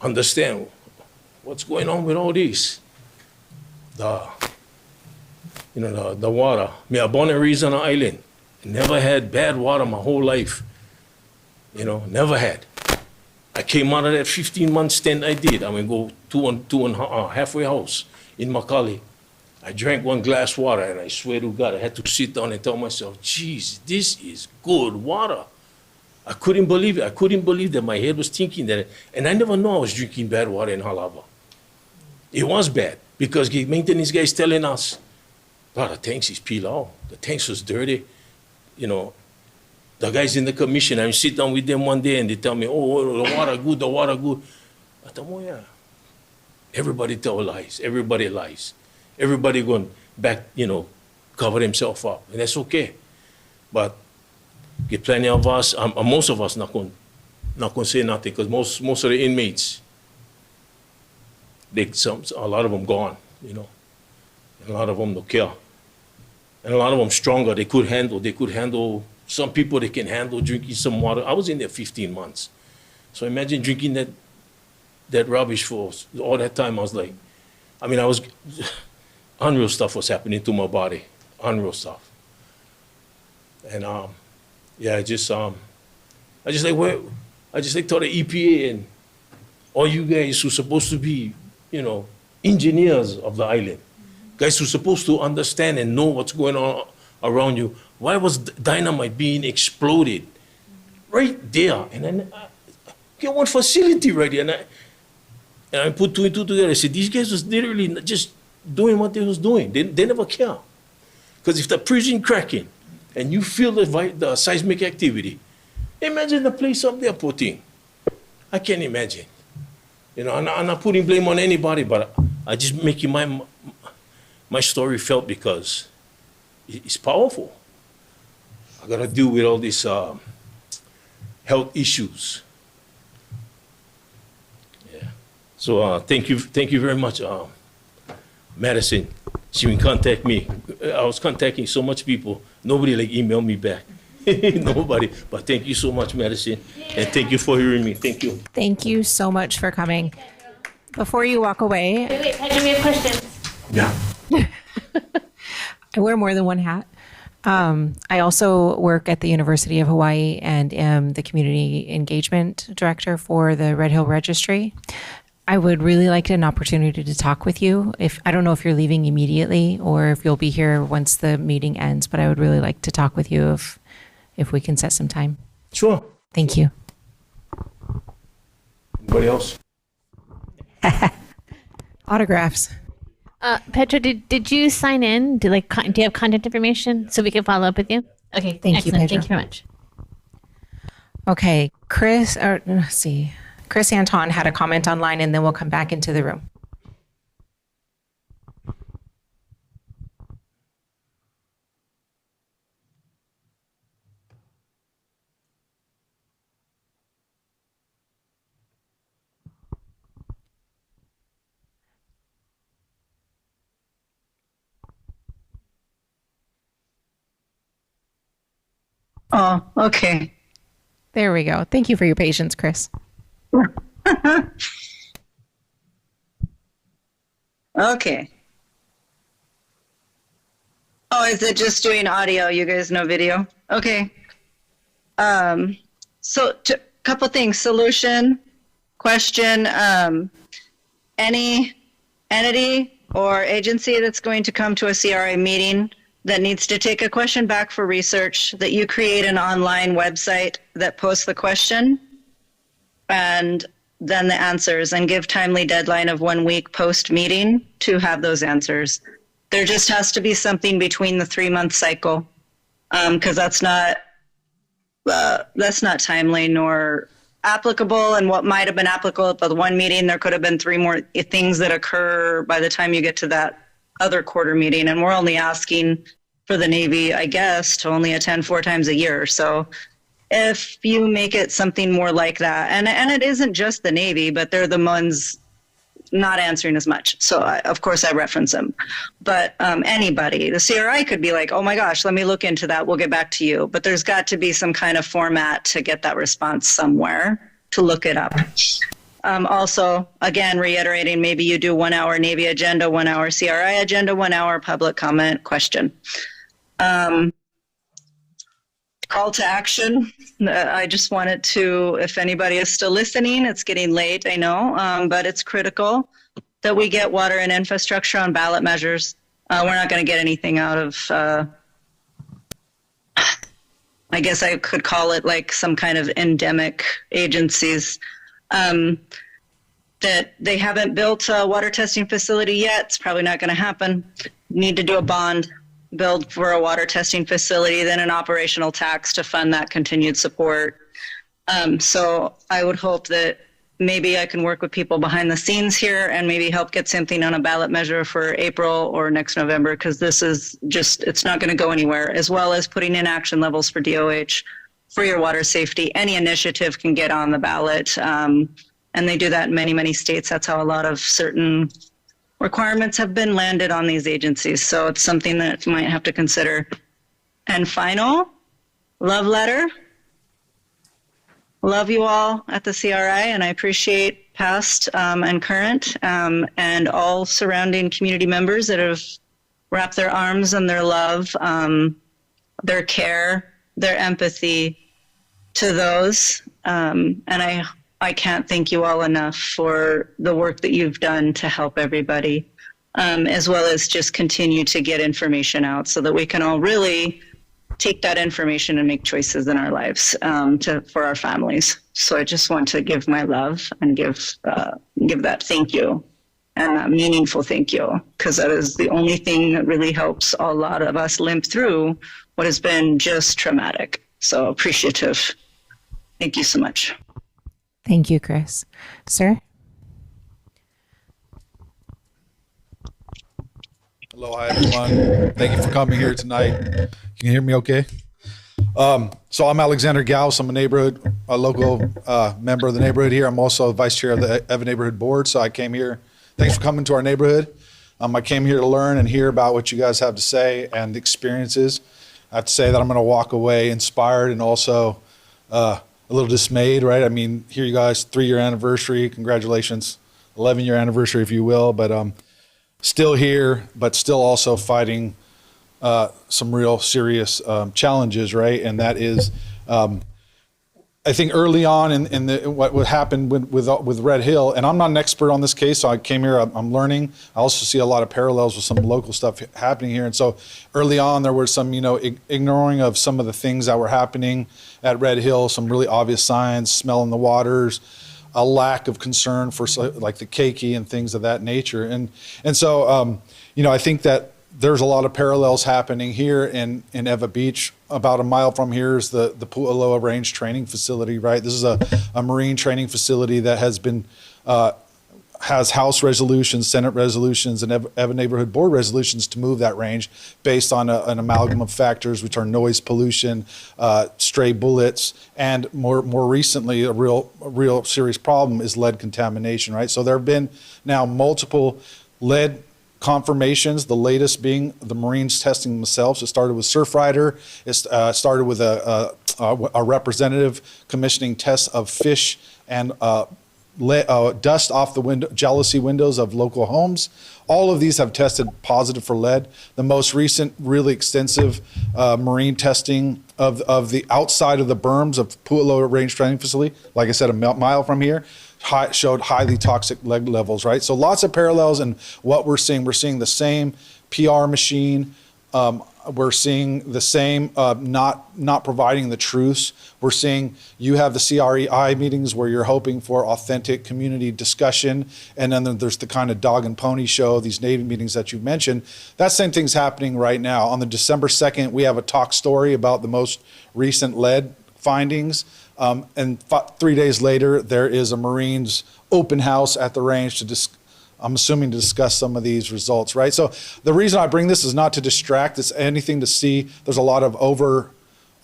S23: understand what's going on with all this. The water. Me, I born and raised on an island. Never had bad water my whole life. You know, never had. I came out of that 15-month stint I did. I mean, go to a halfway house in Makali. I drank one glass water, and I swear to God, I had to sit down and tell myself, geez, this is good water. I couldn't believe it. I couldn't believe that my head was thinking that. And I never knew I was drinking bad water in Halava. It was bad, because the maintenance guys telling us, wow, the tanks is Pilau. The tanks was dirty. You know, the guys in the commission, I sit down with them one day and they tell me, oh, the water good, the water good. I thought, oh yeah. Everybody tell lies. Everybody lies. Everybody going back, you know, cover himself up. And that's okay. But get plenty of us, most of us not going to say nothing, because most of the inmates, a lot of them gone, you know. And a lot of them don't care. And a lot of them stronger. They could handle. Some people, they can handle drinking some water. I was in there 15 months. So imagine drinking that rubbish for all that time. I was like, unreal stuff was happening to my body, unreal stuff. And I just told the EPA and all you guys who supposed to be, engineers of the island, guys who supposed to understand and know what's going on around you. Why was dynamite being exploded right there? And then get one facility right there. And I put two and two together. I said, these guys was literally just doing what they was doing. They never care. Because if the prison cracking and you feel the seismic activity, imagine the place up there, poor thing. I can't imagine. I'm not putting blame on anybody, but I just making my story felt because it's powerful. I got to deal with all these health issues. Yeah. So thank you very much, Madison. She would contact me. I was contacting so much people. Nobody emailed me back. Nobody. But thank you so much, Madison. And thank you for hearing me. Thank you.
S1: Thank you so much for coming. Before you walk away.
S5: Wait, Pedro, we have questions.
S23: Yeah.
S1: I wear more than one hat. I also work at the University of Hawaii and am the community engagement director for the Red Hill Registry. I would really like an opportunity to talk with you. I don't know if you're leaving immediately or if you'll be here once the meeting ends, but I would really like to talk with you if we can set some time.
S23: Sure.
S1: Thank you.
S23: Anybody else?
S1: Autographs.
S5: Petra, did you sign in? Do you have contact information so we can follow up with you? Okay,
S1: Thank you,
S5: excellent.
S1: Petra.
S5: Thank you very much.
S1: Okay, Chris Anton had a comment online and then we'll come back into the room.
S12: Oh, okay.
S1: There we go. Thank you for your patience, Chris.
S12: Okay. Oh, is it just doing audio? You guys know video? Okay. So couple things. Solution, question, any entity or agency that's going to come to a CRI meeting that needs to take a question back for research, that you create an online website that posts the question and then the answers, and give timely deadline of 1 week post meeting to have those answers. There just has to be something between the 3-month cycle, because that's not timely nor applicable. And what might have been applicable at the one meeting, there could have been 3 more things that occur by the time you get to that other quarter meeting. And we're only asking for the Navy, I guess, to only attend 4 times a year. So if you make it something more like that, and it isn't just the Navy, but they're the ones not answering as much. So of course I reference them, but anybody, the CRI could be like, oh my gosh, let me look into that. We'll get back to you. But there's got to be some kind of format to get that response somewhere to look it up. Also, again, reiterating, maybe you do 1 hour Navy agenda, 1 hour CRI agenda, 1 hour public comment question. Call to action. I just wanted to, if anybody is still listening, it's getting late, I know, but it's critical that we get water and infrastructure on ballot measures. We're not going to get anything out of, I guess I could call it like some kind of endemic agencies. That they haven't built a water testing facility yet. It's probably not going to happen. Need to do a bond build for a water testing facility, then an operational tax to fund that continued support. So I would hope that maybe I can work with people behind the scenes here and maybe help get something on a ballot measure for April or next November, because this is just, it's not going to go anywhere, as well as putting in action levels for DOH for your water safety. Any initiative can get on the ballot. And they do that in many, many states. That's how a lot of certain requirements have been landed on these agencies. So it's something that you might have to consider. And final, love letter. love you all at the CRI, and I appreciate past and current and all surrounding community members that have wrapped their arms and their love, their care, their empathy to those. And I can't thank you all enough for the work that you've done to help everybody, as well as just continue to get information out so that we can all really take that information and make choices in our lives for our families. So I just want to give my love and give that thank you and that meaningful thank you, because that is the only thing that really helps a lot of us limp through what has been just traumatic. So appreciative. Thank you so much.
S1: Thank you, Chris. Sir?
S6: Aloha, everyone. Thank you for coming here tonight. Can you hear me okay? So I'm Alexander Gauss. I'm a local member of the neighborhood here. I'm also vice chair of the Evan Neighborhood Board. So I came here. Thanks for coming to our neighborhood. I came here to learn and hear about what you guys have to say and the experiences. I have to say that I'm going to walk away inspired and also a little dismayed, right? I mean, here you guys, 3-year anniversary. Congratulations. 11-year anniversary, if you will. But still here, but still also fighting some real serious challenges, right? And that is, I think early on in what happened with Red Hill, and I'm not an expert on this case, so I came here, I'm learning. I also see a lot of parallels with some local stuff happening here. And so early on, there was some, ignoring of some of the things that were happening at Red Hill, some really obvious signs, smell in the waters, a lack of concern for like the keiki and things of that nature. And so, I think that there's a lot of parallels happening here in Eva Beach. About a mile from here is the Pu'aloa Range Training Facility, right? This is a marine training facility that has been, has House resolutions, Senate resolutions, and Eva Neighborhood Board resolutions to move that range based on an amalgam of factors, which are noise pollution, stray bullets, and more recently, a real serious problem is lead contamination, right? So there have been now multiple lead confirmations, the latest being the Marines testing themselves. It started with Surfrider. It started with a representative commissioning tests of fish and dust off the jalousie windows of local homes. All of these have tested positive for lead. The most recent, really extensive marine testing of the outside of the berms of Pu'aloa Range Training Facility, like I said, a mile from here, showed highly toxic lead levels, right? So lots of parallels in what we're seeing. We're seeing the same PR machine. We're seeing the same not providing the truths. We're seeing you have the CRI meetings where you're hoping for authentic community discussion, and then there's the kind of dog and pony show, these Navy meetings that you mentioned. That same thing's happening right now. On the December 2nd, we have a talk story about the most recent lead findings. And 3 days later, there is a Marines open house at the range to I'm assuming to discuss some of these results, right? So the reason I bring this is not to distract, it's anything to see. There's a lot of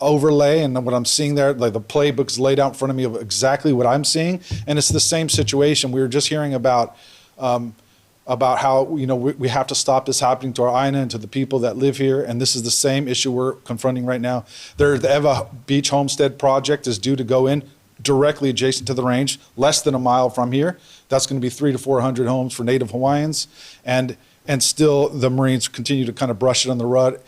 S6: overlay, and what I'm seeing there, like the playbook's laid out in front of me of exactly what I'm seeing, and it's the same situation. We were just hearing about how we have to stop this happening to our Aina and to the people that live here, and this is the same issue we're confronting right now. The Eva Beach Homestead project is due to go in directly adjacent to the range, less than a mile from here. That's going to be 300 to 400 homes for Native Hawaiians, and still the Marines continue to kind of brush it on the rug.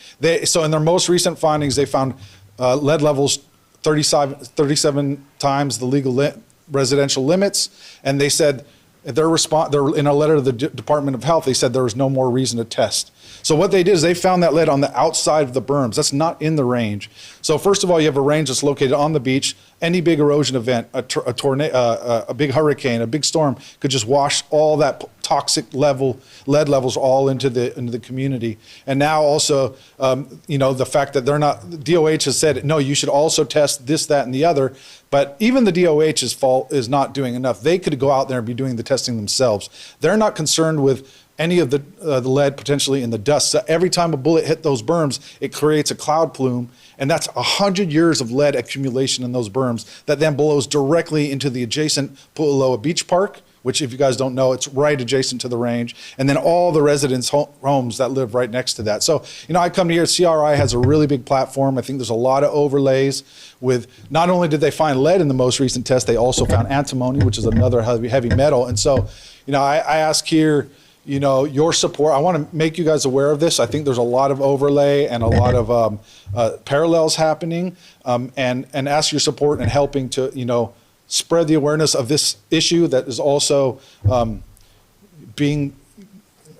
S6: So in their most recent findings, they found lead levels 37 times the legal residential limits, and they said they're in a letter to the Department of Health, they said there was no more reason to test. So what they did is they found that lead on the outside of the berms. That's not in the range. So first of all, you have a range that's located on the beach. Any big erosion event, a tornado, a big hurricane, a big storm could just wash all that toxic lead levels all into the community. And now also, the fact that DOH has said, no, you should also test this, that, and the other. But even the DOH's fault is not doing enough. They could go out there and be doing the testing themselves. They're not concerned with any of the lead potentially in the dust. So every time a bullet hit those berms, it creates a cloud plume, and that's 100 years of lead accumulation in those berms that then blows directly into the adjacent Pu'aloa Beach Park, which if you guys don't know, it's right adjacent to the range, and then all the residents' homes that live right next to that. So, I come here, CRI has a really big platform. I think there's a lot of overlays with, not only did they find lead in the most recent test, they also found antimony, which is another heavy metal. And so, I ask here, your support. I want to make you guys aware of this. I think there's a lot of overlay and a lot of parallels happening, and ask your support in helping to, spread the awareness of this issue that is also being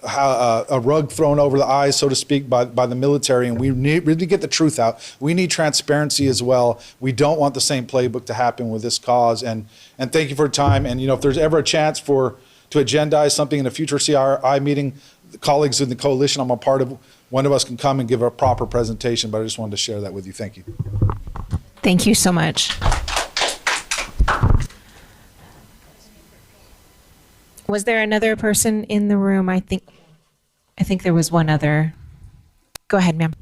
S6: a rug thrown over the eyes, so to speak, by the military. And we need really get the truth out. We need transparency as well. We don't want the same playbook to happen with this cause. And thank you for your time. And, if there's ever a chance to agendize something in a future CRI meeting, the colleagues in the coalition I'm a part of, one of us can come and give a proper presentation, but I just wanted to share that with you. Thank you.
S1: Thank you so much. Was there another person in the room? I think there was one other. Go ahead, ma'am.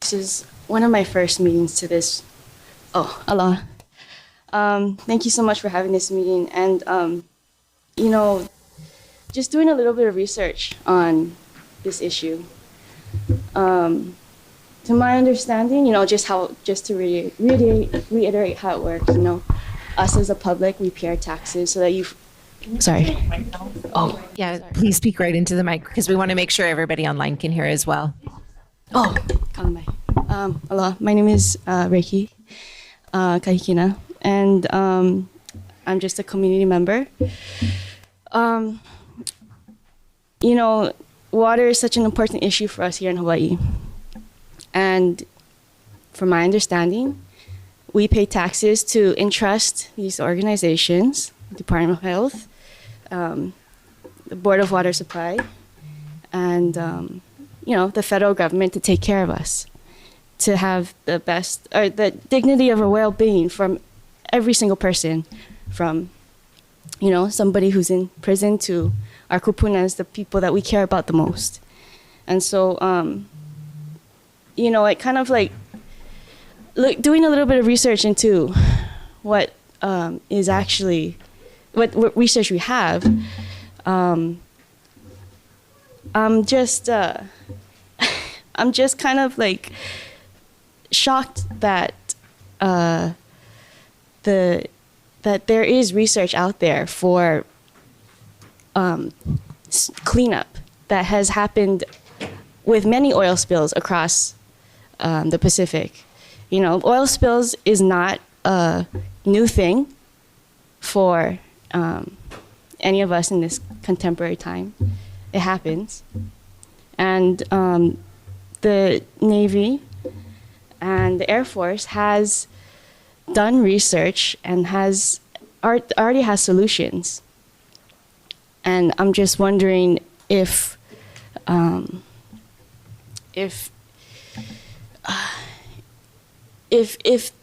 S7: This is one of my first meetings to this. Oh, aloha. Thank you so much for having this meeting. And, just doing a little bit of research on this issue. To my understanding, just to reiterate how it works, us as a public, we pay our taxes so that sorry.
S1: Oh, yeah, please speak right into the mic because we want to make sure everybody online can hear as well.
S7: Oh, kalamai. Aloha, my name is Reiki Kahikina, and I'm just a community member. Water is such an important issue for us here in Hawaii. And from my understanding, we pay taxes to entrust these organizations, Department of Health, the Board of Water Supply, and the federal government to take care of us, to have the best, or the dignity of our well-being from every single person, from somebody who's in prison to our kupunas, the people that we care about the most. And so, it kind of doing a little bit of research into what is actually, what research we have, I'm just kind of shocked that that there is research out there for cleanup that has happened with many oil spills across the Pacific. Oil spills is not a new thing for any of us in this contemporary time. It happens. And the Navy and the Air Force has done research and already has solutions. And I'm just wondering if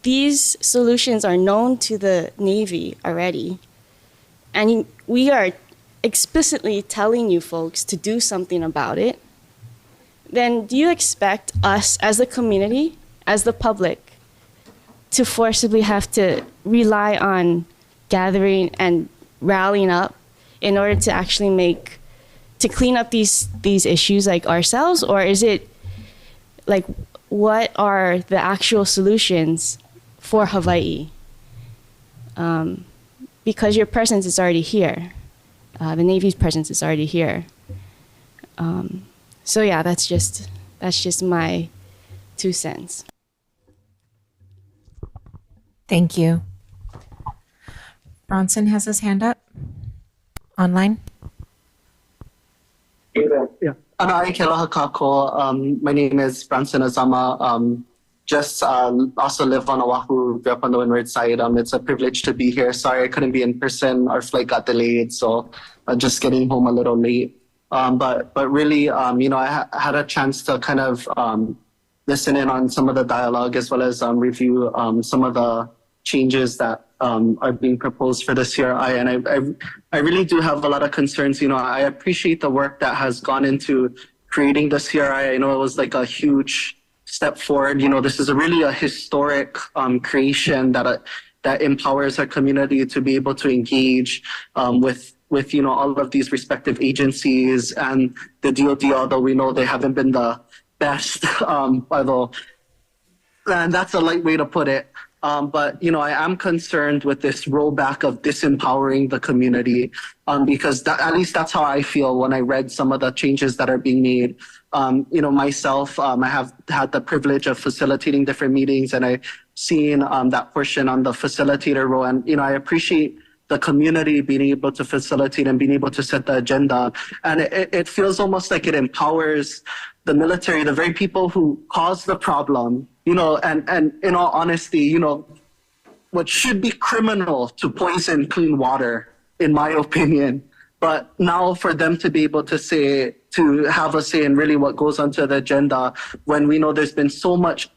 S7: these solutions are known to the Navy already, and we are explicitly telling you folks to do something about it, then do you expect us as a community, as the public, to forcibly have to rely on gathering and rallying up in order to actually clean up these issues ourselves? Or is it what are the actual solutions for Hawaii? Because your presence is already here. The Navy's presence is already here. So yeah, that's just my 2 cents.
S1: Thank you. Bronson has his hand up online.
S8: Yeah. My name is Bronson Azama. Also live on Oahu, grew up on the windward side. It's a privilege to be here. Sorry I couldn't be in person. Our flight got delayed, so just getting home a little late. But really, I had a chance to kind of listen in on some of the dialogue as well as review some of the changes that are being proposed for the CRI. And I really do have a lot of concerns. I appreciate the work that has gone into creating the CRI. I know it was a huge step forward. This is really a historic creation that empowers our community to be able to engage with all of these respective agencies and the DoD, although we know they haven't been the best, although, and that's a light way to put it. But I am concerned with this rollback of disempowering the community, because at least that's how I feel when I read some of the changes that are being made. Myself, I have had the privilege of facilitating different meetings, and I've seen that portion on the facilitator role. And I appreciate the community being able to facilitate and being able to set the agenda. And it feels almost like it empowers the military, the very people who caused the problem, and in all honesty, what should be criminal to poison clean water, in my opinion. But now for them to be able to have a say in really what goes onto the agenda, when we know there's been so much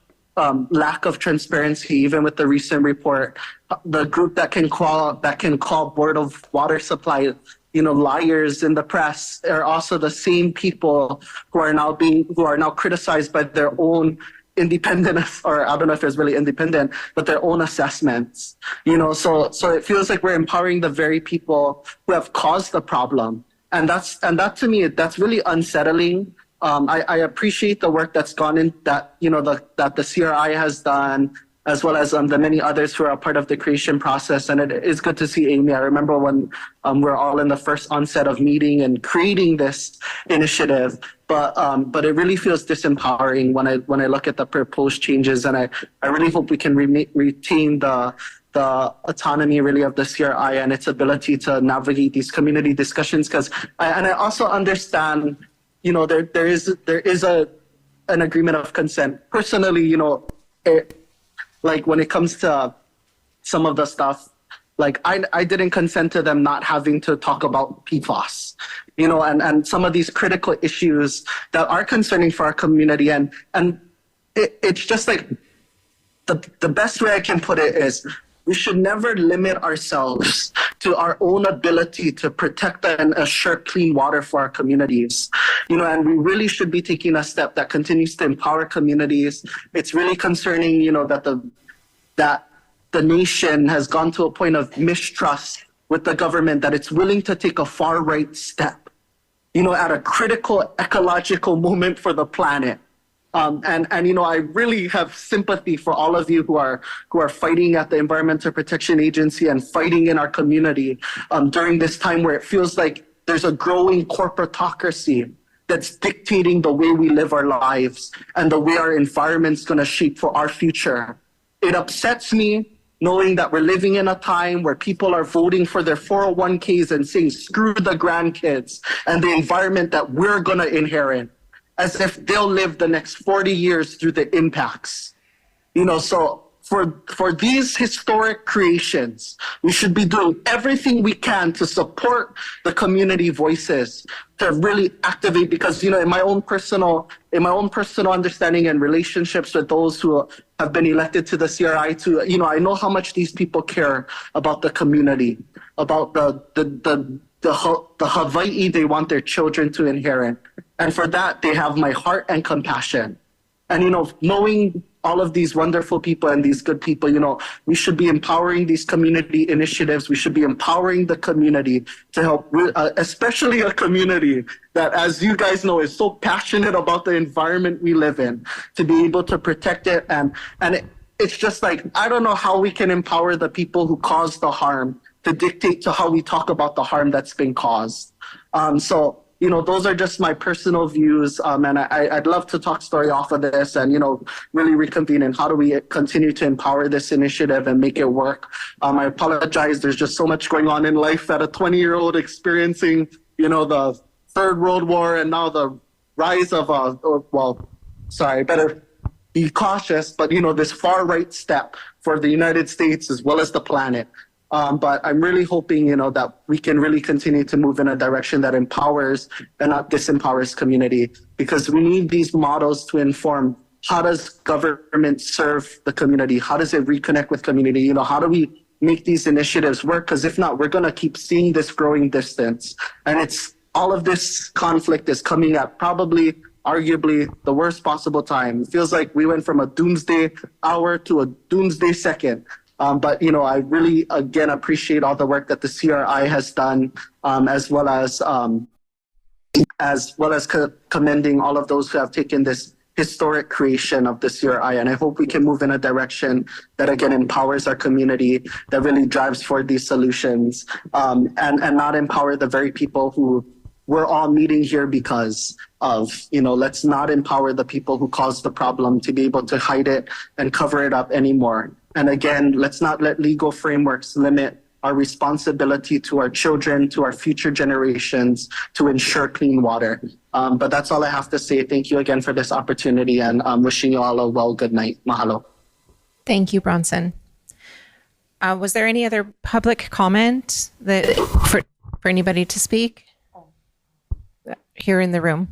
S8: lack of transparency, even with the recent report, the group that can call Board of Water Supply, liars in the press, are also the same people who are now criticized by their own independent, or I don't know if it's really independent, but their own assessments. So it feels like we're empowering the very people who have caused the problem, and that to me, that's really unsettling. I appreciate the work that's gone in, that that the CRI has done, as well as the many others who are a part of the creation process. And it is good to see Amy. I remember when we're all in the first onset of meeting and creating this initiative, but it really feels disempowering when I look at the proposed changes. And I really hope we can retain the autonomy really of the CRI and its ability to navigate these community discussions. Because I also understand, there is an agreement of consent. Personally, like when it comes to some of the stuff, like I didn't consent to them not having to talk about PFAS, and some of these critical issues that are concerning for our community. And it's just like, the best way I can put it is, we should never limit ourselves to our own ability to protect and assure clean water for our communities. And we really should be taking a step that continues to empower communities. It's really concerning, that the nation has gone to a point of mistrust with the government, that it's willing to take a far right step, at a critical ecological moment for the planet. And I really have sympathy for all of you who are fighting at the Environmental Protection Agency and fighting in our community during this time where it feels like there's a growing corporatocracy that's dictating the way we live our lives and the way our environment's going to shape for our future. It upsets me knowing that we're living in a time where people are voting for their 401ks and saying, screw the grandkids and the environment that we're going to inherit, as if they'll live the next 40 years through the impacts. So for these historic creations, we should be doing everything we can to support the community voices, to really activate, because, in my own personal understanding and relationships with those who have been elected to the CRI, I know how much these people care about the community, about the Hawaii they want their children to inherit. And for that, they have my heart and compassion. And, knowing all of these wonderful people and these good people, we should be empowering these community initiatives. We should be empowering the community to help, especially a community that, as you guys know, is so passionate about the environment we live in, to be able to protect it. And it's just like, I don't know how we can empower the people who caused the harm to dictate to how we talk about the harm that's been caused. So those are just my personal views. And I'd love to talk story off of this and, really reconvene and how do we continue to empower this initiative and make it work. I apologize. There's just so much going on in life at a 20-year-old experiencing, the Third World War and now the rise of, better be cautious, but, this far right step for the United States as well as the planet. But I'm really hoping, that we can really continue to move in a direction that empowers and not disempowers community, because we need these models to inform how does government serve the community? How does it reconnect with community? How do we make these initiatives work? Because if not, we're going to keep seeing this growing distance. And all of this conflict is coming at probably arguably the worst possible time. It feels like we went from a doomsday hour to a doomsday second. But I really again appreciate all the work that the CRI has done, as well as commending all of those who have taken this historic creation of the CRI. And I hope we can move in a direction that again empowers our community, that really drives for these solutions, and not empower the very people who we're all meeting here because of. Let's not empower the people who caused the problem to be able to hide it and cover it up anymore. And again, let's not let legal frameworks limit our responsibility to our children, to our future generations, to ensure clean water. But that's all I have to say. Thank you again for this opportunity, and I'm wishing you all a good night. Mahalo.
S1: Thank you, Bronson. Was there any other public comment that for anybody to speak here in the room?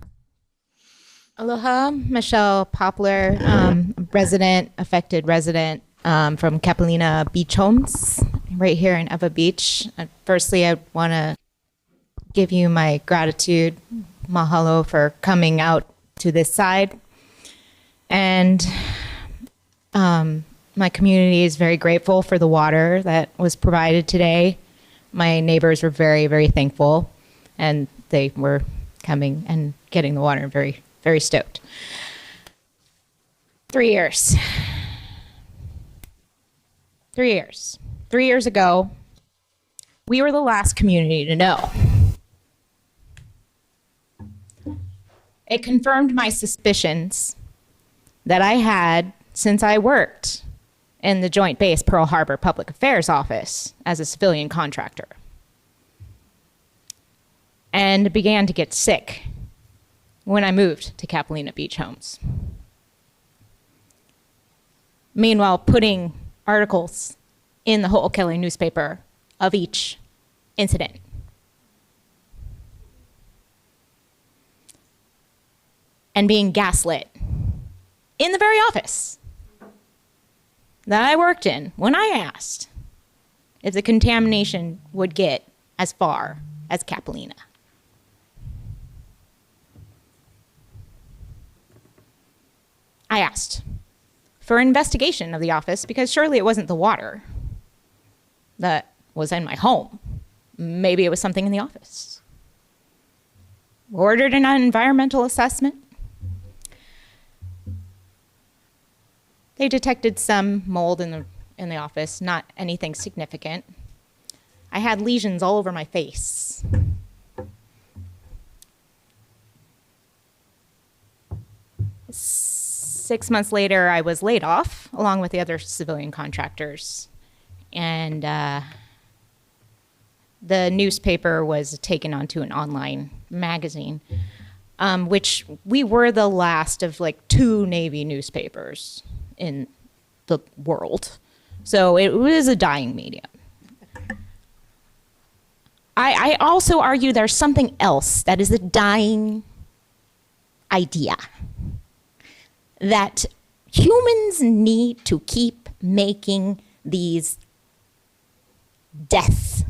S17: Aloha, Michelle Poplar, affected resident from Capilina Beach Homes, right here in Eva Beach. Firstly, I want to give you my gratitude, mahalo, for coming out to this side. And my community is very grateful for the water that was provided today. My neighbors were very, very thankful, and they were coming and getting the water, very, very stoked. 3 years. 3 years. 3 years ago, we were the last community to know. It confirmed my suspicions that I had since I worked in the Joint Base Pearl Harbor Public Affairs Office as a civilian contractor, and began to get sick when I moved to Capilina Beach Homes. Meanwhile, putting articles in the Ho'okele newspaper of each incident. And being gaslit in the very office that I worked in when I asked if the contamination would get as far as Capilina. I asked for an investigation of the office because surely it wasn't the water that was in my home. Maybe it was something in the office. Ordered an environmental assessment. They detected some mold in the office, not anything significant. I had lesions all over my face. Six months later, I was laid off along with the other civilian contractors. And the newspaper was taken onto an online magazine, which we were the last of like 2 Navy newspapers in the world. So it was a dying medium. I also argue there's something else that is a dying idea, that humans need to keep making these death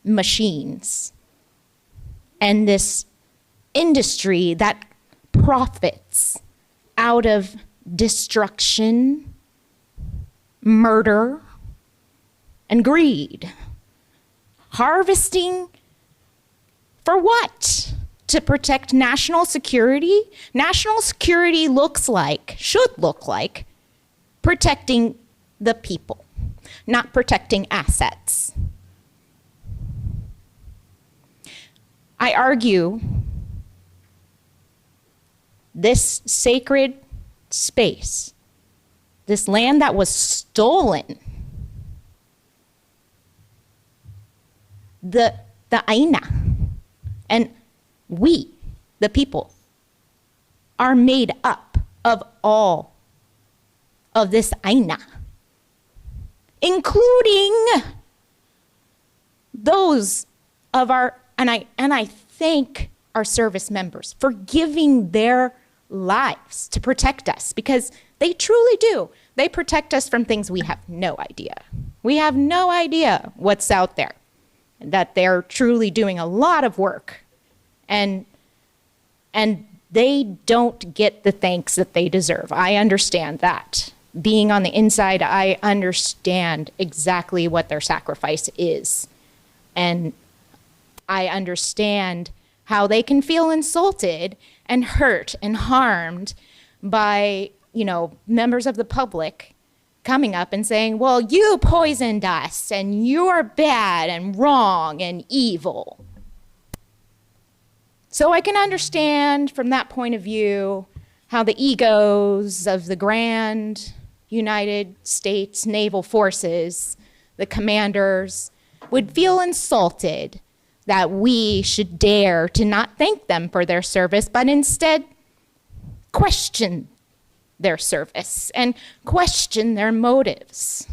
S17: machines and this industry that profits out of destruction, murder, and greed. Harvesting for what? To protect national security? National security should look like protecting the people, not protecting assets. I argue this sacred space, this land that was stolen, the Aina, and we, the people, are made up of all of this Aina, including those of our, and I thank our service members for giving their lives to protect us, because they truly do. They protect us from things we have no idea. We have no idea what's out there, that they're truly doing a lot of work. And And they don't get the thanks that they deserve. I understand that. Being on the inside, I understand exactly what their sacrifice is. And I understand how they can feel insulted and hurt and harmed by, members of the public coming up and saying, well, you poisoned us and you're bad and wrong and evil. So I can understand from that point of view how the egos of the grand United States Naval Forces, the commanders, would feel insulted that we should dare to not thank them for their service, but instead question their service and question their motives.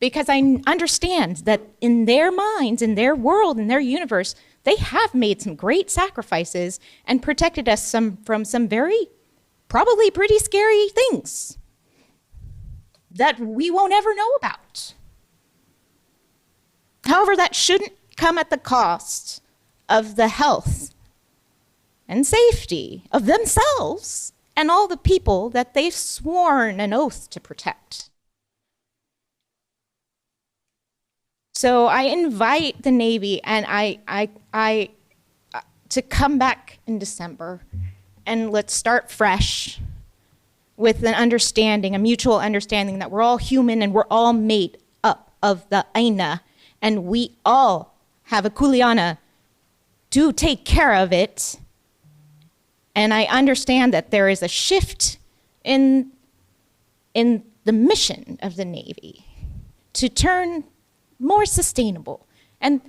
S17: Because I understand that in their minds, in their world, in their universe, they have made some great sacrifices and protected us from some very, probably pretty scary things that we won't ever know about. However, that shouldn't come at the cost of the health and safety of themselves and all the people that they've sworn an oath to protect. So I invite the Navy and I to come back in December, and let's start fresh with an understanding, a mutual understanding that we're all human and we're all made up of the Aina, and we all have a kuleana to take care of it. And I understand that there is a shift in the mission of the Navy to turn more sustainable. And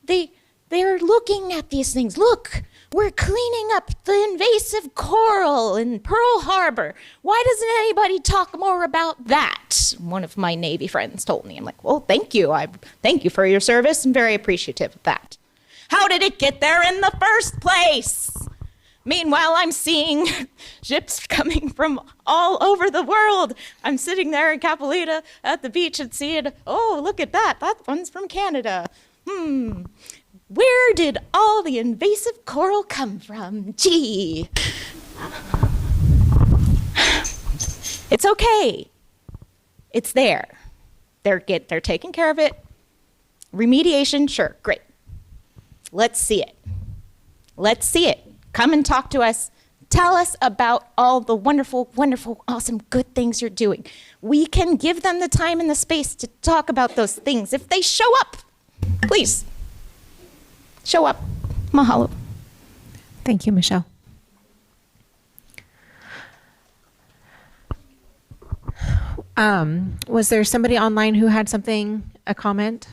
S17: they're looking at these things. Look, we're cleaning up the invasive coral in Pearl Harbor. Why doesn't anybody talk more about that? One of my Navy friends told me. I'm like, well, thank you. Thank you for your service. I'm very appreciative of that. How did it get there in the first place? Meanwhile, I'm seeing ships coming from all over the world. I'm sitting there in Capulita at the beach and seeing, oh, look at that. That one's from Canada. Where did all the invasive coral come from? Gee. It's okay. It's there. They're taking care of it. Remediation, sure, great. Let's see it. Let's see it. Come and talk to us. Tell us about all the wonderful, wonderful, awesome, good things you're doing. We can give them the time and the space to talk about those things if they show up. Please, show up. Mahalo.
S1: Thank you, Michelle. Was there somebody online who had a comment?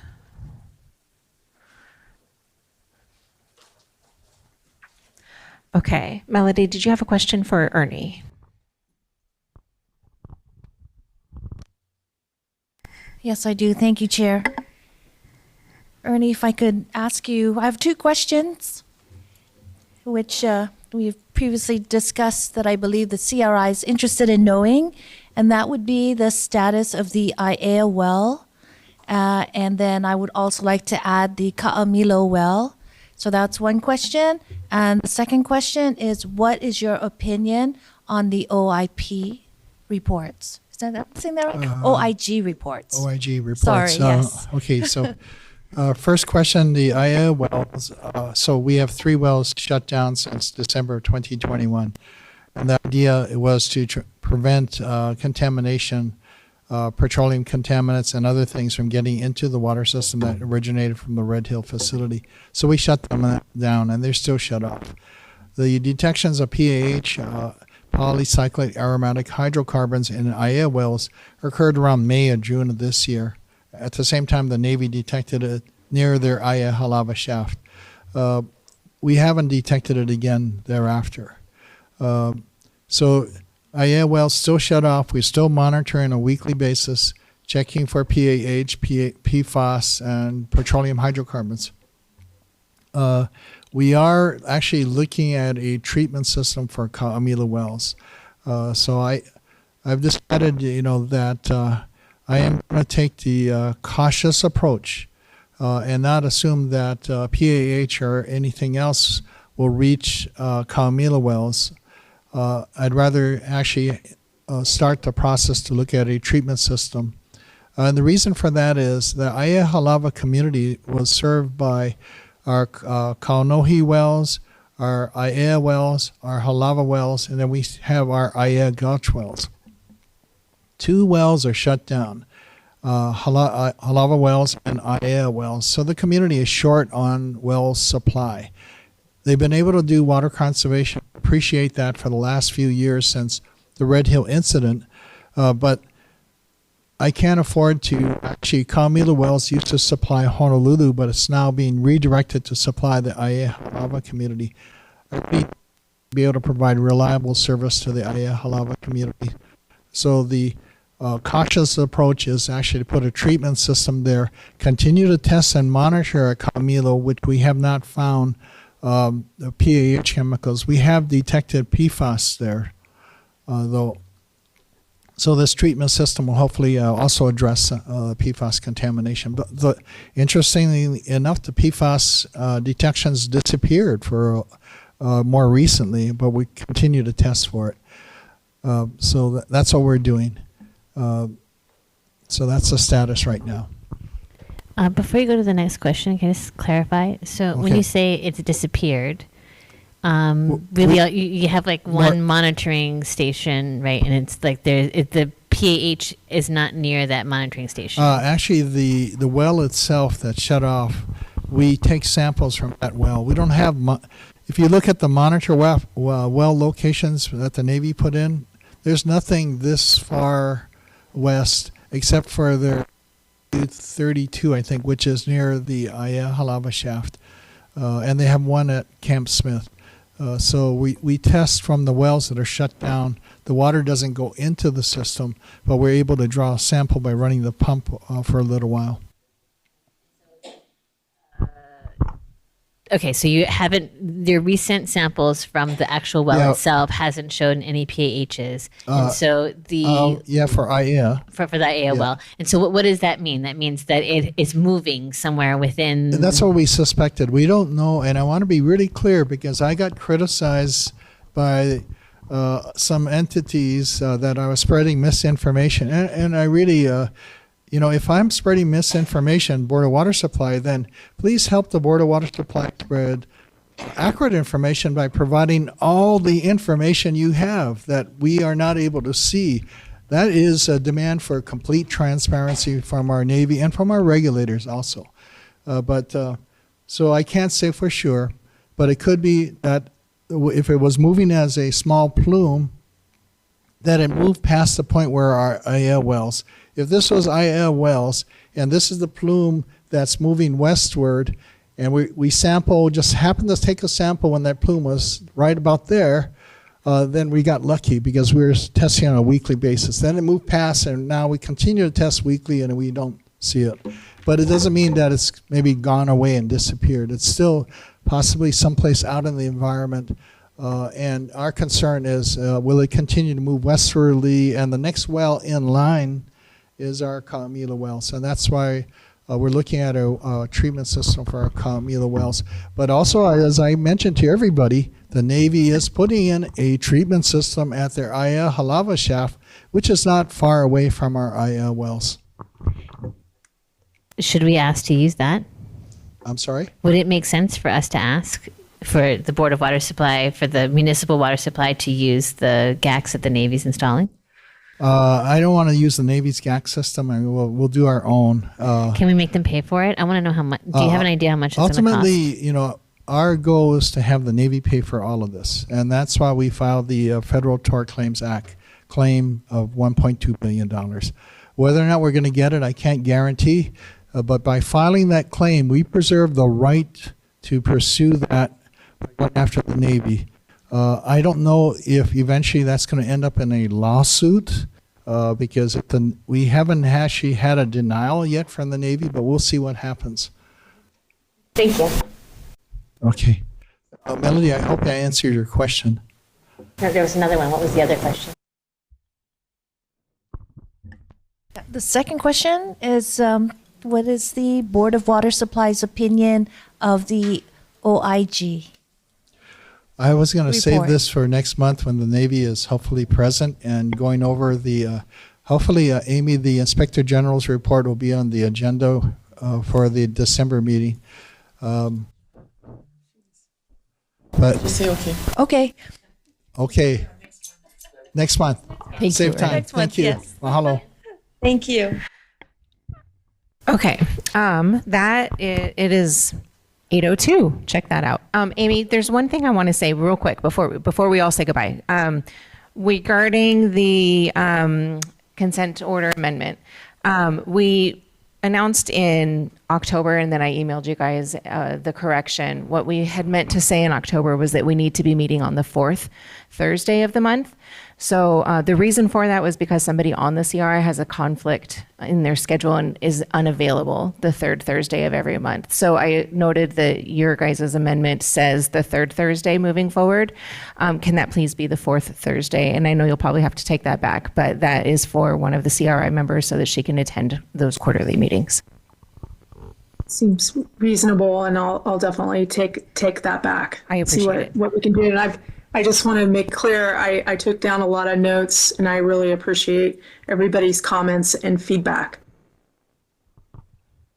S1: Okay, Melody, did you have a question for Ernie?
S4: Yes, I do. Thank you, Chair. Ernie, if I could ask you, I have two questions, which we've previously discussed that I believe the CRI is interested in knowing, and that would be the status of the Aiea well, and then I would also like to add the Ka'amilo well. So that's one question. And the second question is, what is your opinion on the OIP reports? Is that saying that right? OIG reports.
S18: OIG reports.
S4: Sorry, yes.
S18: Okay, so first question, the Aiea wells. So we have 3 wells shut down since December of 2021. And the idea was to prevent contamination, petroleum contaminants and other things from getting into the water system that originated from the Red Hill facility. So we shut them down, and they're still shut off. The detections of PAH, polycyclic aromatic hydrocarbons in Aiea wells occurred around May or June of this year. At the same time, the Navy detected it near their Aiea Halava shaft. We haven't detected it again thereafter. So Aiea wells still shut off. We still monitor on a weekly basis, checking for PAH, PFAS, and petroleum hydrocarbons. We are actually looking at a treatment system for Ka'amila wells. So I've decided, that I am going to take the cautious approach and not assume that PAH or anything else will reach Kaumila wells. I'd rather actually start the process to look at a treatment system. And the reason for that is the Aiea Halava community was served by our Kaunohi wells, our Aiea wells, our Halava wells, and then we have our Aiea Gulch wells. 2 wells are shut down, Halava wells and Aiea wells. So the community is short on well supply. They've been able to do water conservation, appreciate that for the last few years since the Red Hill incident, but I can't afford to actually, Kaumila wells used to supply Honolulu, but it's now being redirected to supply the Aiea Halava community. I need to be able to provide reliable service to the Aiea Halava community. So the cautious approach is actually to put a treatment system there, continue to test and monitor at Kaumila, which we have not found the PAH chemicals. We have detected PFAS there, though. So this treatment system will hopefully also address PFAS contamination. But interestingly enough, the PFAS detections disappeared for more recently, but we continue to test for it. So that's what we're doing. So that's the status right now.
S5: Before you go to the next question, can I just clarify? So when you say it's disappeared, really, you have like one monitoring station, right? And it's like the PAH is not near that monitoring station.
S18: Actually, the well itself that's shut off, we take samples from that well. We don't have, if you look at the monitor well locations that the Navy put in, there's nothing this far west except for their 32, I think, which is near the Aiea Halava shaft. And they have one at Camp Smith. So we test from the wells that are shut down. The water doesn't go into the system, but we're able to draw a sample by running the pump for a little while.
S5: Okay, so you haven't, your recent samples from the actual well itself hasn't shown any PAHs. And so
S18: for Aiea.
S5: For the Aiea well. And so what does that mean? That means that it is moving somewhere within.
S18: And that's what we suspected. We don't know, and I want to be really clear because I got criticized by some entities that I was spreading misinformation. And I really, if I'm spreading misinformation, Board of Water Supply, then please help the Board of Water Supply spread accurate information by providing all the information you have that we are not able to see. That is a demand for complete transparency from our Navy and from our regulators also. So I can't say for sure, but it could be that if it was moving as a small plume, that it moved past the point where our Aiea wells. If this was Aiea wells, and this is the plume that's moving westward, and we sample, just happened to take a sample when that plume was right about there, then we got lucky because we were testing on a weekly basis. Then it moved past, and now we continue to test weekly, and we don't see it. But it doesn't mean that it's maybe gone away and disappeared. It's still possibly someplace out in the environment. And our concern is, will it continue to move westwardly? And the next well in line is our Kaumila wells. And that's why we're looking at a treatment system for our Kaumila wells. But also, as I mentioned to everybody, the Navy is putting in a treatment system at their Aiea Halava shaft, which is not far away from our Aiea wells.
S5: Should we ask to use that?
S18: I'm sorry?
S5: Would it make sense for us to ask for the Board of Water Supply, for the municipal water supply to use the GACs that the Navy's installing?
S18: I don't want to use the Navy's GAC system. I mean, we'll do our own.
S5: Can we make them pay for it? I want to know how much. Do you have an idea how much it's going to cost?
S18: Ultimately, our goal is to have the Navy pay for all of this. And that's why we filed the Federal Tort Claims Act claim of $1.2 billion. Whether or not we're going to get it, I can't guarantee. But by filing that claim, we preserve the right to pursue that after the Navy. I don't know if eventually that's going to end up in a lawsuit because we haven't actually had a denial yet from the Navy, but we'll see what happens.
S5: Thank you.
S18: Okay. Melody, I hope I answered your question.
S5: No, there was another one. What was the other question?
S4: The second question is, what is the Board of Water Supply's opinion of the OIG?
S18: I was going to save
S4: Report.
S18: this for next month when the Navy is hopefully present and going over the, hopefully, Amy, the Inspector General's report will be on the agenda for the December meeting. But
S15: Just say okay.
S4: Okay.
S18: okay, next month.
S11: Thank
S18: Save
S11: you.
S18: time.
S4: Next
S18: Thank
S4: month,
S18: you.
S4: yes.
S18: Mahalo.
S4: Thank you.
S1: Okay. It is 8:02. Check that out. Amy, there's one thing I want to say real quick before we all say goodbye. Regarding the consent order amendment, we announced in October, and then I emailed you guys the correction. What we had meant to say in October was that we need to be meeting on the 4th Thursday of the month. So the reason for that was because somebody on the CRI has a conflict in their schedule and is unavailable the third Thursday of every month. So I noted that your guys' amendment says the third Thursday moving forward. Can that please be the 4th Thursday? And I know you'll probably have to take that back, but that is for one of the CRI members so that she can attend those quarterly meetings.
S9: Seems reasonable, and I'll definitely take that back.
S1: I appreciate
S9: See
S1: it.
S9: what we can do. And I just want to make clear, I took down a lot of notes, and I really appreciate everybody's comments and feedback.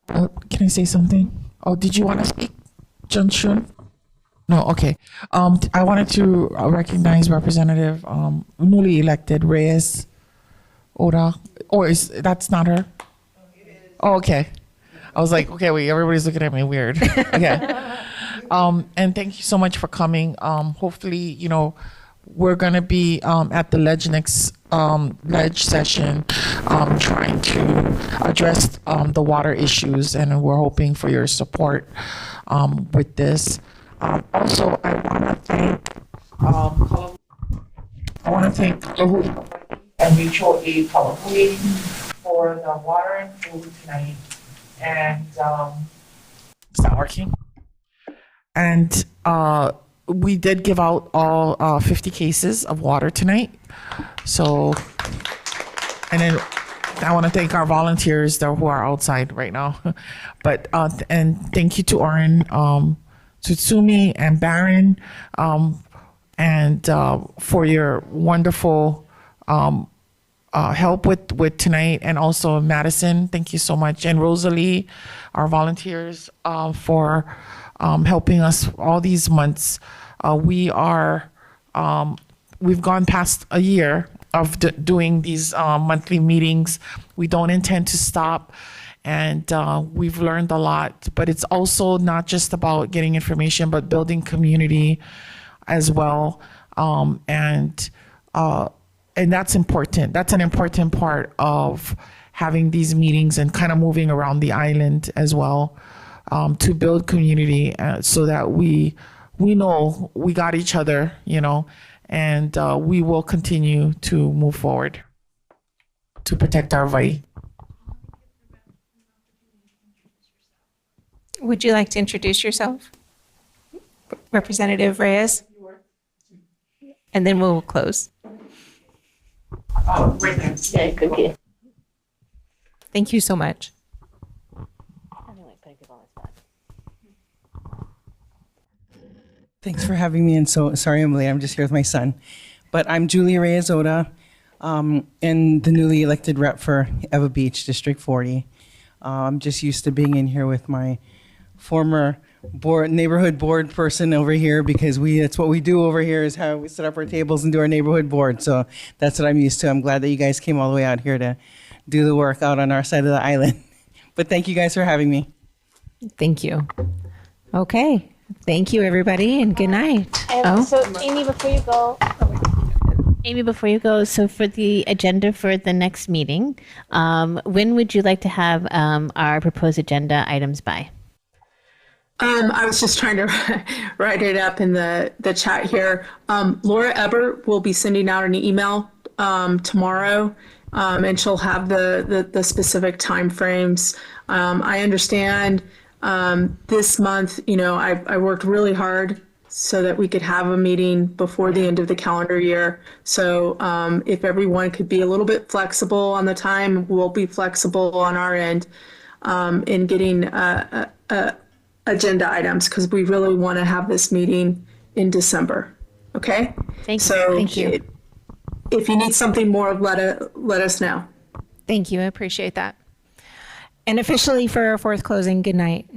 S3: Can I say something? Oh, did you want to speak, John Shun? No, okay. I wanted to recognize Representative newly elected Reyes Oda. Or that's not her? Oh, okay. I was like, okay, wait, everybody's looking at me weird. Okay. And thank you so much for coming. Hopefully, we're going to be at the next ledge session trying to address the water issues, and we're hoping for your support with this. Also, I want to thank Ahupua and Mutual Aid Kalahuli for the water and food tonight. And it's not working. And we did give out all 50 cases of water tonight. So, and then I want to thank our volunteers who are outside right now. But and thank you to Oren, Tsutsumi, and Baron, and for your wonderful help with tonight, and also Madison, thank you so much, and Rosalie, our volunteers, for helping us all these months. We've gone past a year of doing these monthly meetings. We don't intend to stop, and we've learned a lot. But it's also not just about getting information, but building community as well, and that's important. That's an important part of having these meetings and kind of moving around the island as well, to build community so that we know we got each other, and we will continue to move forward to protect our vai.
S1: Would you like to introduce yourself? Representative Reyes? And then we'll close. Thank you so much.
S20: Thanks for having me. And so sorry I'm late. I'm just here with my son. But I'm Julia Reyes Oda, and the newly elected rep for Eva Beach, District 40. I'm just used to being in here with my former neighborhood board person over here, because that's what we do over here, is how we set up our tables and do our neighborhood board. So that's what I'm used to. I'm glad that you guys came all the way out here to do the work out on our side of the island. But thank you guys for having me.
S1: Thank you. Okay. Thank you, everybody, and good night.
S5: So, Amy, before you go, so for the agenda for the next meeting, when would you like to have our proposed agenda items by?
S9: I was just trying to write it up in the chat here. Laura Ebert will be sending out an email tomorrow, and she'll have the specific timeframes. I understand this month, I worked really hard so that we could have a meeting before the end of the calendar year. So if everyone could be a little bit flexible on the time, we'll be flexible on our end in getting agenda items, because we really want to have this meeting in December. Okay?
S1: Thank you.
S9: So
S1: Thank you.
S9: If you need something more, let us know.
S1: Thank you. I appreciate that. And officially for our fourth closing, good night.